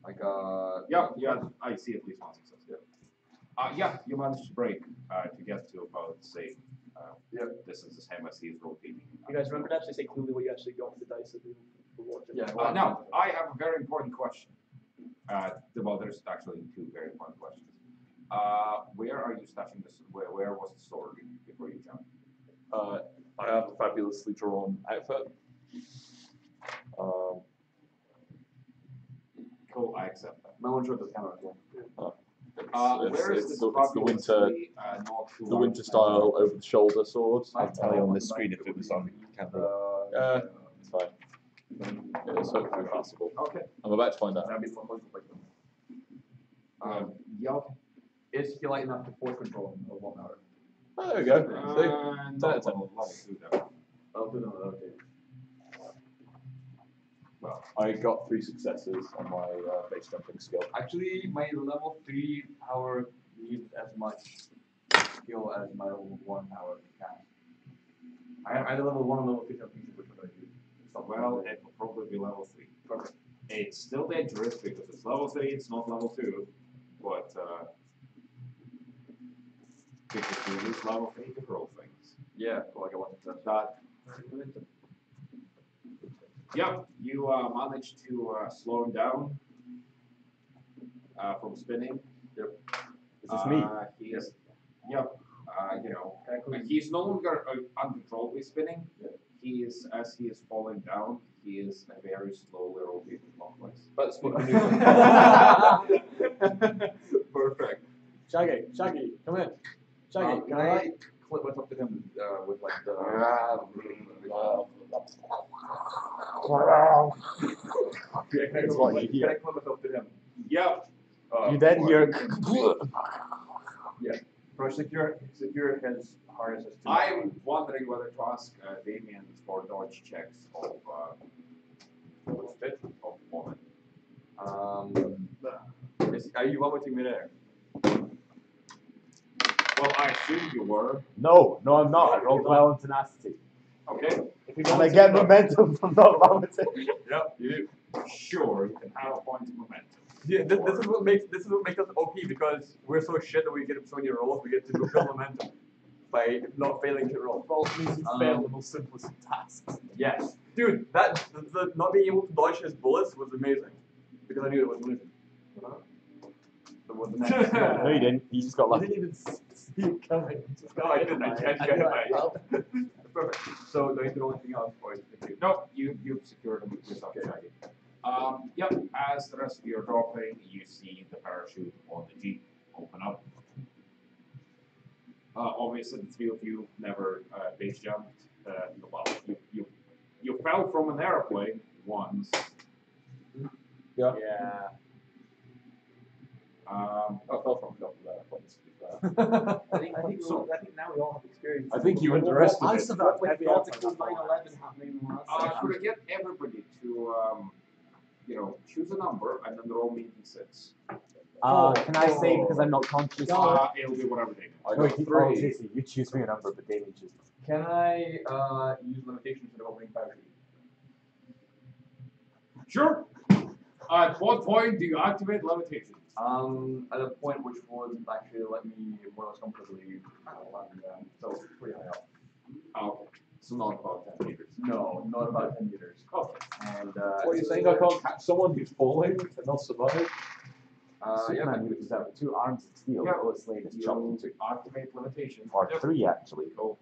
I got. Yeah, I see at least one success. Yeah, you managed to break to get to about, say, distance the same as he's rotating. You guys remember to actually say clearly what you actually got with the dice that we were watching? Yeah. Now, I have a very important question. Well, there's actually two very important questions. Where are you stashing this? Where was the sword before you jumped? I have a fabulously drawn outfit. Cool, I accept that. No one showed this camera as well. Where is this the winter, fabulously, not too the large winter style over the shoulder sword. I'll tell you on this screen if it was on camera. It's fine. It's hopefully possible. Okay. I'm about to find out. That'd be fun. Yeah. Is he light enough to force control in 1 hour? Oh, there we go. Not level 2 though. I'll do that. Okay. Well, I got 3 successes on my base jumping skill. Actually, my level 3 power needs as much skill as my level 1 power can. I had a level 1 and level 3 pieces, which one do I do? Well, it will probably be level 3. Perfect. It's still dangerous because it's level 3, it's not level 2. But, because you use level 3 to grow things. Yeah, well, I got 1 success. That. Yep, you managed to slow him down from spinning. Is this me? He's, yep, he's no longer uncontrollably spinning. He is, as he is falling down, he is very slowly rotating clockwise. That's what Perfect. Shaggy, come in. Shaggy, Can I clip myself to him with like the. That's what you Can I hear. clip myself to him? Yep. You then hear. Yeah. Bro, secure his harnesses. To I'm wondering whether to ask Damien for dodge checks of spit of moment. Are you vomiting midair? Well, I assume you were. No, I'm not. I rolled well on tenacity. Okay. And I get momentum from not vomiting. Yep. You do. Sure, you can have a point of momentum. Yeah, this is what makes us OP because we're so shit that we get so many rolls. We get to build momentum by not failing to roll. Well, it means you failed the most simplest of tasks. Yes, dude, that the not being able to dodge his bullets was amazing because I knew it was losing. It was the next. No, you didn't. You just got I lucky. didn't even see it coming. No, I didn't. I I got know. Perfect. So do I need to roll anything else or is it good? No, you've secured them yourself, Shaggy. Yep. As the rest of you are dropping, you see the parachute on the jeep open up. Obviously, the three of you never base jumped. Well, you fell from an airplane once. Yeah. I fell from a couple of airplanes, to be fair. I think now we all have experience. I think you I underestimated. survived with heavy nautical airplanes. 9/11 happening in the last Could I get everybody to, choose a number and then roll me d6? Can I say because I'm not conscious? It'll be whatever they I No, got you, 3. Casey, you choose me a number, but Damien chooses. Can I use limitations instead of opening parachute? Sure. At what point do you activate levitation? At a point which would actually let me more or less comfortably land down. So pretty high up. Oh, so not about 10 meters. No, not about 10 meters. Okay. And What are you saying? I can't catch someone who's falling and they'll survive? yeah, Superman reaches out with 2 arms of steel. Yeah. Lois Lane is chopped You into. activate limitation. Or Yep. 3, actually. Cool.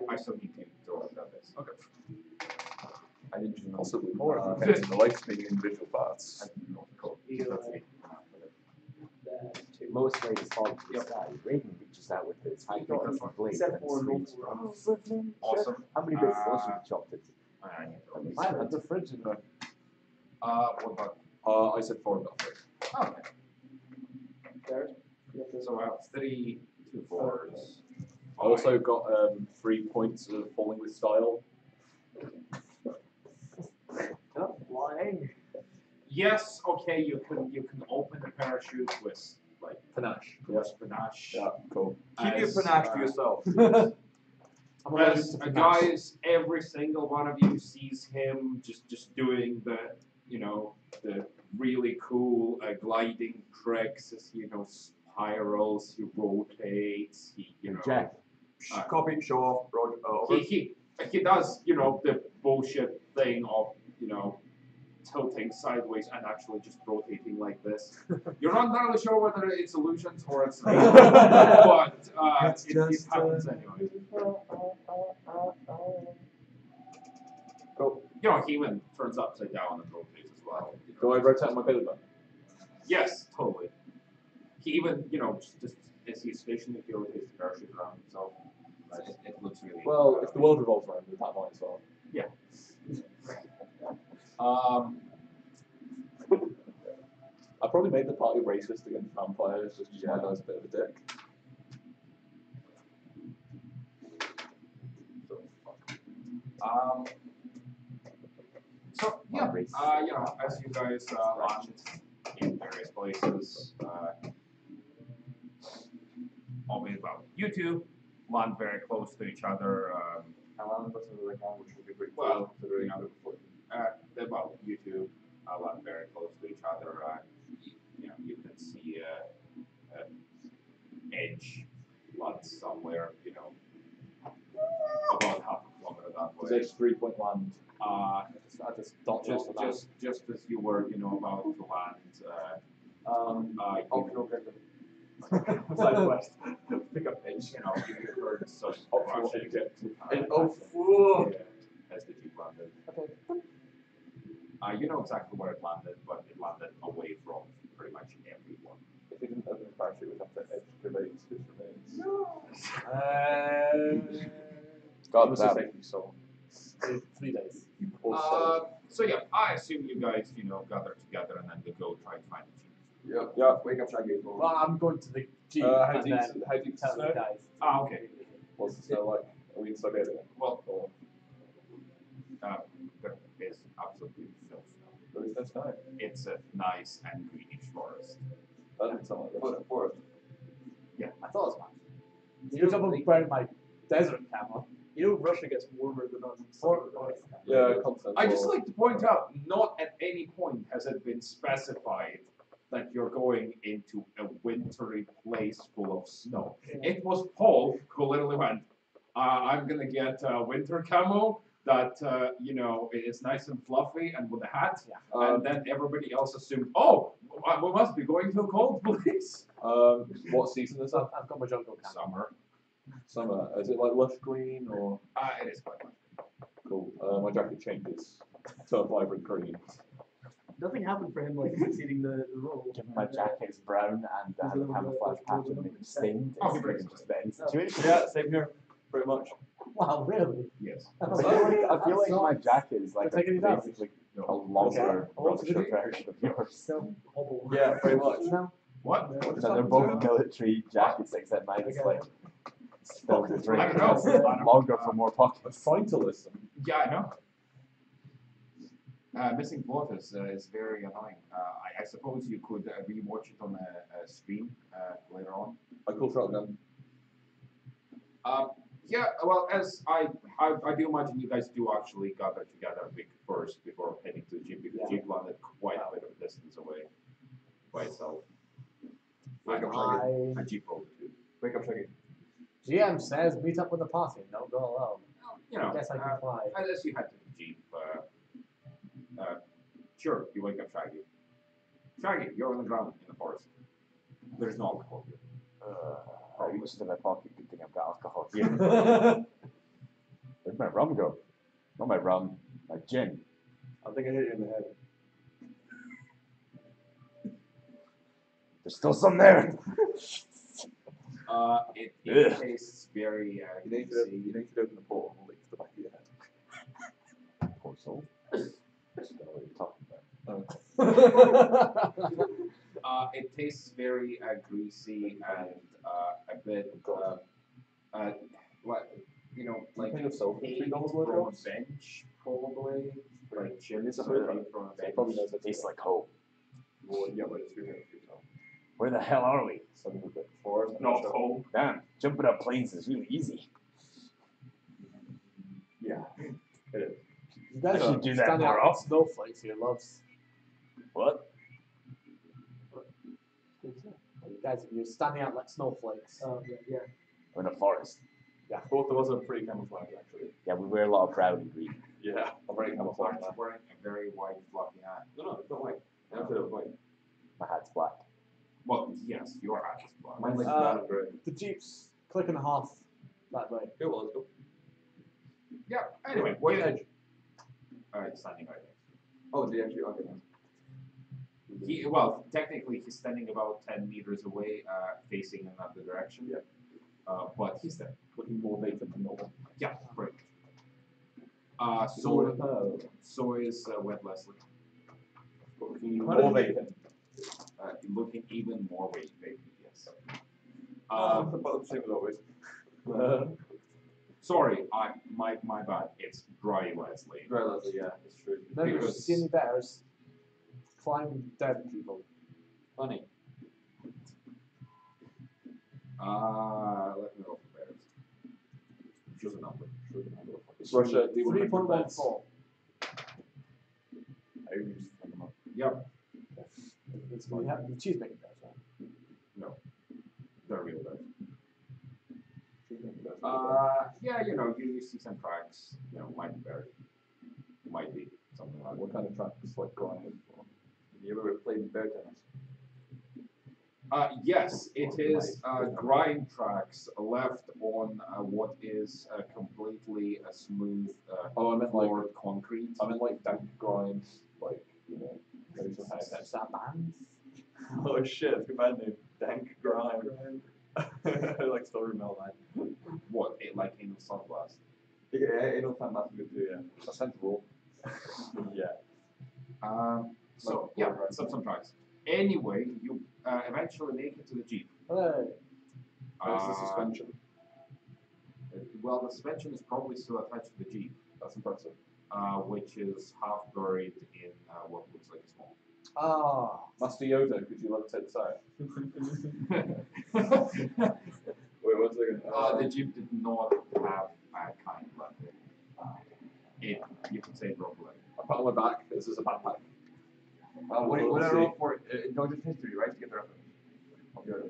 I still need to throw it at this. Okay. I didn't know. Possibly more if the lifespan individual parts. I didn't know. Cool. Lois Lane is falling to the sky. Raiden reaches out with his high frequency blade Except and for screams. local Awesome. How many bits will she be chopped into? I need to I had the fridge in there. what about? I said 4 and not 3. Okay. So I have 3 2-4s. I also got 3 points of falling with style. Flying. Yes, okay, you can open the parachute with like Panache. panache. Yeah, cool. Keep your As, panache to yourself. As guys, every single one of you sees him just doing the the really cool gliding tricks as he spirals, he rotates, he Jack. Copy, show off, Roger. Over. he does the bullshit thing of tilting sideways and actually just rotating like this. You're not entirely sure whether it's illusions or it's real, but it happens anyway. Cool. He even turns upside down and rotates as well. Do I rotate my belly button? Yes, totally. He even just as he's stationed, he rotates the parachute around himself. It looks really. Well, if the world revolves around me, that might as well. Yeah. I probably made the party racist against vampires just because my guy's a bit of a dick. So yeah, as you guys land in various places, you two land very close to each other. I landed with the account, which would be pretty Well, cool, considering I'm before. You two land very close to each other. You can see edge land somewhere. About half a kilometer that Is way. Edge 3-point land? I just dodged off of that. Just as you were, about to land, I'll feel good. Southwest. Pick up edge. You heard some rushing as the jeep landed. Okay. You know exactly where it landed, but it landed away from pretty much everyone. If he didn't open his parachute, we'd have to excavate his remains. No. God, this is taking so long. 3 days. You poor soul. So yeah, I assume you guys, gather together and then you go try to find the jeep. Yep. Yeah. Wake up, Shaggy. Well, I'm going to the jeep How and do you then snow? tell you guys. Okay. What's the snow like? Are we in Siberia? Well, Or there is absolutely no snow. there is no snow? It's a nice and greenish forest. That doesn't sound like Russia. Forest. I thought it was fine. You know, I'm wearing my desert camo. Russia gets warmer than us. Yeah, continental. I just like to point out, not at any point has it been specified that you're going into a wintry place full of snow. It was Paul who literally went, I'm gonna get winter camo that is nice and fluffy and with a hat, and then everybody else assumed, we must be going to a cold place. What season is that? I've got my jungle camo. Summer. Summer. Is it like lush green or? It is quite much. Cool. My jacket changes to a vibrant green. Nothing happened for him like succeeding the role. Given my jacket is brown and has a camouflage pattern maybe stained, Oh, it's pretty much just any situation. Yeah, same here. Pretty much. Wow, really? Yes. I feel like my jacket is like Take any damage? basically a longer, Okay. Russia version of yours. So hobble. Yeah, pretty much. What? So they're both military jackets, except mine is like filled with I don't know. ring, longer for more I'm pockets. trying to listen. Yeah, I know. Missing plot is very annoying. I suppose you could rewatch it on a stream later on. I call shotgun. Yeah, well, as I do imagine you guys do actually gather together first before heading to the jeep, because the jeep landed quite a bit of a distance away by itself. Wake up, Shaggy. A jeep rolled too. Wake up, Shaggy. GM says meet up with the party. Don't go alone. Well, you know, I guess I comply. as you head to the jeep, sure, you wake up Shaggy. Shaggy, you're on the ground in the forest. There's no alcohol here. I reached in my pocket. Good thing I've got alcohol here. Where'd my rum go? Not my rum, my gin. I think I hit you in the head. There's still some there. It Ugh. tastes very You need to open the portal and leak to the back of your head. Poor soul. I don't know what you're talking about. It tastes very greasy and a bit like like Kind of soap. paint $3 worth from a of bench, probably. Like chips It's a or food, paint from a bench. Probably knows It tastes like home. Well, yeah, but it's really good. Where the hell are we? Something a bit forest. Not home. Damn, jumping up planes is really easy. Yeah. It is. You guys I should are do that standing more out like often. snowflakes here, loves. What? You guys, you're standing out like snowflakes. Yeah. We're in a forest. Yeah, both of us are pretty camouflaged actually. Yeah, we wear a lot of brown and green. Yeah, I'm very camouflaged I'm now. wearing a very white fluffy hat. No, don't white. I have to white. My hat's black. Well, yes, your hat is black. Mine's like Uh, brown and grey. The jeep's click and a half that way. Okay, well, let's go. Yeah. Anyway, White yeah. edge. Alright, standing right there. Oh, the edge. Okay. Well, technically, he's standing about 10 meters away, facing in another direction. Yeah. But he's there. Looking more vacant than normal. Yeah, great. So, So is Wet Leslie. looking How did more you- vacant. Looking even more vacant, yes. About the same as always. Sorry, my bad. It's Dry Leslie. Right, Leslie, yeah, it's true. Never Because- seen any bears climb dead people. Funny. Let me go for bears. Choose a number. It's Russia. 3.14. I used to think about. Yep, We have the cheese making bears, right? no. They're real bears. Chicken. Yeah, you see some tracks, might be buried. Might be something like What kind of tracks like going? Have you ever played bear tennis? yes, it is grind tracks left on what is completely a smooth Oh, I meant like floored concrete. dank grinds, like there's some Is that band? Oh shit, it's a good band name. Dank grind. I like story mill, man. What, like in Sunblast? Yeah, anal fan that's good too. Yeah, that's sensible. Yeah. So yeah, some tracks. Anyway, you eventually make it to the jeep. Hey. Where's the suspension? Well, the suspension is probably still attached to the jeep, That's impressive. which is half buried in what looks like a small. Ah. Master Yoda, could you levitate this out? Wait, one second. The jeep did not have a kind left. It, you could say, broke leg. I put on my back. This is a backpack. What do We'll I see. roll for? Indulgent history, right? To get the reference. Of Yoda.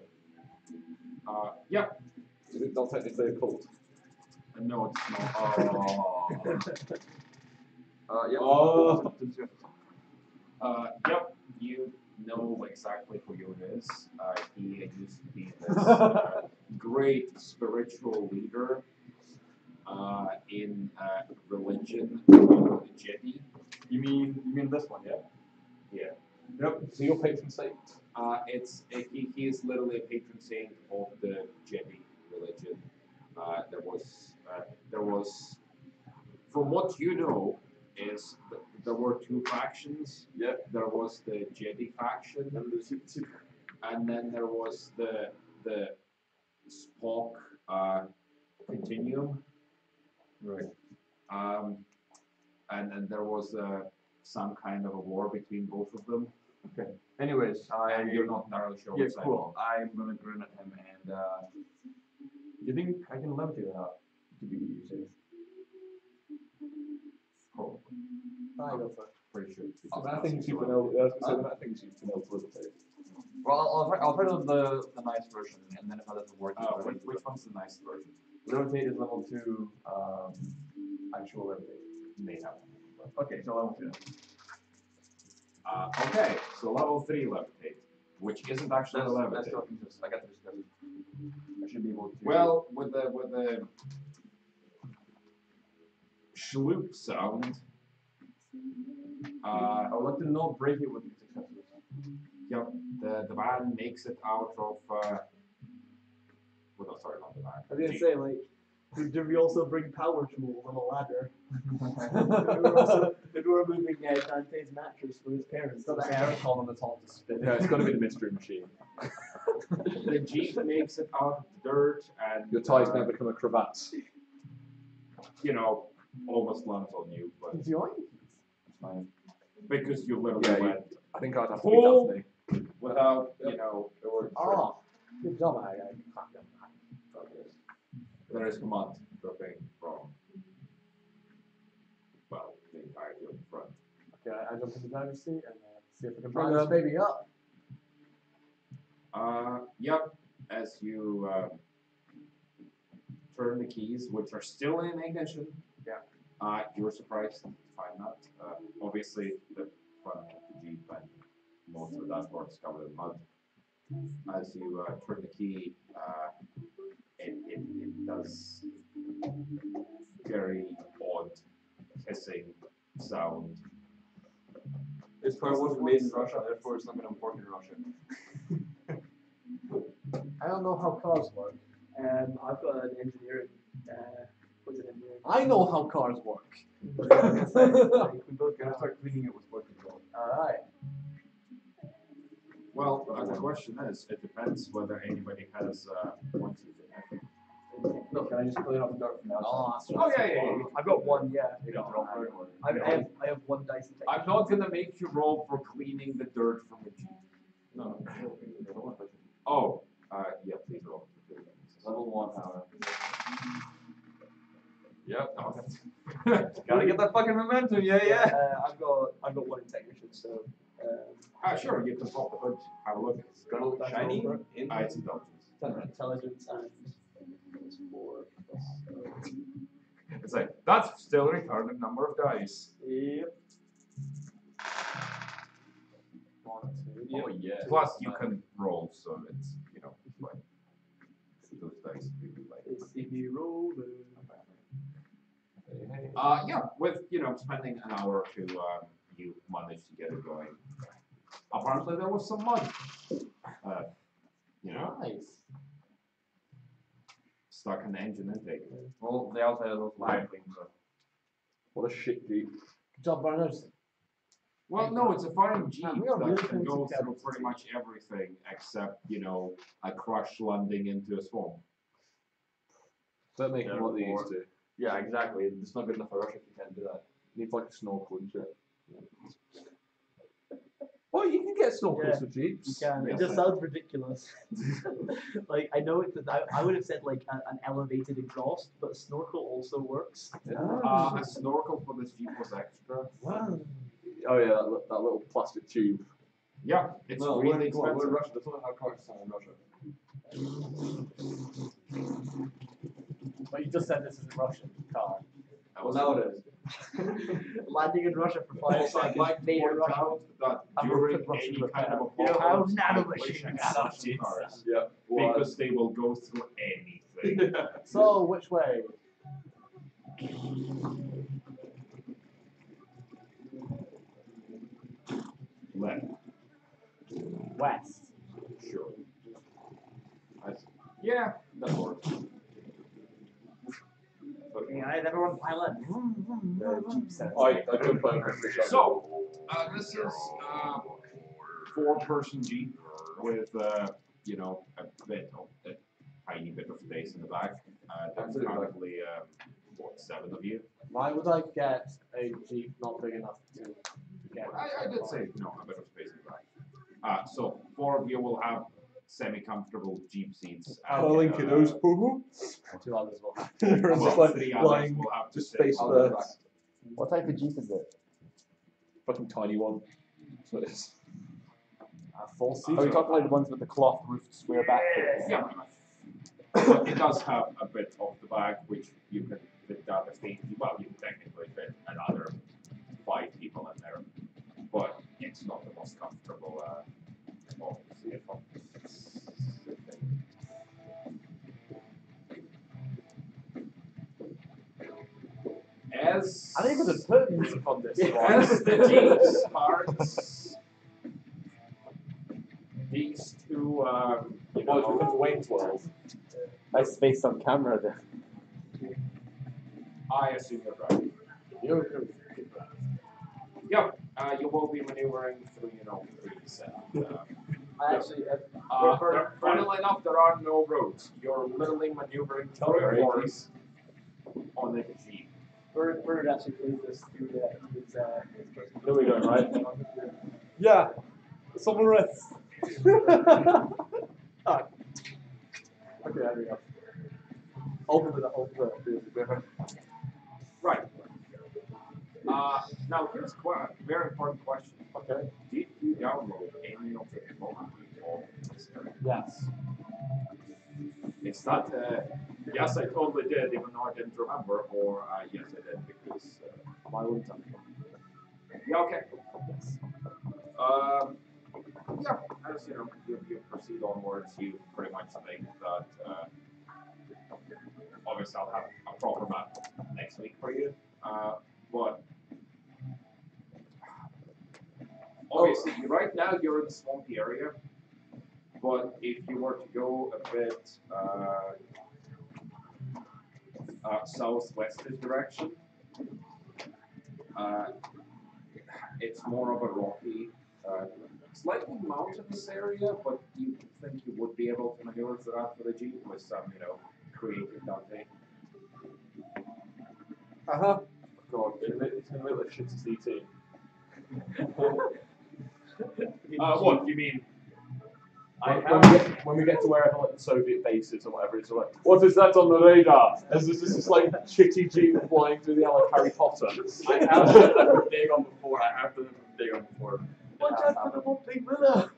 Yep. Is it not technically a cult? No, it's not. Yeah. Oh. Yep. You know exactly who Yoda is. He used to be this great spiritual leader in religion called Jedi. You mean this one, yeah? Yeah. Yep. So your patron saint. He is literally a patron saint of the Jedi religion. There was, from what you know, is there were two factions. Yep. There was the Jedi faction, and then there was the Spock continuum. Right. And then there was some kind of a war between both of them. Okay. Anyways, And you're not entirely sure Yeah, what's going cool. I'm gonna grin at him and do you think I can levitate or not? To be safe. on. I go for it. Pretty sure. The amount of things you can know. I was going to say the amount of things you can know to levitate. Well, I'll try the nice version, and then if that doesn't work, Which one's the nice version? levitate is level 2. Actual levitate. They have. Okay, so level 2. Okay, so level 3 levitate, which isn't actually a That's levitate. still just, I got to discuss it. I should be able to. Well, with the shloop sound, I would like to not break it with these accessories. yep, the man makes it out of. Well, no, sorry, not the man. I was gonna say, like, did we also bring power tools on a ladder? Maybe we're moving Dante's mattress for his parents. Got the aircon on the top to spin. Yeah, it's got to be the mystery machine. The jeep makes it out of dirt and Your tie's now become a cravat. you know, almost lands on you, but It's fine. because you literally Yeah, went I think I'd have to Pull. be Daphne. without, you know, Oh, good job, I there is command dropping from, well, the entirety of the front. Okay, I jump in the driver's seat and see if I can Bring bring this up. baby up. Yep, as you turn the keys, which are still in ignition. Yeah. You're surprised to find that. Obviously, the front of the Jeep and most of the dashboard is covered in mud. As you turn the key, it does very odd hissing sound. This car wasn't made in Russia, therefore it's not going to work in Russia. I don't know how cars work. I've got an engineering. What's an engineering? I know how cars work. We both Gonna start cleaning it with spoken control. Alright. Well, the question is, it depends whether anybody has points in it. No, can I just clean off the dirt from the outside? Oh, yeah. I've got one, yeah. You got it all third one. I have one dice attack. I'm not gonna make you roll for cleaning the dirt from the Jeep. No. Oh, yeah, please roll. Level 1 power. Yep. Gotta get that fucking momentum, yeah. I've got one in technician, so. Sure, you can pop the hood, have a look. It's gonna look shiny. It's intelligence. Intelligence and it's 4 plus. It's like, that's still a retarded number of dice. Yep. 1, 2. Oh yeah. Plus, you can roll, so it's, you know, it's like, those dice really like. If you roll the. Yeah, with, you know, spending an hour or two, you managed to get it going. Apparently, there was some mud. You know, Nice. stuck in the engine intake. Well, the outside of those light things. What a shit Jeep. Good job, Burners. Well, no, it's a fine Jeep Man, we are really that can go together through pretty much everything except, you know, a crush landing into a swamp. Don't make them what they used to. Yeah, exactly. It's not good enough for Russia if you can't do that. Needs like a snorkel and shit. Well, you can get snorkels Yeah, for Jeeps. You can. It just sounds ridiculous. Like I know I would have said like an elevated exhaust, but a snorkel also works. A snorkel for this Jeep was extra. Wow. Oh yeah, that little plastic tube. Yeah, it's No, really we're expensive. Russia. That's not how cars sound in Russia. But you just said this is a Russian car. Well, now it is. Landing in Russia for 5 Also, I'd seconds. like to made in point Russia. out that I'm during gonna put Russian any with kind that. of You know how apocalypse, nanomachines Russian cars, Yeah. because they will go through anything. So, which way? Left. West. Sure. Yeah, that works. Yeah, everyone pilot. Jeep sense. I jump over and fish out. So, this is a 4-person Jeep with, you know, a tiny bit of space in the back. There's currently, 7 of you. Why would I get a Jeep not big enough to get? I did say, you know, a bit of space in the back. So, 4 of you will have semi-comfortable Jeep seats. Calling kiddos. Hoo-hoo. 2 others will have. Everyone's just Well, like 3 others flying will have to just sit space on the birds. What type of Jeep is it? Fucking tiny one. So it's Four seats. Oh, you're talking like the ones with the cloth roofed square back things? Yeah. But it does have a bit of the back which you can fit down the stage. Well, you can technically fit another 5 people in there, but it's not the most comfortable. As I think there's a put music on this one. as the Jeep starts, these two, Welcome to Wayne's World. Nice space on camera there. I assume you're driving. Yep, you will be maneuvering through, trees and. Funnily enough, there are no roads. You're literally maneuvering through a forest on a Jeep. Bird actually played this through his Here we go, right? Yeah. Somewhere else. Alright. Okay, there we go. Open the Right. Now here's a very important question. Okay. Did you download any of the information of this area? Yes. It's not, yes, I totally did, even though I didn't remember, or yes, I did, because My own time. yeah, okay. Yes. Yeah, as you proceed onwards, you pretty much think that obviously I'll have a proper map next week for you, but obviously right now you're in the swampy area, but if you were to go a bit southwestern direction, it's more of a rocky, slightly mountainous area, but you think you would be able to maneuver through that with a Jeep with some, creative Dante. God, it's gonna make like shit to CT. What you mean? When we get to wherever like the Soviet bases or whatever, it's like, what is that on the radar? As this is like shitty Jeep flying through the air like Harry Potter. I have done a big on before. I have done a big on before. Watch out for the one big winner!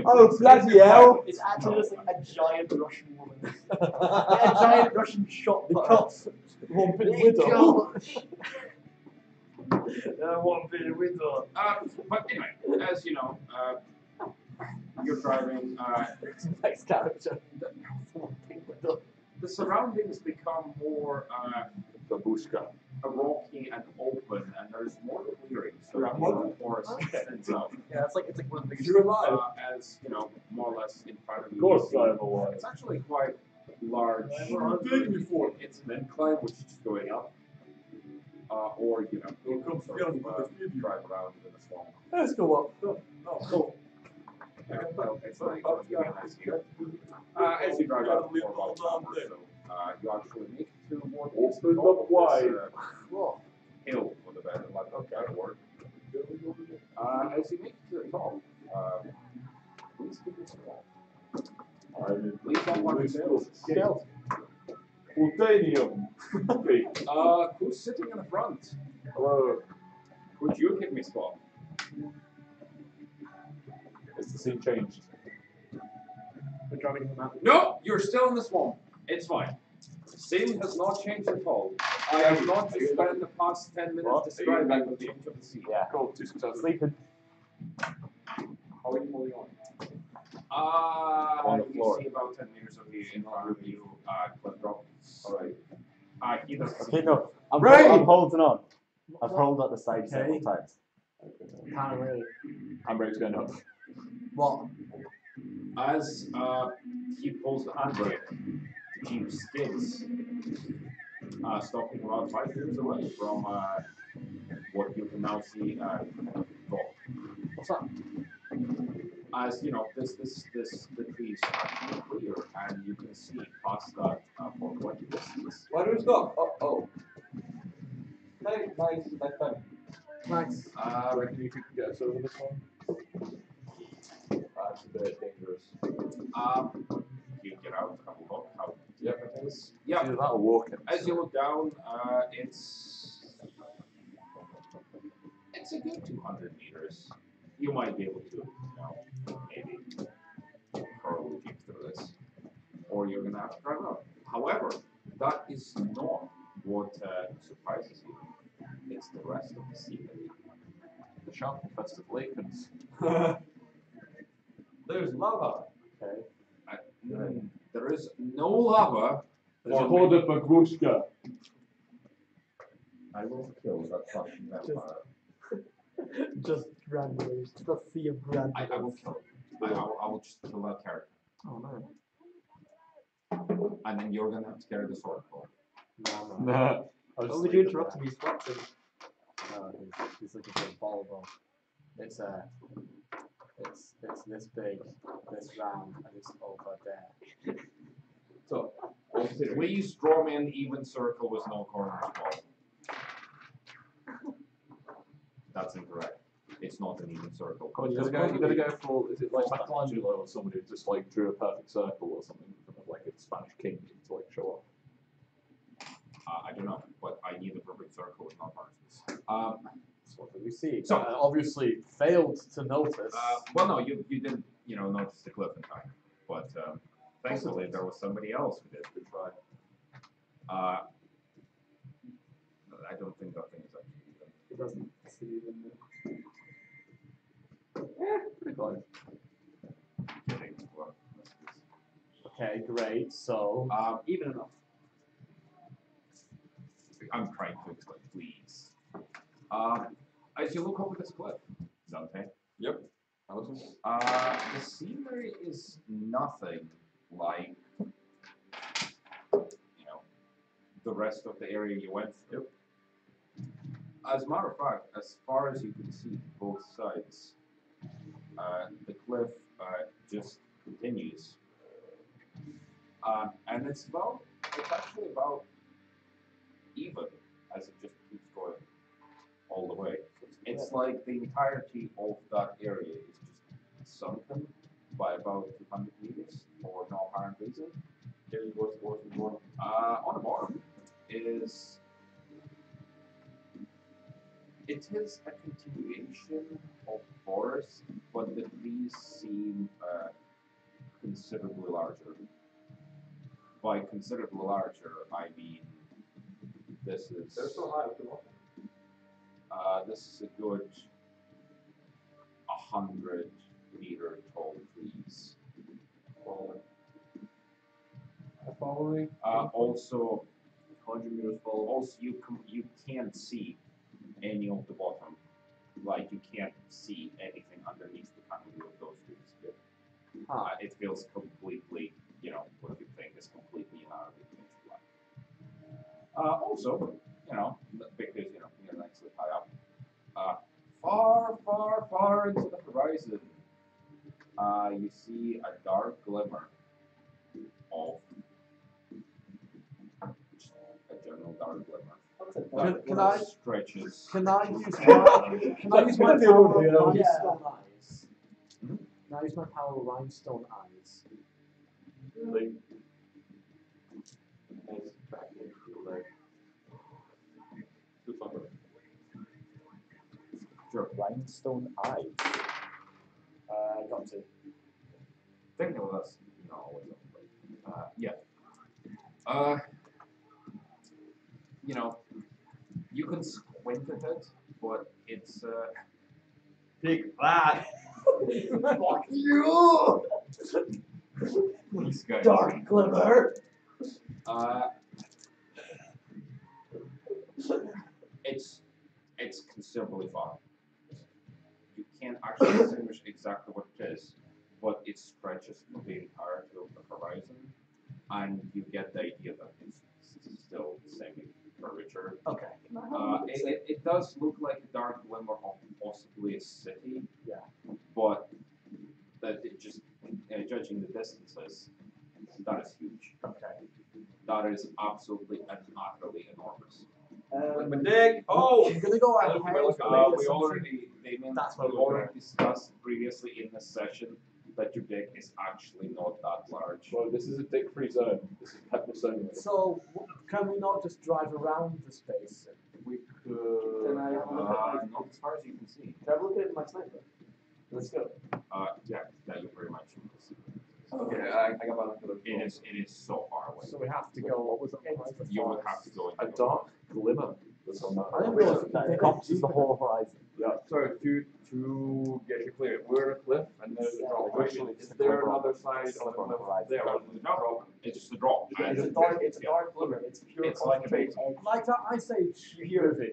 Oh, bloody hell! It's actually just like a giant Russian woman. A giant Russian shot putter. One big Big widow. gosh. One big window. But anyway, as you know, you're driving. Next character. The surroundings become more Babushka. rocky and open, and there's more clearing. So Yeah, the forest extends out. Yeah, it's like one of the biggest. You're alive. As more or less in front of you. Of course you see, I'm alive. It's actually quite large. It's an incline which is just going up. Or you can drive around in the swamp. Let's go up. Go. It's like as you drive out for about an hour or so, you actually make it to what is Open called up wide. hill for the better word. As you make it to the top, please keep it small. Please don't want to Skeleton. Plutonium. Okay. Who's sitting in the front? Hello. Could you give me spot? Is the scene changed? We're driving the map. No, you're still in the swamp. It's fine. Scene has not changed at all. I have not spent the past 10 minutes describing the change of the scene. Yeah. Cool. 2 successes. Sleeping. How are you holding on? On the floor. You see about 10 meters of you in front of you, cliff drop. Alright. He does. Okay, no. I'm holding on. I've rolled up the side several times. Can't really. Handbrake's going up. What? As he pulls the handbrake, the Jeep skids, stopping about 5 meters away from what you can now see drop. What's that? As the trees are clear and you can see past that for quite a distance. Why do we stop? Oh. Nice. Nice. Reckon you could get us over this one? That's a bit dangerous. You get out, have a look how Yep. it is. Yeah, Yeah. that'll walk it. As you look down, it's a good 200 meters. You might be able to or you're gonna have to drive out. However, that is not what surprises you. It's the rest of the scenery. The shark infested lake and There's lava. Okay. There is no lava. there's a horde of Bagrushka. I will kill that fucking vampire. Just grandmothers. Just a sea of I grandmothers. will kill it. I will just kill that character. Oh no. And then you're gonna have to carry the sword. Nah. Why would you interrupt me? He's flexing. He's looking for a volleyball. It's this big, this round, and it's over there. So, Please draw me an even circle with no corners involved. That's incorrect. It's not an even circle. You gotta go for, is it like Michelangelo or somebody who just like drew a perfect circle or something in front of like a Spanish king to like show off? I don't know, but I need a perfect circle with no corners. That's what we see. So- Obviously failed to notice. Well, no, you didn't, notice the cliff in time, but thankfully there was somebody else who did. Good try. I don't think that thing is actually even. It doesn't see them. Pretty close. Kidding. Well, Okay, great. So even enough. I'm trying to explain, please. As you look over this cliff, Dante. Yep. The scenery is nothing like, the rest of the area you went through. As a matter of fact, as far as you can see, both sides, the cliff just continues, and it's actually about even as it just keeps going all the way. It's like the entirety of that area is just sunken by about 200 meters for no apparent reason. On the bottom is it is a continuation of forest, but the trees seem considerably larger. By considerably larger, I mean this is. They're so high up the mountain. This is a good 100-meter tall trees. Following. Also, 100 meters tall. Also, you can't see any of the bottom. Like you can't see anything underneath the canopy of those trees. It feels completely, what you think is completely inaudible. Also, because you're nicely high up. Far, far, far into the horizon, you see a dark glimmer of a general dark glimmer. Can I stretches? Can I use my power of rhinestone eyes? Can I use my power of rhinestone eyes? Really? Your rhinestone eyes. Got to. Technically, that's yeah. You can squint at it, but it's Big fat. Fuck you! these guys. Dark glimmer. It's considerably far. You can't actually distinguish exactly what it is, but it stretches for the entirety of the horizon, and you get the idea that it's still semi-curvature. Okay. It does look like a dark glimmer of possibly a city. Yeah. But judging the distances, that is huge. Okay. That is absolutely and utterly enormous. Nick! Oh! I'm gonna go ahead. We already discussed previously in this session that your dick is actually not that large. Well, this is a dick-free zone. This is pepper zone. So can we not just drive around the space? We could. Can I have a look at not as far as you can see. Can I have a look at my sniper? Let's go. Yeah, you very much can see. Okay, I got my look. It is so far away. So we have to go. What was it? You would have to go in A dark glimmer was on I that. didn't realize That encompasses the whole horizon. Sorry, to get you clear, we're a cliff and there's a drop. Right? Is there another side of the cliff there? No, it's just a drop. It's a dark glimmer. It's pure It's like a concentrate. Like that Ice Age You hear movie.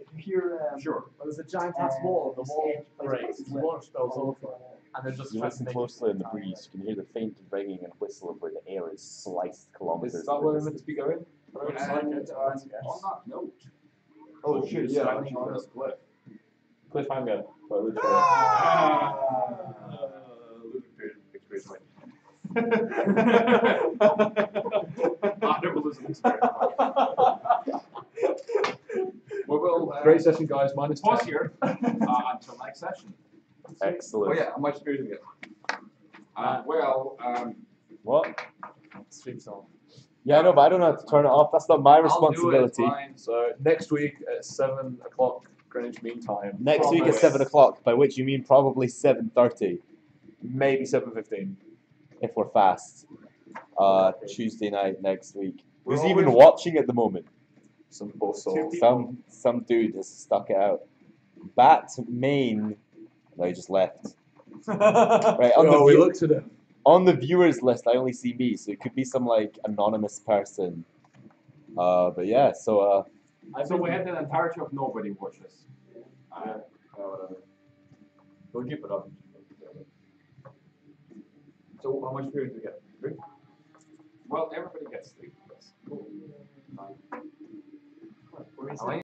Sure. Where there's a giant ass wall, the wall breaks, you launch those over, and they're just You trying to listen make closely in the breeze, you can hear the faint ringing and whistle of where the air is sliced kilometers. Is that where we're meant to be going? And on that note, Oh shit, yeah. standing on this cliff. Cliffhanger. By Richard. Cannibalism experience. We will Great session, guys. Minus pause 10. here until next session. Excellent. Oh yeah, how much experience do we get? What? Stream song. Yeah, I know, but I don't know how to turn it off. That's not my responsibility. So next week at 7 o'clock Greenwich Mean Time. Next week at Promise. 7 o'clock, by which you mean probably 7:30 Maybe 7:15. if we're fast. Tuesday night next week. We're Who's even always- watching at the moment? Some poor soul. Some dude has stuck it out. Bat main. No, he just left. Right on Oh, we the looked at him. on the viewers list, I only see me, so it could be some like anonymous person. But yeah, so So we had an entirety of nobody watches. Whatever. Don't keep it up. So how much experience do we get? 3? Well, everybody gets 3. Yes. Cool. I